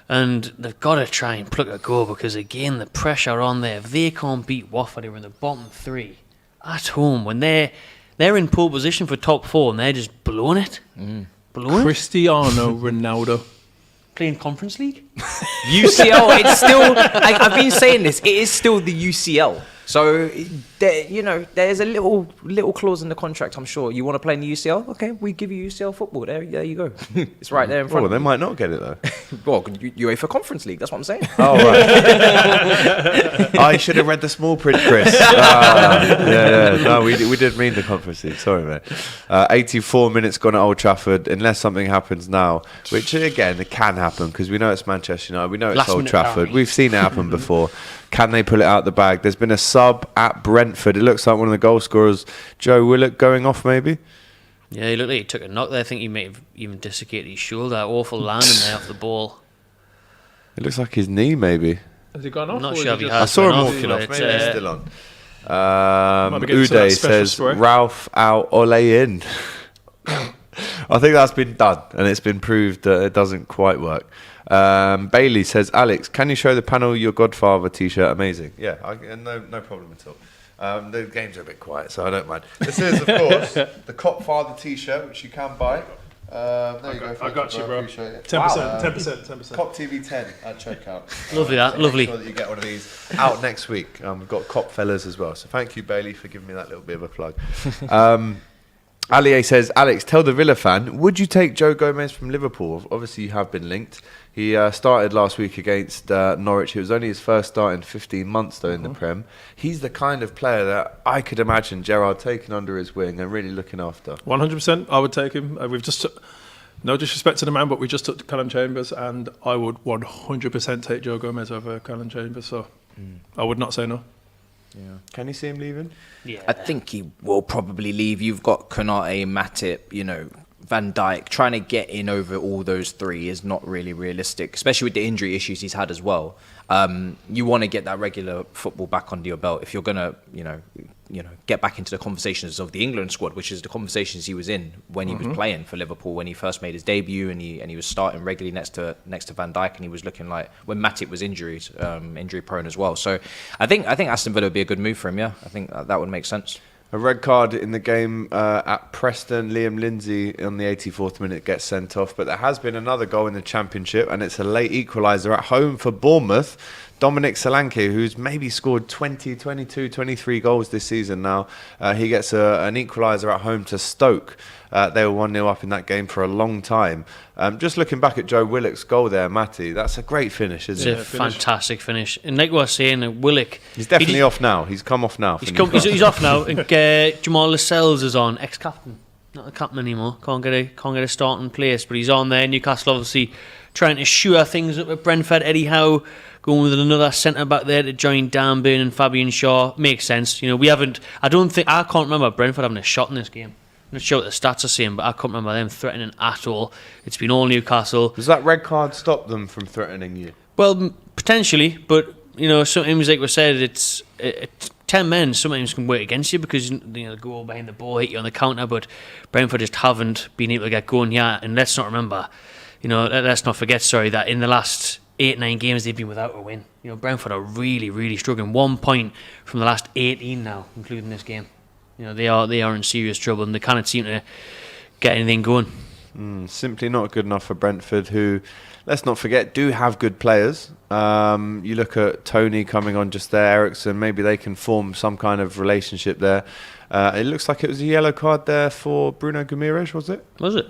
And they've got to try and pluck a goal because, again, the pressure on there. If they can't beat Watford, who are in the bottom 3 at home, when they're in pole position for top 4 and they're just blowing it. Blowing it. Cristiano Ronaldo. Playing Conference League? UCL, it's still, I've been saying this, it is still the UCL. So, there's a little clause in the contract, I'm sure. You want to play in the UCL? Okay, we give you UCL football. There you go. It's right there in front Oh, of they you. might not get it, though. Well, UEFA Conference League, that's what I'm saying. Oh, right. I should have read the small print, Chris. Yeah. No, we did mean the Conference League. Sorry, mate. 84 minutes gone at Old Trafford, unless something happens now, which, again, it can happen because we know it's Manchester United. We know it's Last Old minute Trafford. penalty. We've seen it happen before. Can they pull it out the bag? There's been a sub at Brentford. It looks like one of the goal scorers, Joe Willock, going off maybe. Yeah, he looked like he took a knock there. I think he may have even dislocated his shoulder. Awful landing there off the ball. It looks like his knee maybe. Has he gone off? I'm not or sure is if he just- has. I saw him off, walking off. but, Maybe he's still on. Might be getting to that Uday special says story. Ralph out, Ole in. I think that's been done, and it's been proved that it doesn't quite work. Bailey says, Alex, can you show the panel your Godfather T-shirt? Amazing. Yeah, no problem at all. The games are a bit quiet, so I don't mind. This is, of course, the Cop Father T-shirt, which you can buy. There you go. I got you, bro. Appreciate it. 10%, 10%. Cop TV 10 at checkout. Lovely that, So lovely. Make sure that you get one of these out next week. We've got Cop Fellas as well. So thank you, Bailey, for giving me that little bit of a plug. Alier says, Alex, tell the Villa fan, would you take Joe Gomez from Liverpool? Obviously, you have been linked. He started last week against Norwich. It was only his first start in 15 months, though, in the Prem. He's the kind of player that I could imagine Gerrard taking under his wing and really looking after. 100%, I would take him. We've just no disrespect to the man, but we just took Callum Chambers, and I would 100% take Joe Gomez over Callum Chambers. So I would not say no. Yeah. Can you see him leaving? Yeah. I think he will probably leave. You've got Konate, Matip, Van Dijk. Trying to get in over all those 3 is not really realistic, especially with the injury issues he's had as well. You want to get that regular football back under your belt if you're gonna, get back into the conversations of the England squad, which is the conversations he was in when he was playing for Liverpool when he first made his debut, and he was starting regularly next to Van Dijk, and he was looking like when Matip was injury prone as well. So I think Aston Villa would be a good move for him. Yeah, I think that would make sense. A red card in the game at Preston. Liam Lindsay on the 84th minute gets sent off. But there has been another goal in the Championship, and it's a late equaliser at home for Bournemouth. Dominic Solanke, who's maybe scored 20, 22, 23 goals this season now. He gets an equaliser at home to Stoke. They were 1-0 up in that game for a long time. Just looking back at Joe Willock's goal there, Matty, that's a great finish, isn't It's it? a fantastic finish. And like what I was saying, Willock... He's definitely off now. He's come off now. He's off now. And, Jamal Lascelles is on, ex-captain. Not the captain anymore. Can't get a starting place, but he's on there. Newcastle obviously trying to shore things up at Brentford. Eddie Howe going with another centre back there to join Dan Burn and Fabian Shaw. Makes sense. I can't remember Brentford having a shot in this game. I'm not sure what the stats are saying, but I can't remember them threatening at all. It's been all Newcastle. Does that red card stop them from threatening you? Well, potentially, but sometimes, like we said, it's 10 men sometimes can work against you because the goal behind the ball hit you on the counter, but Brentford just haven't been able to get going here. And let's not forget, that in the last 8-9 games they've been without a win. Brentford are really, really struggling. 1 point from the last 18 now, including this game. They are in serious trouble, and they cannot seem to get anything going. Simply not good enough for Brentford, who, let's not forget, do have good players. You look at Tony coming on just there, Eriksen, maybe they can form some kind of relationship there. It looks like it was a yellow card there for Bruno Guimaraes, was it? Was it?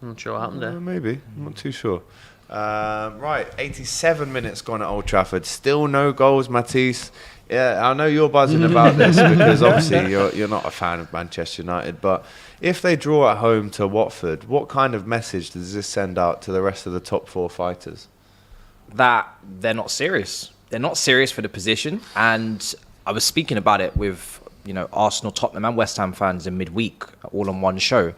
I'm not sure what happened there. Maybe, I'm not too sure. Right, 87 minutes gone at Old Trafford. Still no goals, Matisse. Yeah, I know you're buzzing about this because obviously you're not a fan of Manchester United, but if they draw at home to Watford, what kind of message does this send out to the rest of the top 4 fighters? that they're not serious. They're not serious for the position. And I was speaking about it with, Arsenal, Tottenham and West Ham fans in midweek, all on one show.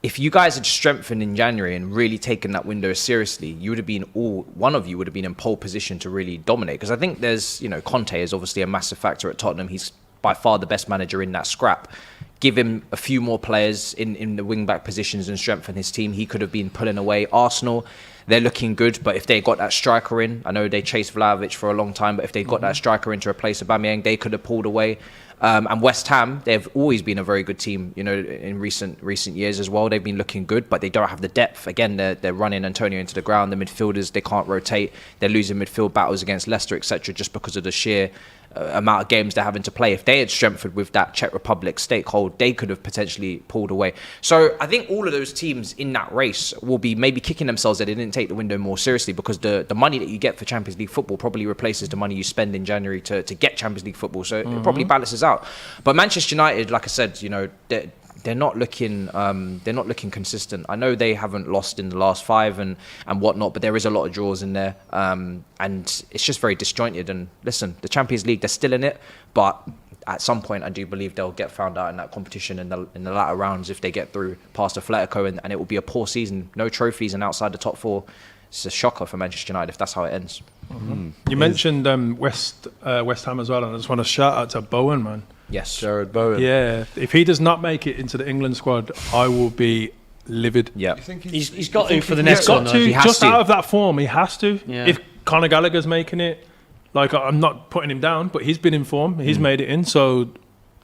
If you guys had strengthened in January and really taken that window seriously, you would have been one of you would have been in pole position to really dominate. Because I think there's, Conte is obviously a massive factor at Tottenham. He's by far the best manager in that scrap. Give him a few more players in the wing-back positions and strengthen his team. He could have been pulling away. Arsenal, they're looking good, but if they got that striker in, I know they chased Vlahovic for a long time, but if they got that striker in to replace Aubameyang, they could have pulled away. And West Ham, they've always been a very good team, in recent years as well. They've been looking good, but they don't have the depth. Again, they're running Antonio into the ground. The midfielders, they can't rotate. They're losing midfield battles against Leicester, etc., just because of the sheer amount of games they're having to play. If they had strengthened with that Czech Republic stakehold, they could have potentially pulled away. So I think all of those teams in that race will be maybe kicking themselves that they didn't take the window more seriously, because the money that you get for Champions League football probably replaces the money you spend in January to get Champions League football. So it probably balances out. But Manchester United, like I said, they're not looking consistent. I know they haven't lost in the last 5 and whatnot, but there is a lot of draws in there, and it's just very disjointed. And listen, the Champions League, they're still in it, but at some point I do believe they'll get found out in that competition in the latter rounds if they get through past Atletico, and it will be a poor season, no trophies and outside the top 4. It's a shocker for Manchester United if that's how it ends. You mentioned West Ham as well, and I just want to shout out to Bowen, man. Yes, Gerrard Bowen. Yeah, if he does not make it into the England squad, I will be livid. Yeah, He's got to for the next one. He has to. Out of that form, he has to. Yeah. If Conor Gallagher's making it, I'm not putting him down, but he's been in form. He's made it in. So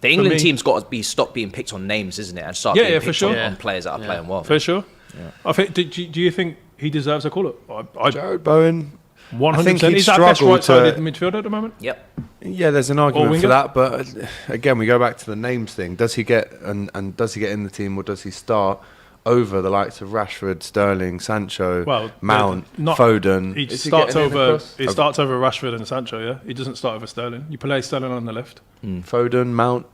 the England team's got to stop being picked on names, isn't it, and start being picked on players that are playing well. For sure. Yeah. I think. Do you think he deserves a call up? Gerrard Bowen. 100%. He's our best right-sided midfielder at the moment. Yep. Yeah, there's an argument for that, but again, we go back to the names thing. Does he get and does he get in the team, or does he start over the likes of Rashford, Sterling, Sancho, Mount, Foden? He starts over Rashford and Sancho. Yeah, he doesn't start over Sterling. You play Sterling on the left. Foden, Mount.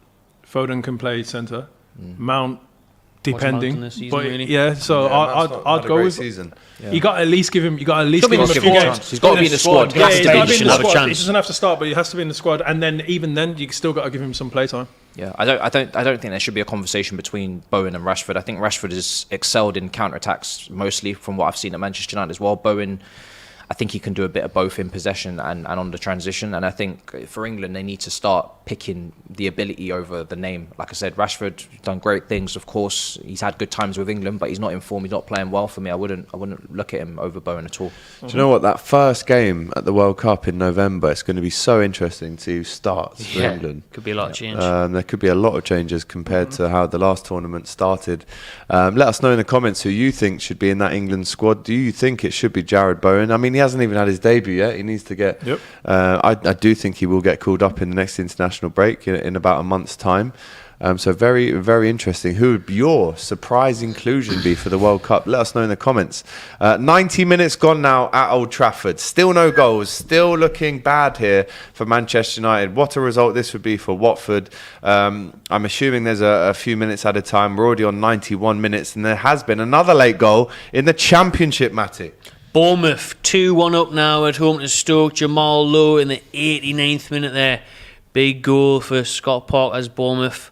Foden can play centre. Mount. Depending, season, but really. I'd go with season. Yeah. You got to at least give him. You got to at least give him a few games. He's got to be in the squad. Yeah, he's got to be in the squad. He doesn't have to start, but he has to be in the squad. And then even then, you still got to give him some playtime. Yeah, I don't think there should be a conversation between Bowen and Rashford. I think Rashford has excelled in counter-attacks mostly from what I've seen at Manchester United as well. Bowen, I think he can do a bit of both in possession and on the transition. And I think for England, they need to start picking the ability over the name. Like I said, Rashford done great things, of course. He's had good times with England, but he's not in form. He's not playing well for me. I wouldn't look at him over Bowen at all. Do you know what? That first game at the World Cup in November, it's going to be so interesting to see who starts for England. Could be a lot of change. There could be a lot of changes compared to how the last tournament started. Let us know in the comments who you think should be in that England squad. Do you think it should be Gerrard Bowen? I mean, he hasn't even had his debut yet. He needs to get... Yep. I do think he will get called up in the next international break in about a month's time. So very, very interesting. Who would your surprise inclusion be for the World Cup? Let us know in the comments. 90 minutes gone now at Old Trafford. Still no goals. Still looking bad here for Manchester United. What a result this would be for Watford. I'm assuming there's a few minutes at a time. We're already on 91 minutes, and there has been another late goal in the Championship, Matty. Bournemouth 2-1 up now at home to Stoke. Jamal Lowe in the 89th minute there. Big goal for Scott Parker's Bournemouth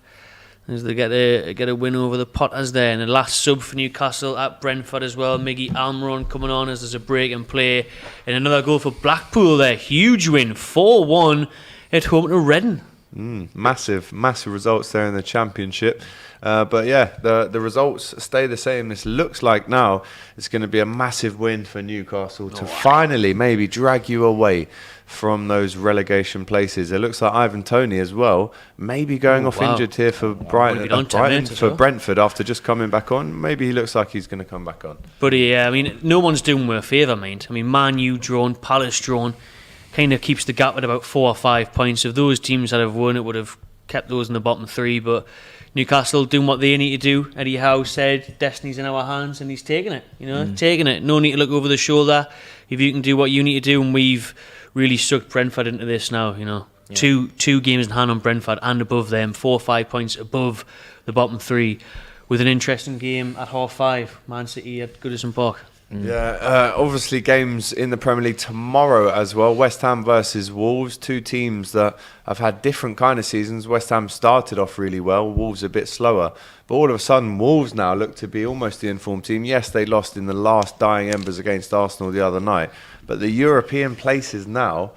as they get a win over the Potters there. And the last sub for Newcastle at Brentford as well. Miggy Almiron coming on as there's a break and play. And another goal for Blackpool there. Huge win, 4-1 at home to Reading. Massive results there in the Championship. But yeah, the results stay the same. This looks like now it's going to be a massive win for Newcastle to finally maybe drag you away from those relegation places. It looks like Ivan Toney as well, maybe going off injured here for Brentford after just coming back on. Maybe he looks like he's going to come back on. But yeah, I mean, no one's doing me a favour, mind. I mean, Man U drawn, Palace drawn, kind of keeps the gap at about 4 or 5 points. If those teams that have won, it would have kept those in the bottom 3, but Newcastle doing what they need to do. Eddie Howe said, destiny's in our hands, and he's taking it, taking it. No need to look over the shoulder. If you can do what you need to do, and we've really sucked Brentford into this now, Yeah. Two games in hand on Brentford and above them, 4 or 5 points above the bottom 3, with an interesting game at 5:30, Man City at Goodison Park. Obviously games in the Premier League tomorrow as well. West Ham versus Wolves, two teams that have had different kind of seasons. West Ham started off really well, Wolves a bit slower. But all of a sudden, Wolves now look to be almost the informed team. Yes, they lost in the last dying embers against Arsenal the other night. But the European places now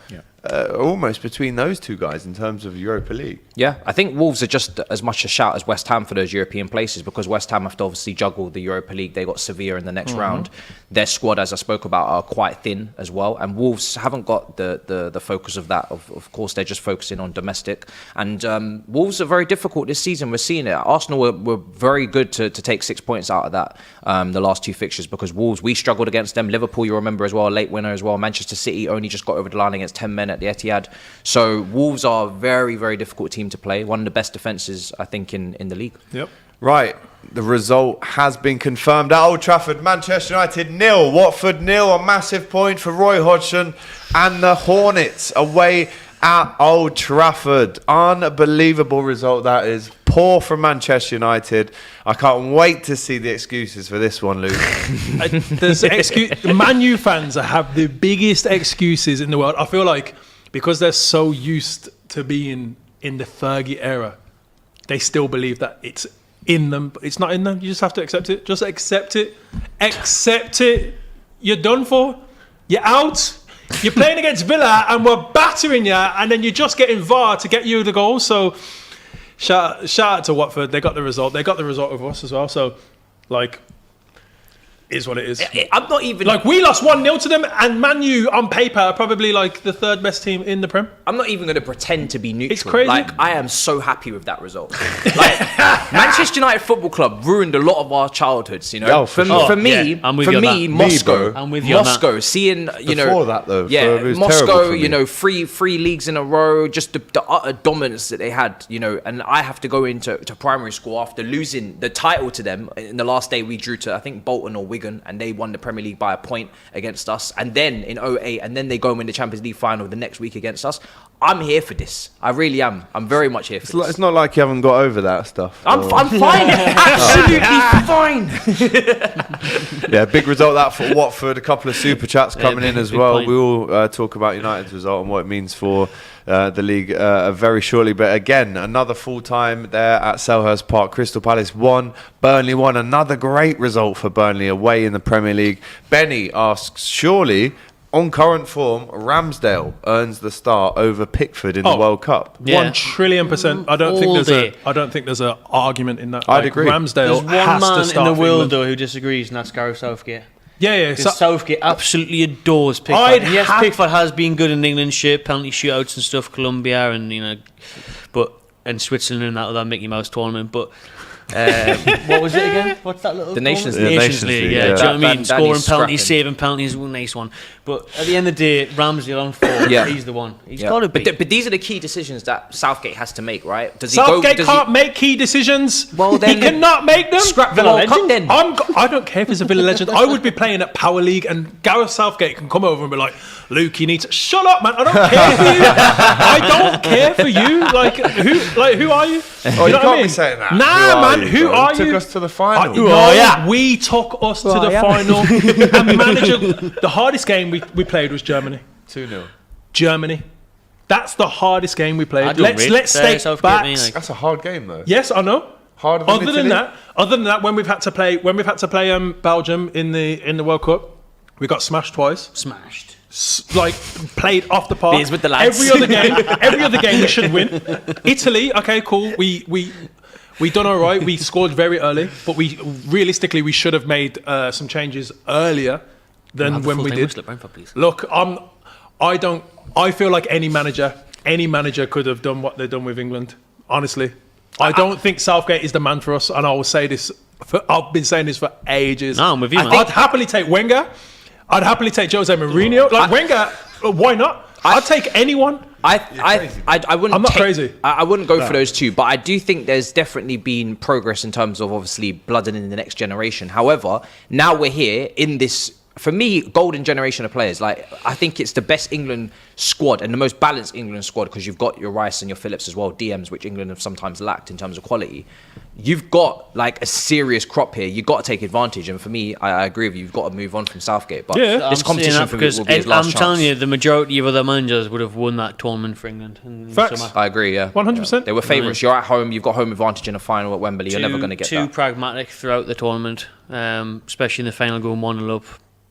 are almost between those two guys in terms of Europa League. Yeah, I think Wolves are just as much a shout as West Ham for those European places, because West Ham have to obviously juggle the Europa League. They got Sevilla in the next round. Their squad, as I spoke about, are quite thin as well. And Wolves haven't got the focus of that. Of course, they're just focusing on domestic. And Wolves are very difficult this season. We're seeing it. Arsenal were very good to take 6 points out of that, the last two fixtures, because Wolves, we struggled against them. Liverpool, you remember as well, a late winner as well. Manchester City only just got over the line against 10 men at the Etihad. So Wolves are a very, very difficult team to play. One of the best defences, I think, in the league. Yep. Right, the result has been confirmed at Old Trafford. Manchester United 0, Watford 0. A massive point for Roy Hodgson and the Hornets away at Old Trafford. Unbelievable result that is. Poor from Manchester United. I can't wait to see the excuses for this one, Luke. The Man U fans have the biggest excuses in the world. I feel like because they're so used to being in the Fergie era, they still believe that it's in them, but it's not in them. You just have to accept it. Just accept it. Accept it. You're done for. You're out. You're playing against Villa and we're battering you, and then you're just getting VAR to get you the goal. So shout out to Watford. They got the result. They got the result of us as well. So, like, is what it is. I'm not even... Like, we lost 1-0 to them, and Man U, on paper, are probably, like, the third best team in the Prem. I'm not even going to pretend to be neutral. It's crazy. Like, I am so happy with that result. Like, Manchester United Football Club ruined a lot of our childhoods, you know? Oh, for me, I'm with you on that. Moscow. I'm with you on that. Moscow, seeing, you know... Before that, though. Yeah, it was Moscow, terrible for me. you know, three leagues in a row, just the utter dominance that they had, you know, and I have to go into primary school after losing the title to them. In the last day, we drew to, I think, Bolton or Wigan, and they won the Premier League by a point against us, and then in 2008, and then they go and win the Champions League final the next week against us. I'm here for this. I really am. I'm very much here for this. It's not like you haven't got over that stuff. I'm fine. Absolutely fine. Yeah, big result that for Watford. A couple of super chats coming in as well. point. We will talk about United's result and what it means for the league very shortly. But again, another full time there at Selhurst Park. Crystal Palace won, Burnley won. Another great result for Burnley away in the Premier League. Benny asks, surely on current form, Ramsdale earns the start over Pickford in the World Cup. Yeah. 1,000,000,000,000%. I don't think there's an argument in that. I'd agree. Ramsdale There's one has to man start in the for world, England. though, who disagrees, and that's Gareth Southgate. Yeah. Because Southgate absolutely adores Pickford. Yes, Pickford has been good in England, penalty shootouts and stuff, Colombia and, you know, and Switzerland and that other Mickey Mouse tournament, but what was it again? What's that little The Nations tournament? League. Nations League, yeah. do you know what I mean? Danny's Scoring penalties, scrapping. saving penalties, one nice one. But at the end of the day, Ramsdale on form, Yeah. he's the one. He's Yeah. got to be. But these are the key decisions that Southgate has to make, right? Does Southgate does can't make key decisions. Well, he then cannot make them. scrap the Villa World Cup legend. then. I don't care if he's a Villa legend. I would be playing at Power League, and Gareth Southgate can come over and be like, "Luke, you need to shut up, man. I don't care for you. I don't care for you. Who are you? Oh, you know what I can't mean? be saying that. Nah, man. Who bro? are Took you? us to the final. We took us to the final. And manager, the hardest game we played was Germany. 2-0. Germany. That's the hardest game we played. I don't rate Let's stay Southgate, back. me, like- That's a hard game, though. Yes, I know. Harder than Other than that, when we've had to play Belgium in the World Cup, we got smashed twice. Smashed. Like played off the park. Beers with the lads. Every other game we should win. Italy, okay, cool. We done all right. We scored very early, but we should have made some changes earlier than when we did. Brentford, please. Look, I feel like any manager could have done what they've done with England. Honestly, I don't think Southgate is the man for us, and I will say this. I've been saying this for ages. No, I'm with you, man. I'd happily take Wenger. I'd happily take Jose Mourinho. Wenger, why not? I'd take anyone. I wouldn't. I'm not crazy. I wouldn't go for those two, but I do think there's definitely been progress in terms of obviously blooding in the next generation. However, now we're here in this for me, golden generation of players. Like, I think it's the best England squad and the most balanced England squad because you've got your Rice and your Phillips as well, DMs, which England have sometimes lacked in terms of quality. You've got like a serious crop here. You've got to take advantage. And for me, I agree with you. You've got to move on from Southgate. But this competition for me will be his last chance. I'm telling you, the majority of other managers would have won that tournament for England. Facts. I agree, yeah. 100%. They were favourites. You're at home. You've got home advantage in a final at Wembley. You're never going to get that. Too pragmatic throughout the tournament, especially in the final, going 1-0 up.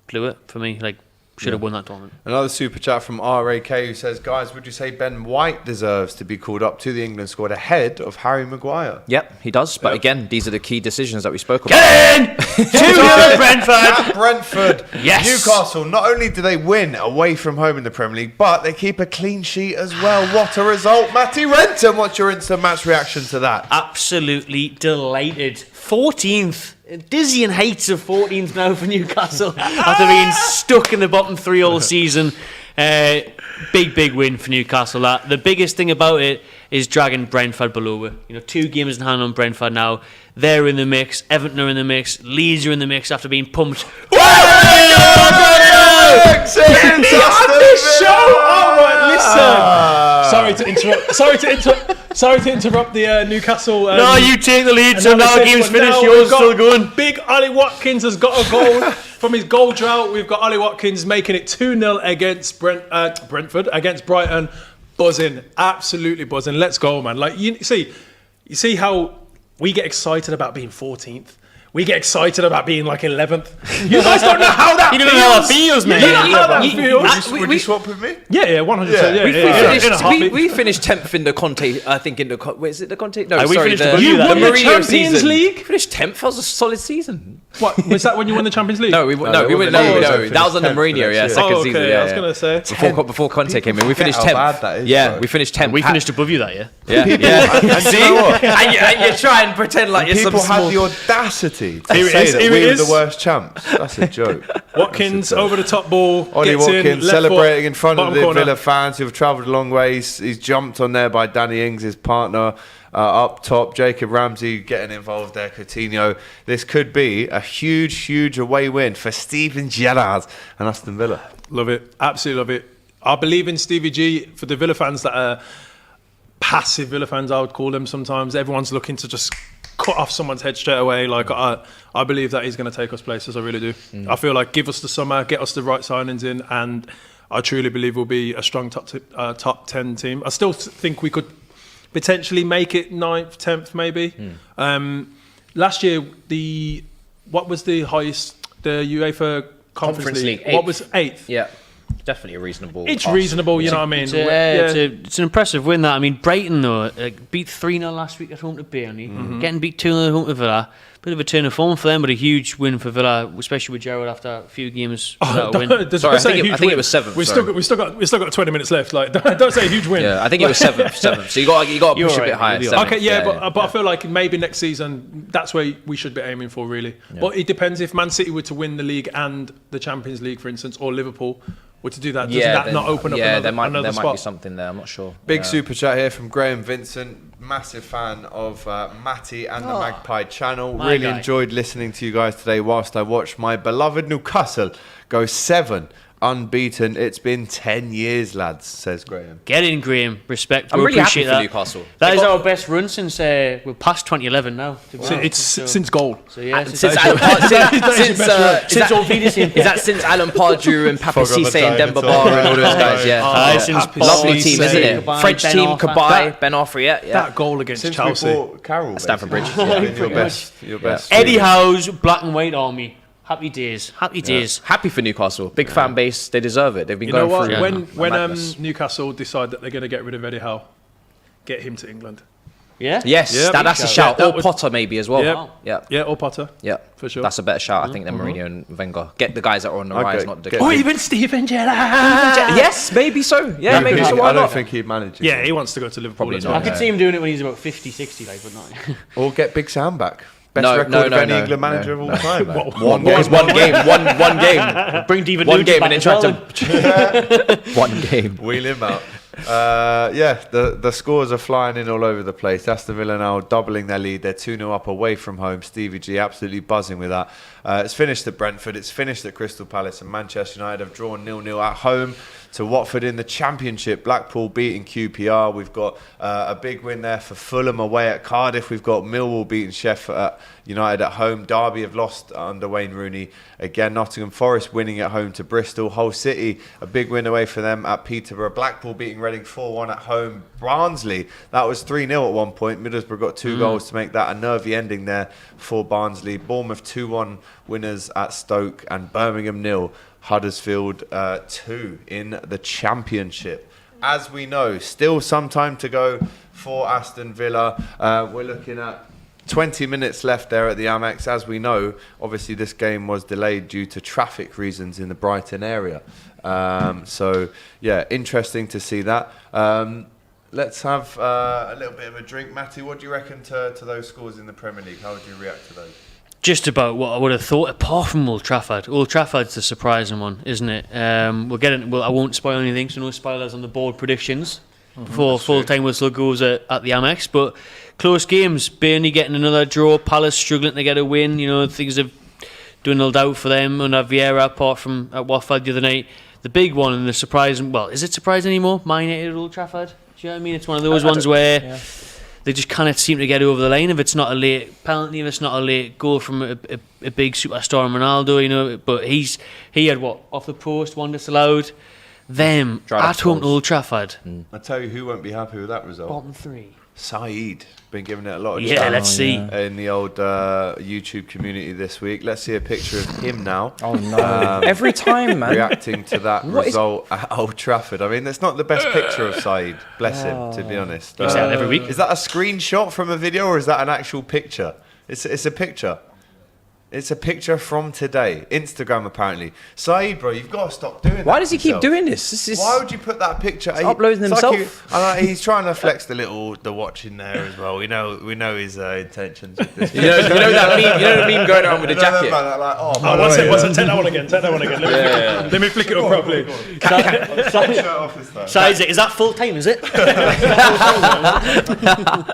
Blew it for me. Like, should have won that tournament. Another super chat from RAK who says, guys, would you say Ben White deserves to be called up to the England squad ahead of Harry Maguire? Yep, he does. But again, these are the key decisions that we spoke about. Get in! 2-0 Brentford! At Brentford. Yes! Newcastle, not only do they win away from home in the Premier League, but they keep a clean sheet as well. What a result. Matty Renton, what's your instant match reaction to that? Absolutely delighted. 14th. Dizzying heights of 14th now for Newcastle after being stuck in the bottom three all season. Big win for Newcastle. The biggest thing about it is dragging Brentford below it. 2 games in hand on Brentford now. They're in the mix. Everton are in the mix. Leeds are in the mix after being pumped. Sorry to interrupt the Newcastle. No, you take the lead, so now the analysis, game's but finished. now Yours we've got still going. Big Ollie Watkins has got a goal from his goal drought. We've got Ollie Watkins making it 2-0 against Brentford, against Brighton. Buzzing, absolutely buzzing. Let's go, man. Like you see how we get excited about being 14th. We get excited about being like 11th. You guys don't know how that feels. You don't know how that feels, mate. You don't know how that feels. Would you swap with me? Yeah, 100%. We finished 10th in the Conte. I think in the is it the Conte? No, we sorry, finished above you. You won the Mourinho Champions season. League. Finished 10th. That was a solid season. What was that when you won the Champions League? No, we went. No, that was under Mourinho. Yeah, second okay. season. I Yeah, was gonna say before Conte came in, we finished How 10th. bad that is, Yeah, we finished 10th. We finished above you that year. Yeah. And See, you know what? and you try and pretend like you're some People small. had the audacity to Here it say is, that here we it were is. the worst champs. That's a joke. Watkins over the top ball. Ollie gets in, Watkins left celebrating foot, in front of bottom the corner. Villa fans who have travelled a long way. He's jumped on there by Danny Ings, his partner. Up top, Jacob Ramsey getting involved there, Coutinho. This could be a huge away win for Steven Gerrard and Aston Villa. Love it, absolutely love it. I believe in Stevie G. For the Villa fans that are passive Villa fans, I would call them sometimes. Everyone's looking to just cut off someone's head straight away. Like I believe that he's going to take us places. I really do. I feel like give us the summer, get us the right signings in, and I truly believe we'll be a strong top 10 team. I still think we could potentially make it 9th, 10th, maybe. Last year, what was the highest? The UEFA Conference League. What was 8th? Yeah, definitely a reasonable. It's reasonable, you know what I mean? It's an impressive win, that. I mean, Brighton, though, beat 3-0 last week at home to Burnley. Getting beat 2-0 at home to Villa. Bit of a turn of form for them, but a huge win for Villa, especially with Gerrard after a few games without a win. Sorry, I think it was 7th. We've still got 20 minutes left. Like, don't say a huge win. Yeah, I think it was 7th. So you got to push a bit higher. Okay, but I feel like maybe next season that's where we should be aiming for, really. Yeah. But it depends if Man City were to win the league and the Champions League, for instance, or Liverpool were to do that. Does that not open up another spot? There might be something there. I'm not sure. Big super chat here from Graham Vincent. Massive fan of Matty and the Magpie channel. Really enjoyed listening to you guys today whilst I watched my beloved Newcastle go 7 unbeaten. It's been 10 years, lads, says Graham. Get in, Graham. Respect. I'm we really happy appreciate for that. Newcastle. That is our best run since we're past 2011 now. Since goal. So yeah, Since Alan Pardew and Papa Cisse and Demba Ba and all those guys, lovely team, isn't it? French team, Kabay, Ben Arfa, yeah. That goal against Chelsea. Carroll, Stamford Bridge. Your best. Eddie Howe's Black and White Army. Happy days. Happy for Newcastle. Big fan base. They deserve it. They've been going through. When Newcastle decide that they're going to get rid of Eddie Howe, get him to England. Yeah. Yes, that's a shout. Or Potter maybe as well. Yeah, or Potter. Yeah, for sure. That's a better shout, I think, than Mourinho and Wenger. Get the guys that are on the rise, not the. Or even Steven Gerrard. Yes, maybe so. Yeah, maybe so. Why I don't not? think he'd manage it. Yeah, he wants to go to Liverpool. Probably as not. well. I could see him doing it when he's about 50, 60, like, but not. Or get Big Sam back. Best record of any England manager of all time. One game. Bring David One Luiz game back and then as try well. to. One game. Wheel him out. The scores are flying in all over the place. Aston Villa now doubling their lead. They're 2-0 up away from home. Stevie G absolutely buzzing with that. It's finished at Brentford. It's finished at Crystal Palace. And Manchester United have drawn 0-0 at home to Watford in the Championship. Blackpool beating QPR. We've got a big win there for Fulham away at Cardiff. We've got Millwall beating Sheffield United at home. Derby have lost under Wayne Rooney. Again, Nottingham Forest winning at home to Bristol. Hull City, a big win away for them at Peterborough. Blackpool beating Reading 4-1 at home. Barnsley, that was 3-0 at one point. Middlesbrough got 2 goals to make that a nervy ending there for Barnsley. Bournemouth 2-1 winners at Stoke, and Birmingham 0. Huddersfield 2 in the Championship. As we know, still some time to go for Aston Villa. We're looking at 20 minutes left there at the Amex. As we know, obviously this game was delayed due to traffic reasons in the Brighton area. Interesting to see that. Let's have a little bit of a drink. Matty, what do you reckon to those scores in the Premier League? How would you react to those? Just about what I would have thought, apart from Old Trafford. Old Trafford's the surprising one, isn't it? I won't spoil anything, so no spoilers on the board predictions before full-time whistle goes at the Amex. But close games, Burnley getting another draw, Palace struggling to get a win. Things have dwindled out for them under Vieira, apart from at Watford the other night. The big one and the surprising, is it surprising anymore? Man United at Old Trafford? Do you know what I mean? It's one of those ones where... They just kind of seem to get over the line if it's not a late penalty, if it's not a late goal from a big superstar Ronaldo, But he had off the post, one disallowed. Them at home to Old Trafford. I tell you who won't be happy with that result. Bottom 3. Saeed. Been giving it a lot of let's see. In the old YouTube community this week. Let's see a picture of him now. Oh no. Every time, man. Reacting to that result at Old Trafford. I mean, that's not the best picture of Saeed. Bless him, to be honest. Is that every week? Is that a screenshot from a video or is that an actual picture? It's a picture. It's a picture from today. Instagram, apparently. Saeed, bro, you've got to stop doing that. Why does he keep doing this? Why would you put that picture? He's uploading himself. He's trying to flex the watch in there as well. We know his intentions with this. You know that meme going around with the jacket. What's it? Take that one again. Let me flick it up properly. Saeed, is that full time? Is it?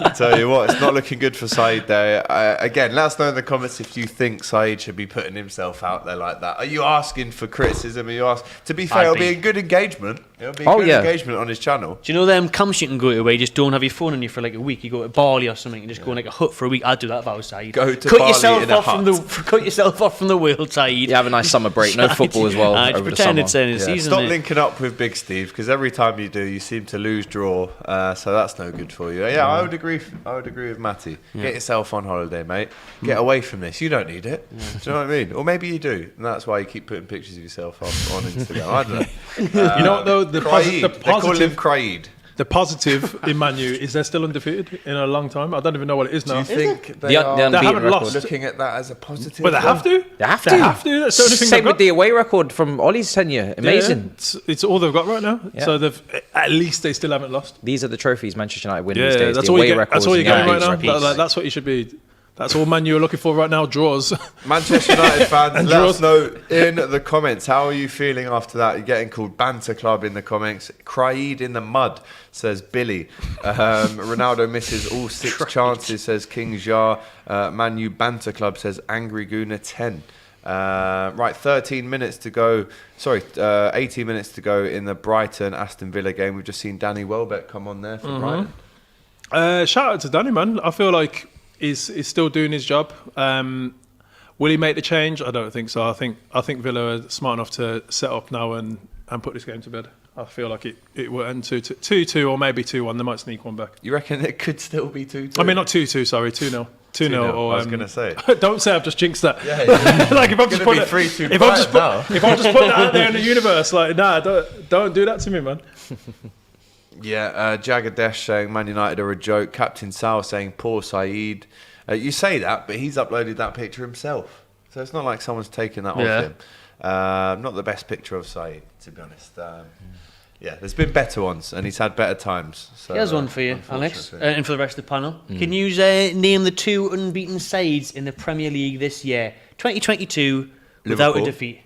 I tell you what, it's not looking good for Saeed there. Again, let us know in the comments if you think Saeed should be putting himself out there like that. Are you asking for criticism? To be fair, it'll be a good engagement. It'll be good engagement on his channel. Do you know them camps you can go to where you just don't have your phone on you for like a week? You go to Bali or something and just go on like a hut for a week. I'd do that if I was Saeed. Go to Bali in a hut. Cut yourself off from the world, Saeed. You have a nice summer break. No football as well over the summer. It's in his season. Stop linking up with Big Steve, because every time you do, you seem to lose draw. So that's no good for you. I would agree with Matty. Get yourself on holiday, mate. Get away from this. You don't need it. Do you know what I mean? Or maybe you do, and that's why you keep putting pictures of yourself up on Instagram. I don't know. You know what though? They call him Kraid. The positive in Man U is they're still undefeated in a long time. I don't even know what it is now. Do you think they haven't lost? Looking at that as a positive? But they have to. They have to. That's the only thing Same with the away record from Ollie's tenure. Amazing. Yeah, it's all they've got right now. Yeah. So at least they still haven't lost. These are the trophies Manchester United win these days. That's the all away you get. That's all you're getting right now. Records. That's what you should be. That's all Man U are looking for right now, draws. Manchester United fans, let us know in the comments. How are you feeling after that? You're getting called Banter Club in the comments. Cried in the mud, says Billy. Ronaldo misses all 6 chances, says King Jar. Man U Banter Club, says Angry Gooner 10. Right, 18 minutes to go in the Brighton-Aston Villa game. We've just seen Danny Welbeck come on there for Brighton. Shout out to Danny, man. I feel like he's still doing his job. Will he make the change? I don't think so. I think Villa are smart enough to set up now and put this game to bed. I feel like it will end 2-2 or maybe 2-1. They might sneak one back. You reckon it could still be 2-2? I mean, not 2-2, sorry, 2-0. 2-0. I was going to say. Don't say I've just jinxed that. Yeah. Like if I'm just putting if I just put that out there in the universe, like don't do that to me, man. Yeah, Jagadesh saying Man United are a joke. Captain Sal saying poor Saeed. You say that, but he's uploaded that picture himself. So it's not like someone's taken that off him. Not the best picture of Saeed, to be honest. There's been better ones, and he's had better times. So, here's one for you, Alex, and for the rest of the panel. Can you name the 2 unbeaten sides in the Premier League this year, 2022, without a defeat?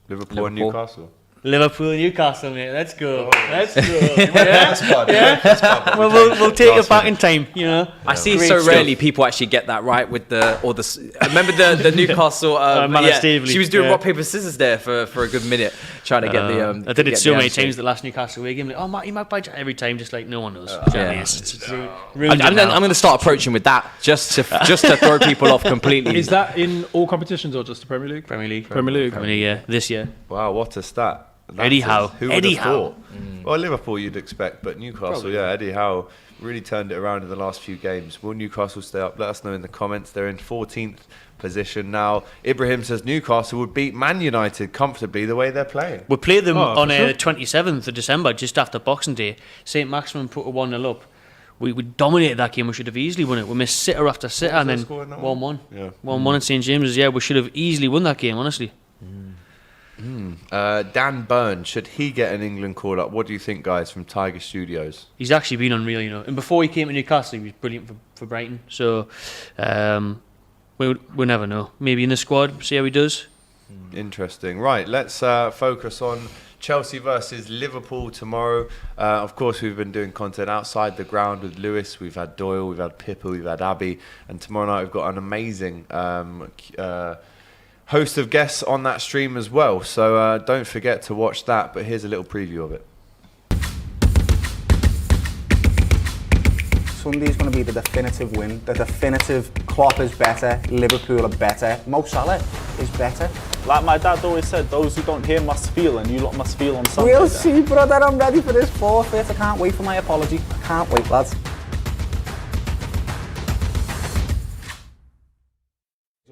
Liverpool and Newcastle. Liverpool, Newcastle, mate. Let's go. Let's go. Yeah. Well, we'll take it back in time, you know. I see Great so stuff. rarely people actually get that right with remember the Newcastle Staveley, she was doing yeah. rock paper scissors there for a good minute trying to get the I did it get so the many answer. times the last Newcastle away game. Like, oh, Matty might buy every time, just like no one knows. yeah. I'm I'm going to start approaching with that just to throw people off completely. Is that in all competitions or just the Premier League? Premier League. Premier League. Premier League, yeah, this year. Wow, what a stat. Eddie Howe. Who would Eddie have Howe. thought? Well, Liverpool you'd expect, but Newcastle, yeah, Eddie Howe really turned it around in the last few games. Will Newcastle stay up? Let us know in the comments. They're in 14th position now. Ibrahim says Newcastle would beat Man United comfortably the way they're playing. We played them on for sure. the 27th of December, just after Boxing Day. St. Maximin put a 1-0 up. We dominated that game. We should have easily won it. We missed sitter after sitter, and was then the score in that 1-1. Yeah. 1-1 at St. James's. Yeah, we should have easily won that game, honestly. Dan Byrne, should he get an England call up? What do you think, guys, from Tiger Studios? He's actually been unreal, you know. And before he came to Newcastle, he was brilliant for Brighton. So we'll never know. Maybe in the squad, see how he does. Interesting. Right, let's focus on Chelsea versus Liverpool tomorrow. Of course, we've been doing content outside the ground with Lewis. We've had Doyle, we've had Pippa, we've had Abby. And tomorrow night we've got an amazing host of guests on that stream as well. So don't forget to watch that. But here's a little preview of it. Sunday's going to be the definitive win. The definitive Klopp is better, Liverpool are better, Mo Salah is better. Like my dad always said, those who don't hear must feel, and you lot must feel on Sunday. We'll then. see, brother. I'm ready for this forfeit. I can't wait for my apology. I can't wait, lads.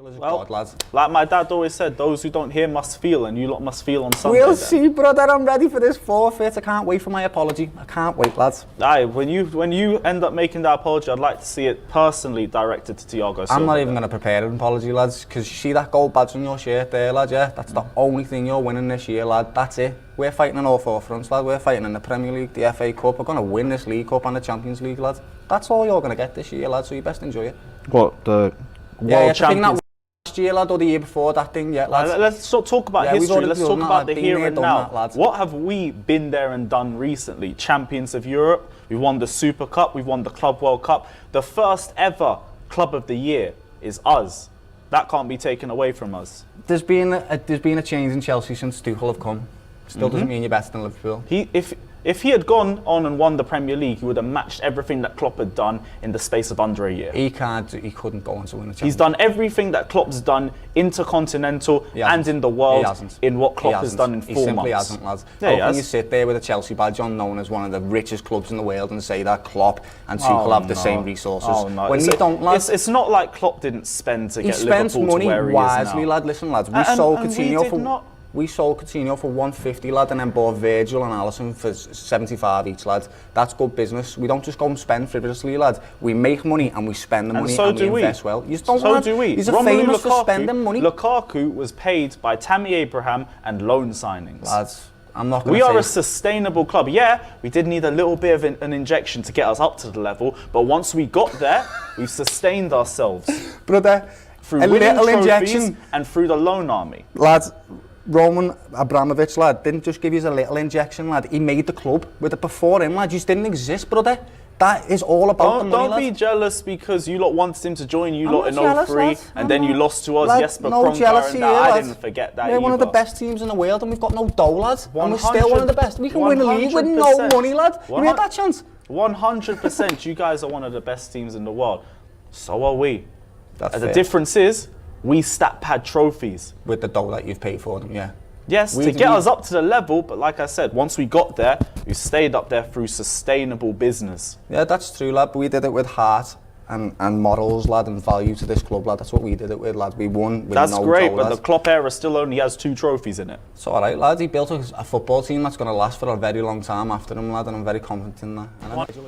Well, God, lads. like my dad always said, those who don't hear must feel, and you lot must feel on Sunday. We'll then. see, brother. I'm ready for this forfeit. I can't wait for my apology. I can't wait, lads. Aye, when you end up making that apology, I'd like to see it personally directed to Thiago Silva. I'm not even going to prepare an apology, lads, because you see that gold badge on your shirt there, lad, yeah? That's the only thing you're winning this year, lad. That's it. We're fighting on all four fronts, lad. We're fighting in the Premier League, the FA Cup. We're going to win this League Cup and the Champions League, lad. That's all you're going to get this year, lad, so you best enjoy it. What, the Yeah, World the thing that Champions? last year, lad, or the year before, that thing, yeah, lads. Let's talk about Yeah, we've history. already Let's done talk that, about lad. the Been here there, and done now. that, lads. What have we been there and done recently? Champions of Europe. We won the Super Cup. We won the Club World Cup. The first ever Club of the Year is us. That can't be taken away from us. There's been a change in Chelsea since Tuchel have come. Still doesn't mean you're better than Liverpool. If he had gone on and won the Premier League, he would have matched everything that Klopp had done in the space of under a year. He couldn't go on to win a Champions He's done everything that Klopp's done intercontinental He hasn't. and in the world He hasn't. in what Klopp He has hasn't. done in He 4 simply months. hasn't, lads. Yeah, How he can has. you sit there with a Chelsea badge on, known as one of the richest clubs in the world, and say that Klopp and Tuchel have the same resources? Oh, no. When we don't, lads. It's not like Klopp didn't spend to He get spends Liverpool money to where he wisely, is now. lad. Listen, lads, we And- sold and we Coutinho did for not- we sold Coutinho for 150, lad, and then bought Virgil and Alisson for 75 each, lad. That's good business. We don't just go and spend frivolously, lad. We make money and we spend the And money so and do we. invest well. You don't, So lad. do we. He's Romelu famous for Lukaku- spending money. Lukaku was paid by Tammy Abraham and loan signings. Lads, I'm not going We to are say... a sustainable club. Yeah, we did need a little bit of an injection to get us up to the level, but once we got there, we've sustained ourselves Brother, through a winning little trophies injection. and through the loan army. Lads, Roman Abramovich, lad, didn't just give you a little injection, lad. He made the club with it before him, lad. You just didn't exist, brother. That is all about the money, Don't lad. be jealous because you lot wanted him to join you I'm lot not in jealous, 03 lad. and I'm then you not. lost to us, Lad, Jesper no Kronka, jealousy and here, that. I lad. didn't forget that We're either. one of the best teams in the world and we've got no dough, lad. And we're still one of the best. We can win a league with no 100%. money, lad. You made that chance. 100%. You guys are one of the best teams in the world. So are we. That's The fair. difference is we stat pad trophies. With the dough that you've paid for them, yeah. Yes, We- to get we- us up to the level, but like I said, once we got there, we stayed up there through sustainable business. Yeah, that's true, lad. But we did it with heart and morals, lad, and value to this club, lad. That's what we did it with, lad. We won with That's no great, dough, but lad. the Klopp era still only has 2 trophies in it. It's all right, lad. He built a football team that's going to last for a very long time after him, lad, and I'm very confident in that.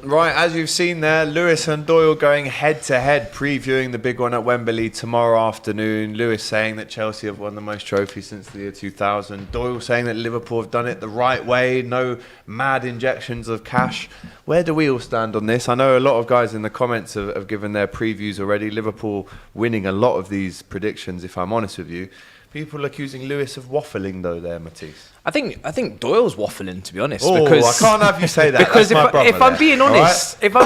Right, as you've seen there, Lewis and Doyle going head-to-head, previewing the big one at Wembley tomorrow afternoon. Lewis saying that Chelsea have won the most trophies since the year 2000. Doyle saying that Liverpool have done it the right way, no mad injections of cash. Where do we all stand on this? I know a lot of guys in the comments have given their previews already. Liverpool winning a lot of these predictions, if I'm honest with you. People accusing Lewis of waffling though there, Matisse. I think Doyle's waffling, to be honest. Oh, because I can't have you say that. Because That's my brother if I'm there, being all honest, right? if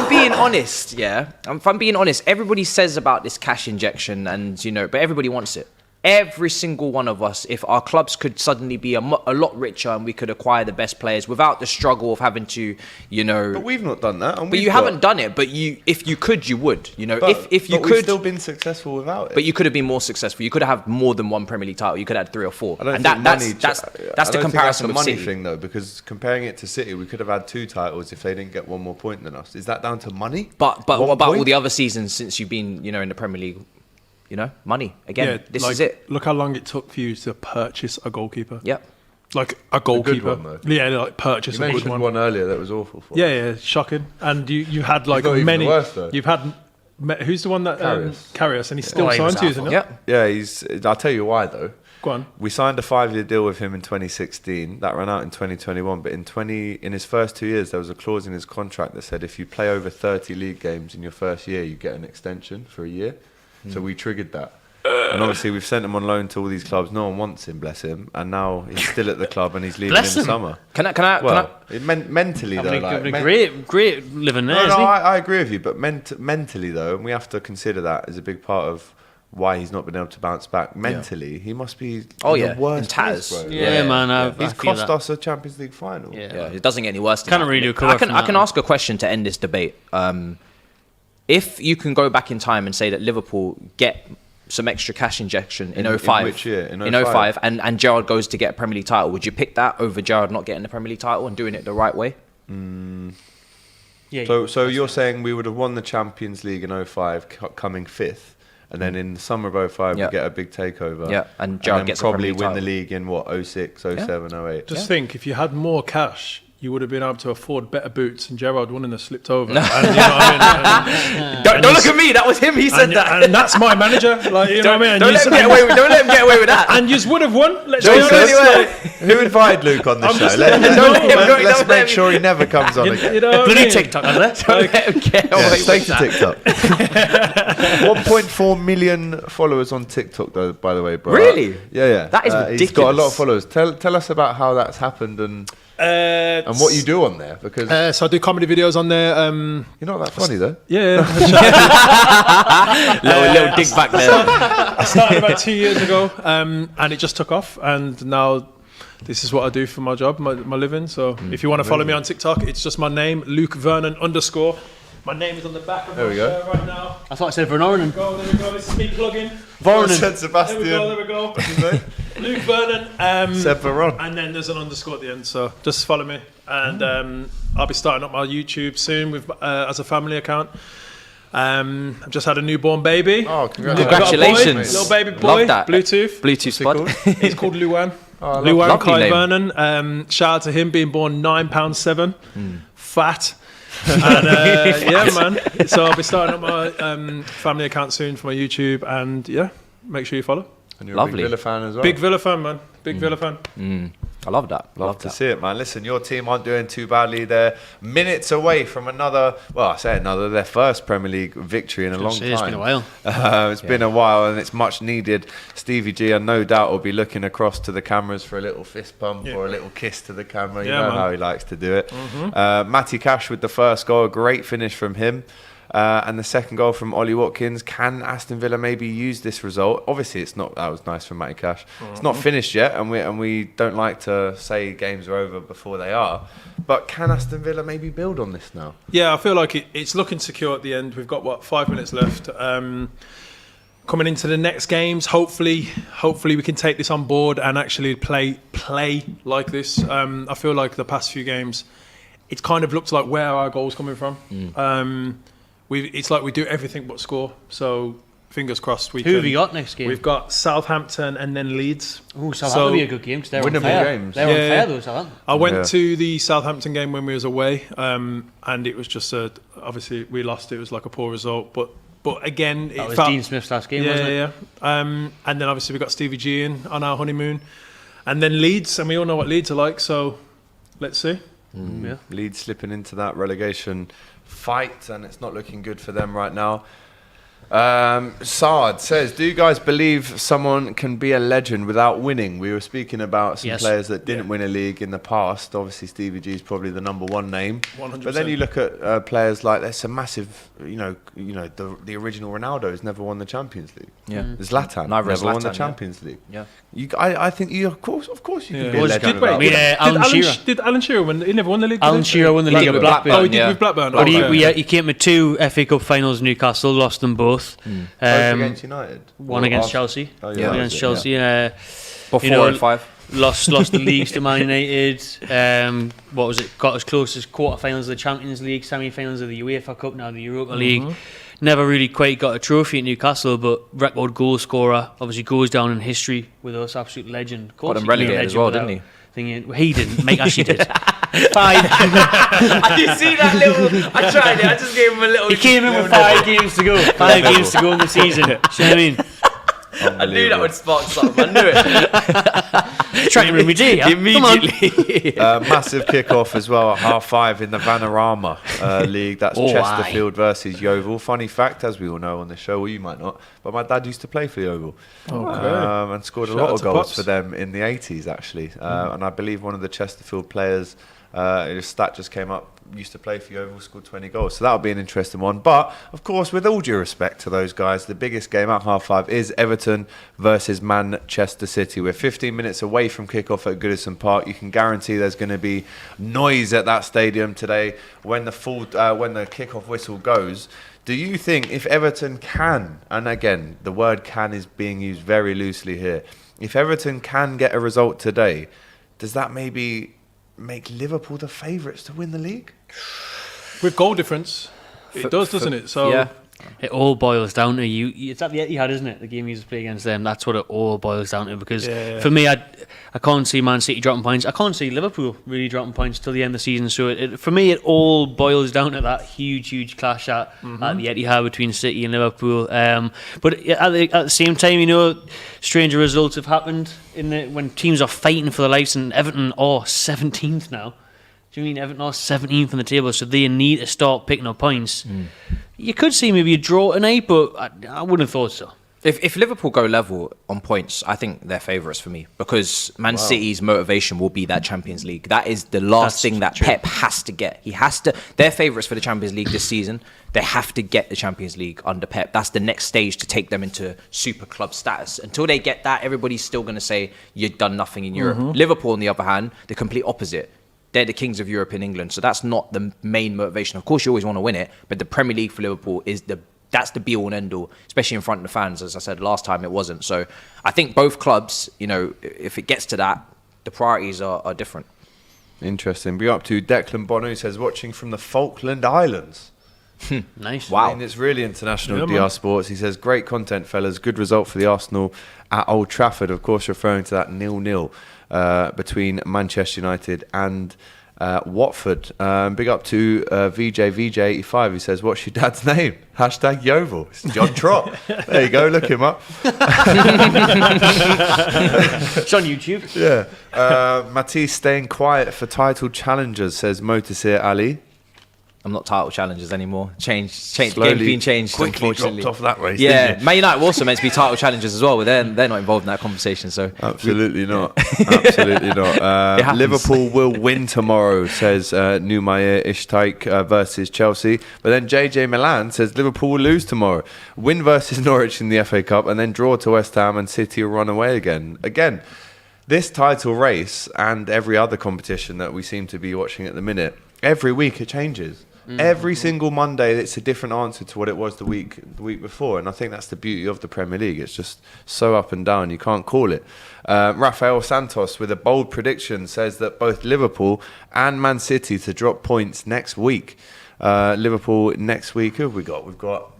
I'm being honest, everybody says about this cash injection, and but everybody wants it. Every single one of us, if our clubs could suddenly be a lot richer and we could acquire the best players without the struggle of having to, But we've not done that. And But you haven't done it. But if you could, you would. If you but could, we've still been successful without it. but you could have been more successful. You could have had more than one Premier League title. You could have had 3 or 4. I don't And think that's the comparison That's with a money City. thing though, because comparing it to City, we could have had 2 titles if they didn't get one more point than us. Is that down to money? But One what about all point? the other seasons since you've been in the Premier League? Money again. This is it. Look how long it took for you to purchase a goalkeeper. Yep. Like a goalkeeper. one, though. Yeah, like purchase You a good mentioned one. one earlier that was awful for us. Yeah, shocking. And you had like not even many. the worst, though. You've had. Who's the one that Carrius, and he's still Oh, he was signed to you, isn't awful. it? Yep. Yeah, I'll tell you why though. Go on. We signed a 5-year deal with him in 2016. That ran out in 2021. But in his first 2 years, there was a clause in his contract that said if you play over 30 league games in your first year, you get an extension for a year. So we triggered that. And obviously, we've sent him on loan to all these clubs. No one wants him, bless him. And now he's still at the club and he's leaving Bless in him. summer. Can I? Well, mentally though, Having a great living there, No, isn't he? I agree with you. But mentally though, and we have to consider that as a big part of why he's not been able to bounce back. Mentally, he must be the worst in tatters. place, bro. Yeah, man. I He's feel cost that. us a Champions League final. Yeah, it doesn't get any worse. Than Can't that. really recover I can from I can that. ask a question to end this debate. If you can go back in time and say that Liverpool get some extra cash injection in In 05. which year? In 05, and Gerrard goes to get a Premier League title, would you pick that over Gerrard not getting the Premier League title and doing it the right way? Yeah. So you're saying we would have won the Champions League in 05, coming 5th, and then in the summer of 05 Yeah. we get a big takeover. Yeah, and Gerrard then gets a probably Premier League win the title. league in what 06, 07, 08. Just think, if you had more cash, you would have been able to afford better boots, and Gerrard wouldn't have slipped over. And, you know what I mean? Don't look at me. That was him. He said that. And that's my manager. Like, you know what I mean? Don't let him get away with that. And you would have won. Let's Don't be honest. say anyway. Who invited Luke on the show? just Let's letting you know, man. let's make sure he never comes on again. You know what I Bloody mean? TikTok, isn't it? Don't let him get Yeah, away stay with to that. TikTok. 1.4 million followers on TikTok, though. By the way, bro. Really? Yeah. That is He's got a lot ridiculous. of followers. Tell us about how that's happened and what you do on there, because So I do comedy videos on there. you're not that funny though. Yeah. little dig back there. I started about 2 years ago, and it just took off. And now this is what I do for my job, my living. So if you want to follow me on TikTok, it's just my name, Luke Vernon _. My name is on the back of There my we go. shirt right now. I thought I said Vernon. There we go. This is me plugging. Said Sebastian. There we go. Luke Vernon. Said Veron. And then there's an _ at the end. So just follow me. And I'll be starting up my YouTube soon with as a family account. I've just had a newborn baby. Oh, Got a boy, Congratulations. little baby boy. Love that. Bluetooth. Bluetooth spot. He's called Luan. lovely Luan Kai name. Vernon. Shout out to him being born £9.7. Fat. And yeah, man. So I'll be starting up my family account soon for my YouTube, and yeah, make sure you follow. And you're Lovely. a big Villa fan as well. Big Villa fan, man. Big Villa fan. I love that. Love to see it, man. Listen, your team aren't doing too badly. They're minutes away from their first Premier League victory in a long time. It's been a while. It's been a while, and it's much needed. Stevie G, I no doubt, will be looking across to the cameras for a little fist bump or a little kiss to the camera. You Yeah, know man. how he likes to do it. Matty Cash with the first goal, a great finish from him. And the second goal from Ollie Watkins. Can Aston Villa maybe use this result? Obviously, it's not. That was nice from Matty Cash. It's not finished yet, and we don't like to say games are over before they are. But can Aston Villa maybe build on this now? Yeah, I feel like it's looking secure at the end. We've got 5 minutes left. Coming into the next games, hopefully we can take this on board and actually play like this. I feel like the past few games, it's kind of looked like where our goals coming from. It's like we do everything but score. So fingers crossed. Who have you got next game? We've got Southampton and then Leeds. Oh, Southampton will be a good game because they're on winnable fire. games. They're on Yeah. fire though, Southampton. I went Yeah. to the Southampton game when we was away, and it was just obviously we lost. It was like a poor result, but again, That it was felt, Dean Smith's last game, wasn't it? yeah. And then obviously we got Stevie G in on our honeymoon, and then Leeds, and we all know what Leeds are like. So let's see. Yeah. Leeds slipping into that relegation fight, and it's not looking good for them right now. Saad says, do you guys believe someone can be a legend without winning? We were speaking about some players that didn't win a league in the past. Obviously, Stevie G is probably the number one name. 100%. But then you look at players like, there's a massive, the original Ronaldo has never won the Champions League. Yeah. Zlatan Neither has never won the Zlatan, Champions League. Yeah. I think you, of course, you can be a Was legend good, without wait, winning. Alan Shearer. Did Alan Shearer win? He never won the league. Alan did he? Shearer won the league with with Blackburn. Blackburn. Oh, he did Yeah. with Blackburn. But Okay. he came with 2 FA Cup finals. Newcastle lost them both. Both against United. One Or against Arsenal. Chelsea. Oh, One yeah. against Chelsea. Yeah. But 4 and 5. Lost the leagues to Man United. What was it? Got as close as quarter-finals of the Champions League, semi-finals of the UEFA Cup, now the Europa League. Never really quite got a trophy at Newcastle, but record goal scorer. Obviously goes down in history with us. Absolute legend. Of course Got him he can be a relegated as legend well, without didn't thinking- he didn't. Mike Ashley did. I did see that little. I tried it. I just gave him a little. He came in with 5 games to go. 5 games to go in the season. Do you know what I mean? I knew that would spark something. I knew it. Trying to ring me D. Immediately. Massive kickoff as well at 5:30 in the Vanarama League. That's Oh, Chesterfield versus Yeovil. Funny fact, as we all know on the show, well, you might not, but my dad used to play for Yeovil and scored a Shout lot out of to goals Pops. for them in the 80s, actually. And I believe one of the Chesterfield players, his stat just came up, used to play for Yeovil, scored 20 goals. So that'll be an interesting one. But, of course, with all due respect to those guys, the biggest game at 5:30 is Everton versus Manchester City. We're 15 minutes away from kickoff at Goodison Park. You can guarantee there's going to be noise at that stadium today when the kickoff whistle goes. Do you think if Everton can, and again, the word can is being used very loosely here, if Everton can get a result today, does that maybe make Liverpool the favourites to win the league? With goal difference, it does, doesn't it? So Yeah. It all boils down to you. It's at the Etihad, isn't it? The game you used to play against them. That's what it all boils down to. Because for me, I can't see Man City dropping points. I can't see Liverpool really dropping points till the end of the season. So for me, it all boils down to that huge clash at the Etihad between City and Liverpool. But at the same time, stranger results have happened when teams are fighting for their lives, and Everton are 17th now. Do you mean Everton are 17th on the table, so they need to start picking up points? You could see maybe a draw tonight, but I wouldn't have thought so. If Liverpool go level on points, I think they're favourites for me, because Man City's motivation will be that Champions League. That is the last thing that Pep has to get. He has to. They're favourites for the Champions League this season. They have to get the Champions League under Pep. That's the next stage to take them into super club status. Until they get that, everybody's still going to say you've done nothing in Europe. Liverpool, on the other hand, the complete opposite. They're the kings of Europe in England, so that's not the main motivation. Of course, you always want to win it, but the Premier League for Liverpool is that's the be-all and end-all, especially in front of the fans. As I said last time, it wasn't. So I think both clubs, if it gets to that, the priorities are different. Interesting. We're up to Declan Bono, who says, watching from the Falkland Islands. Nice. Wow. I mean, it's really international, Yeah, DR man. Sports. He says, great content, fellas. Good result for the Arsenal at Old Trafford. Of course, referring to that 0-0 between Manchester United and Watford. Big up to VJ85. He says, what's your dad's name? Hashtag Yeovil. It's John Trott. There you go. Look him up. It's on YouTube. Yeah. Matisse staying quiet for title challengers, says Motasir Ali. I'm not title challengers anymore. Change. The Slowly, game's been changed, quickly unfortunately. dropped off that race, Yeah, didn't you? Man United were also meant to be title challengers as well, but they're not involved in that conversation. So Absolutely not. Absolutely not. happens. Liverpool will win tomorrow, says Numair Ishtaik versus Chelsea. But then JJ Milan says Liverpool will lose tomorrow. Win versus Norwich in the FA Cup, and then draw to West Ham, and City will run away again. Again, this title race and every other competition that we seem to be watching at the minute, every week it changes. Every single Monday, it's a different answer to what it was the week before, and I think that's the beauty of the Premier League. It's just so up and down, you can't call it. Rafael Santos, with a bold prediction, says that both Liverpool and Man City to drop points next week. Liverpool next week. Who have we got? We've got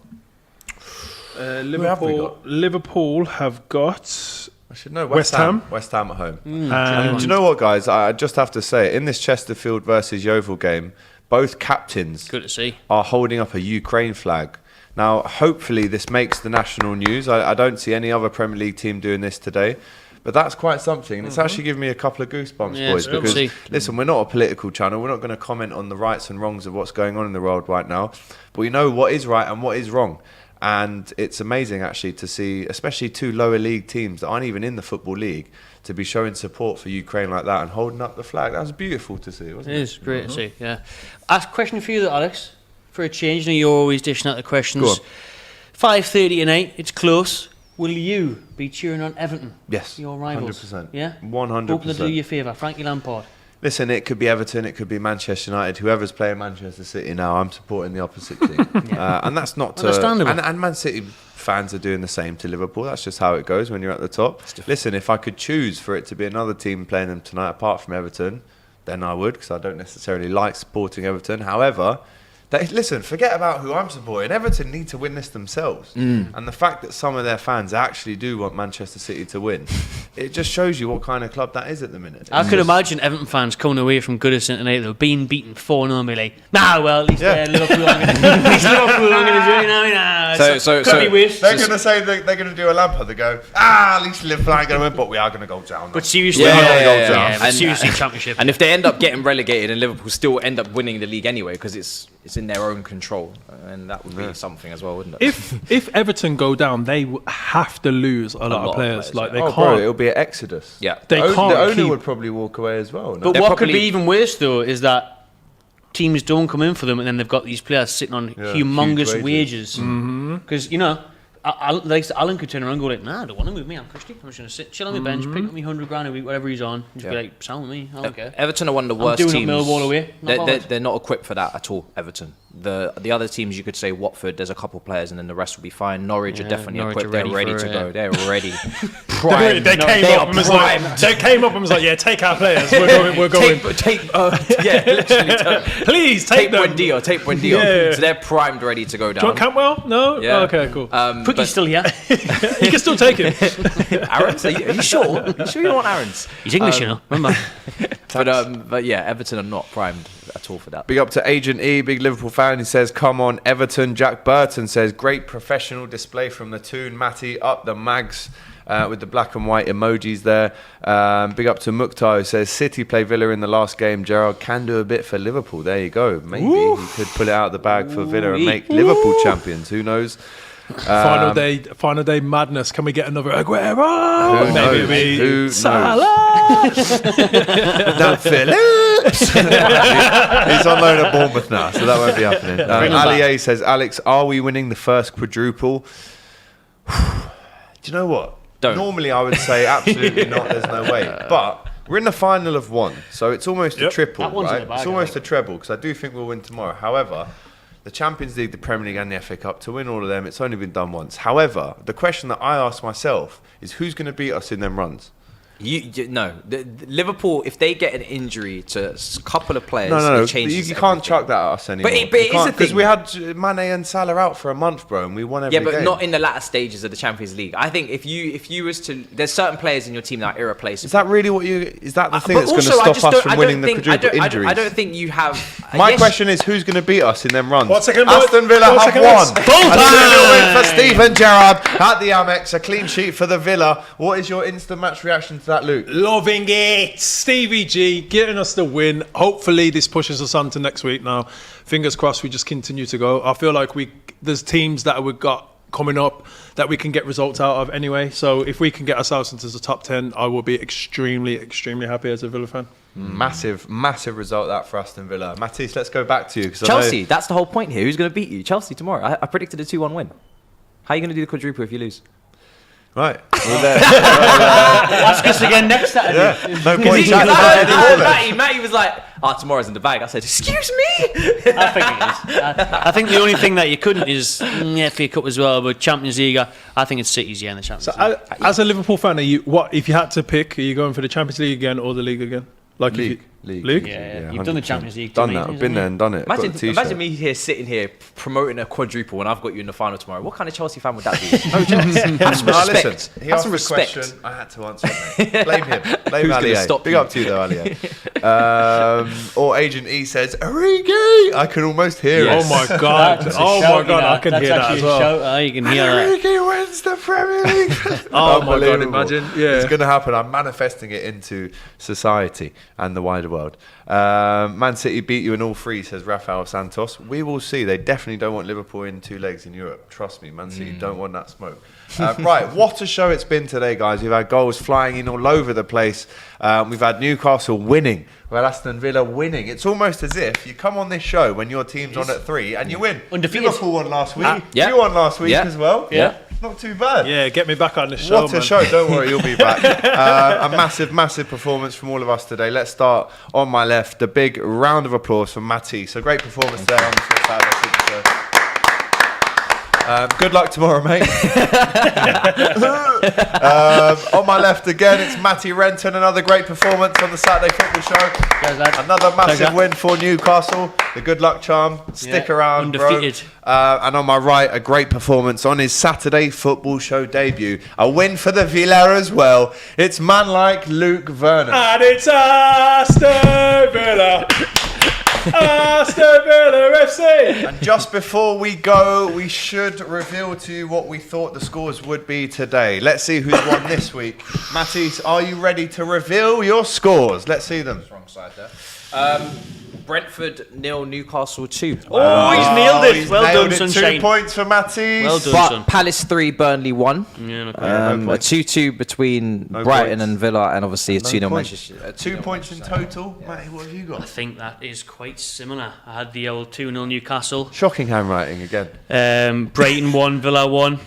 Liverpool have got. I should know. West Ham. West Ham at home. And Do you know what, guys? I just have to say, in this Chesterfield versus Yeovil game, both captains Good to see. are holding up a Ukraine flag. Now, hopefully this makes the national news. I don't see any other Premier League team doing this today, but that's quite something. And it's actually given me a couple of goosebumps, Yeah, boys, it's good to because, see. listen, we're not a political channel. We're not going to comment on the rights and wrongs of what's going on in the world right now, but we know what is right and what is wrong. And it's amazing actually to see, especially two lower league teams that aren't even in the Football League, to be showing support for Ukraine like that and holding up the flag. That was beautiful to see, wasn't it? It is great to see, yeah. Ask a question for you, though, Alex, for a change. Now you're always dishing out the questions. Go on. 5:30 tonight, it's close. Will you be cheering on Everton? Yes, Your rivals? 100%. Yeah? 100%. Hoping to do you a favour. Frankie Lampard. Listen, it could be Everton, it could be Manchester United. Whoever's playing Manchester City now, I'm supporting the opposite team. And that's not to... Understandable. And Man City fans are doing the same to Liverpool. That's just how it goes when you're at the top. Listen, if I could choose for it to be another team playing them tonight apart from Everton, then I would, because I don't necessarily like supporting Everton. However... listen, forget about who I'm supporting. Everton need to win this themselves. And the fact that some of their fans actually do want Manchester City to win, it just shows you what kind of club that is at the minute. I could imagine Everton fans coming away from Goodison tonight, though, being beaten 4-0 and be like, nah, well, at least Liverpool aren't going to do it now. So could be worse. They're going to say they're going to do a Lampard. They go, at least Liverpool aren't going to win, but we are going to go down. But seriously, And seriously, Championship. And if they end up getting relegated and Liverpool still end up winning the league anyway, because it's in their own control, and that would be something as well, wouldn't it? If Everton go down, they have to lose a lot of players. Like they can't. Bro, it'll be an exodus. Yeah. They can't The owner keep- would probably walk away as well. No? But They're what could probably- be even worse, though, is that teams don't come in for them and then they've got these players sitting on humongous huge wages. Because, you know, Alan could turn around and go like, nah, I don't want to move me, I'm cushy. I'm just going to sit, chill on my bench, pick up me 100 grand a week, whatever he's on, and just be like, sound with me, I don't care. Everton are one of the worst doing teams. up Millwall away, not bothered. They're not equipped for that at all, Everton. The other teams, you could say Watford, there's a couple players, and then the rest will be fine. Norwich are definitely Norwich equipped. are They're ready ready for to it, go. yeah. They're already primed. They came up and was like, yeah, take our players. We're going. Literally. Please Take take them. Buendia. Yeah. So they're primed, ready to go down. John Campbell? No? Yeah. Oh, okay, cool. Cookie's still here. You can still take him. Aaron's? Are you sure? Are you sure you don't want Aaron's? He's English, you know, remember? But yeah, Everton are not primed at all for that. Big up to Agent E, big Liverpool fan. He says, come on, Everton. Jack Burton says, great professional display from the Toon. Matty, up the mags. With the black and white emojis there. Big up to Mukhtar, who says, City play Villa in the last game. Gerrard can do a bit for Liverpool. There you go. Maybe he could pull it out of the bag for Villa and make Liverpool champions. Who knows? Final day madness. Can we get another Aguero? Who Maybe knows? we Who knows? Salah. That Phillips. He's on loan at Bournemouth now, so that won't be happening. Ali A says, Alex, are we winning the first quadruple? Do you know what? Don't. Normally I would say absolutely not, there's no way. But we're in the final of one, so it's almost a triple, That one's in right? the bag, It's I almost a think. treble, because I do think we'll win tomorrow. However, the Champions League, the Premier League and the FA Cup, to win all of them, it's only been done once. However, the question that I ask myself is who's going to beat us in them runs? No, the Liverpool, if they get an injury to a couple of players, No. it changes You can't everything. chuck that at us anymore. But it is a thing. Because we had Mane and Salah out for a month, bro, and we won every Yeah, but game. not in the latter stages of the Champions League. I think if you was to, there's certain players in your team that are irreplaceable. Is that really what you? Is that the thing But that's going to also, I stop just us don't- from I don't winning the think- quadruple I injuries? don't think you have. My yes, question is, who's going to beat us in them runs? 1 second, boys. Aston Villa 1 have second, won. boys. A 2-0 win for Steven Gerrard at the Amex. A clean sheet for the Villa. What is your instant match reaction to that, Luke? Loving it. Stevie G getting us the win. Hopefully this pushes us on to next week now. Fingers crossed we just continue to go. I feel like there's teams that we've got coming up that we can get results out of anyway. So if we can get ourselves into the top 10, I will be extremely, extremely happy as a Villa fan. Massive result that for Aston Villa. Matisse, let's go back to you. 'Cause I Chelsea. know- That's the whole point here. Who's going to beat you? Chelsea tomorrow. I predicted a 2-1 win. How are you going to do the quadruple if you lose? Right. We're there. Ask us again next Saturday. Yeah. No point chatting about it anymore then. Matty was like, tomorrow's in the bag. I said, excuse me? I think it is. I think the only thing that you couldn't is the FA Cup as well, but Champions League, I think it's City's in the Champions So League. as a Liverpool fan, what if you had to pick? Are you going for the Champions League again or the league again? Like if League. Yeah, you've done the 100%. Champions League. Done too, that. haven't I've you? been there and done it. Got the t-shirt. Imagine me here sitting here promoting a quadruple and I've got you in the final tomorrow. What kind of Chelsea fan would that be? No chance. Have some Now, respect. listen, he Have asked some the respect. question. I had to answer it, mate. Blame him. Blame Who's Ali. gonna stop Big you? up to you, though, Ali. Or Agent E says, Origi! I can almost hear Yes. it. Oh my god! That's a Oh shout, my you god! know. I can That's hear that actually as a well. shout. You can hear that. Origi wins the Premier League. Oh my god! Unbelievable. Imagine, yeah. It's going to happen. I'm manifesting it into society and the wider world. world. Man City beat you in all three, says Rafael Santos. We will see. They definitely don't want Liverpool in two legs in Europe. Trust me, Man City don't want that smoke. Right, what a show it's been today, guys. We've had goals flying in all over the place. We've had Newcastle winning. We've had Aston Villa winning. It's almost as if you come on this show when your team's on at 3 and you win. Undefeated. Liverpool won last week. Yeah. You won last week as well. Yeah. Not too bad. Yeah, get me back on the show. What a show. Don't worry, you'll be back. A massive performance from all of us today. Let's start on my left. A big round of applause for Matty. So great performance there on the Saturday Super Show. Good luck tomorrow, mate. On my left again, it's Matty Renton. Another great performance on the Saturday Football Show. Another massive win for Newcastle. The good luck charm. Stick around, undefeated. bro. And on my right, a great performance on his Saturday Football Show debut. A win for the Villa as well. It's man like Luke Vernon. And it's Aston Villa. Aston Villa FC. And just before we go, we should reveal to you what we thought the scores would be today. Let's see who's won this week. Matisse, are you ready to reveal your scores? Let's see them. Wrong side there. Brentford 0, Newcastle 2. Oh, he's nailed it. He's Well nailed done, it. Sunshine. 2 points for Matisse. Well done, But son. Palace 3, Burnley 1. Yeah, no A points. 2-2 between No Brighton points. and Villa, and obviously a 2-0 points. Manchester. 2 points in total. Matty, what have you I got? think that is quite similar. I had the old 2-0 Newcastle. Shocking handwriting again. Brighton 1, Villa 1.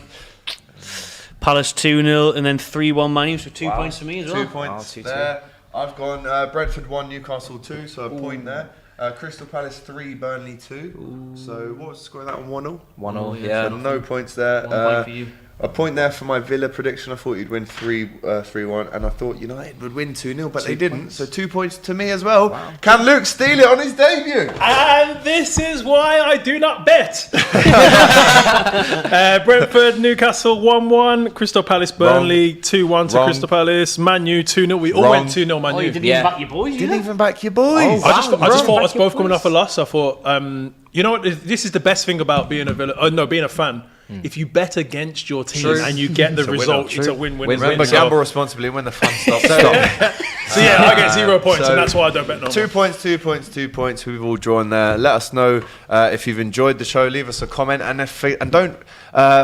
Palace 2-0, and then 3-1 Man U, so 2 points for me as well. 2 points 2-2. there. I've gone Brentford 1, Newcastle 2, so a point there. Crystal Palace 3, Burnley 2. So what was the score of that one? 1-0? 1-0, So yeah. no points there. 1 point for you. A point there for my Villa prediction. I thought you'd win 3-1, and I thought United would win 2-0, but they didn't. So 2 points to me as well. Wow. Can Luke steal it on his debut? And this is why I do not bet. Brentford, Newcastle 1-1. Crystal Palace, Burnley 2-1 to Wrong. Crystal Palace. Man U 2-0. We all Wrong. went 2-0 Man Oh, U. you didn't Yeah. even back your boys, Didn't you even back your boys. I just thought us both your coming boys. off a loss. I thought, you know what? This is the best thing about being being a fan. If you bet against your team True. and you get the It's a winner. result, it's a True. win-win. Remember, So- gamble responsibly when the fun stops. Stop. So yeah, I get 0 points, So and that's why I don't bet no more. 2 points, 2 points, 2 points. We've all drawn there. Let us know if you've enjoyed the show. Leave us a comment, and don't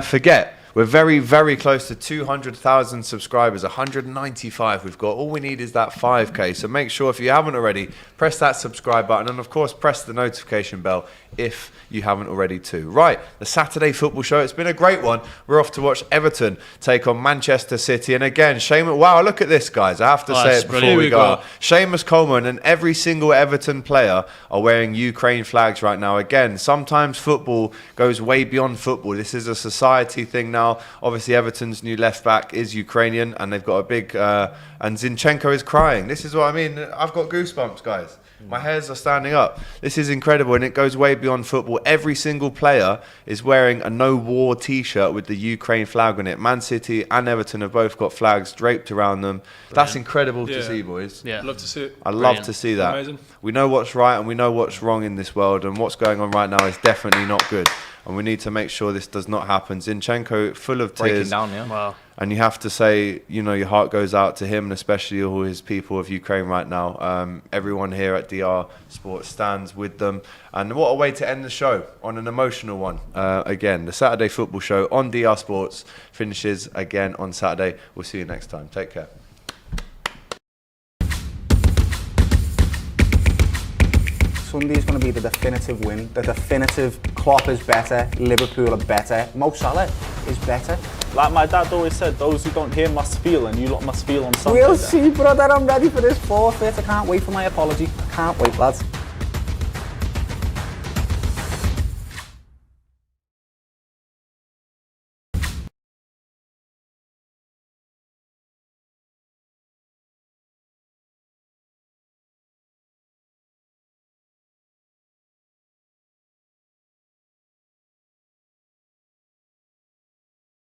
forget. We're very, very close to 200,000 subscribers, 195 we've got. All we need is that 5K. So make sure, if you haven't already, press that subscribe button. And, of course, press the notification bell if you haven't already too. Right, the Saturday Football Show. It's been a great one. We're off to watch Everton take on Manchester City. And, again, Seamus... Wow, look at this, guys. I have to say that's it before brilliant. we Here we go. go. Seamus Coleman and every single Everton player are wearing Ukraine flags right now. Again, sometimes football goes way beyond football. This is a society thing now. Obviously, Everton's new left back is Ukrainian, and they've got a big. And Zinchenko is crying. This is what I mean. I've got goosebumps, guys. My hairs are standing up. This is incredible, and it goes way beyond football. Every single player is wearing a no war T-shirt with the Ukraine flag on it. Man City and Everton have both got flags draped around them. That's incredible to Yeah. see, boys. Yeah. Love to see it. I love Brilliant. to see that. Amazing. We know what's right and we know what's wrong in this world, and what's going on right now is definitely not good. And we need to make sure this does not happen. Zinchenko, full of Breaking tears. down, yeah. Wow. And you have to say, your heart goes out to him, and especially all his people of Ukraine right now. Everyone here at DR Sports stands with them. And what a way to end the show, on an emotional one. Again, the Saturday Football Show on DR Sports finishes again on Saturday. We'll see you next time. Take care. Sunday's going to be the definitive win. The definitive Klopp is better, Liverpool are better, Mo Salah is better. Like my dad always said, those who don't hear must feel, and you lot must feel on Sunday. We'll see, brother. I'm ready for this forfeit. I can't wait for my apology. I can't wait, lads.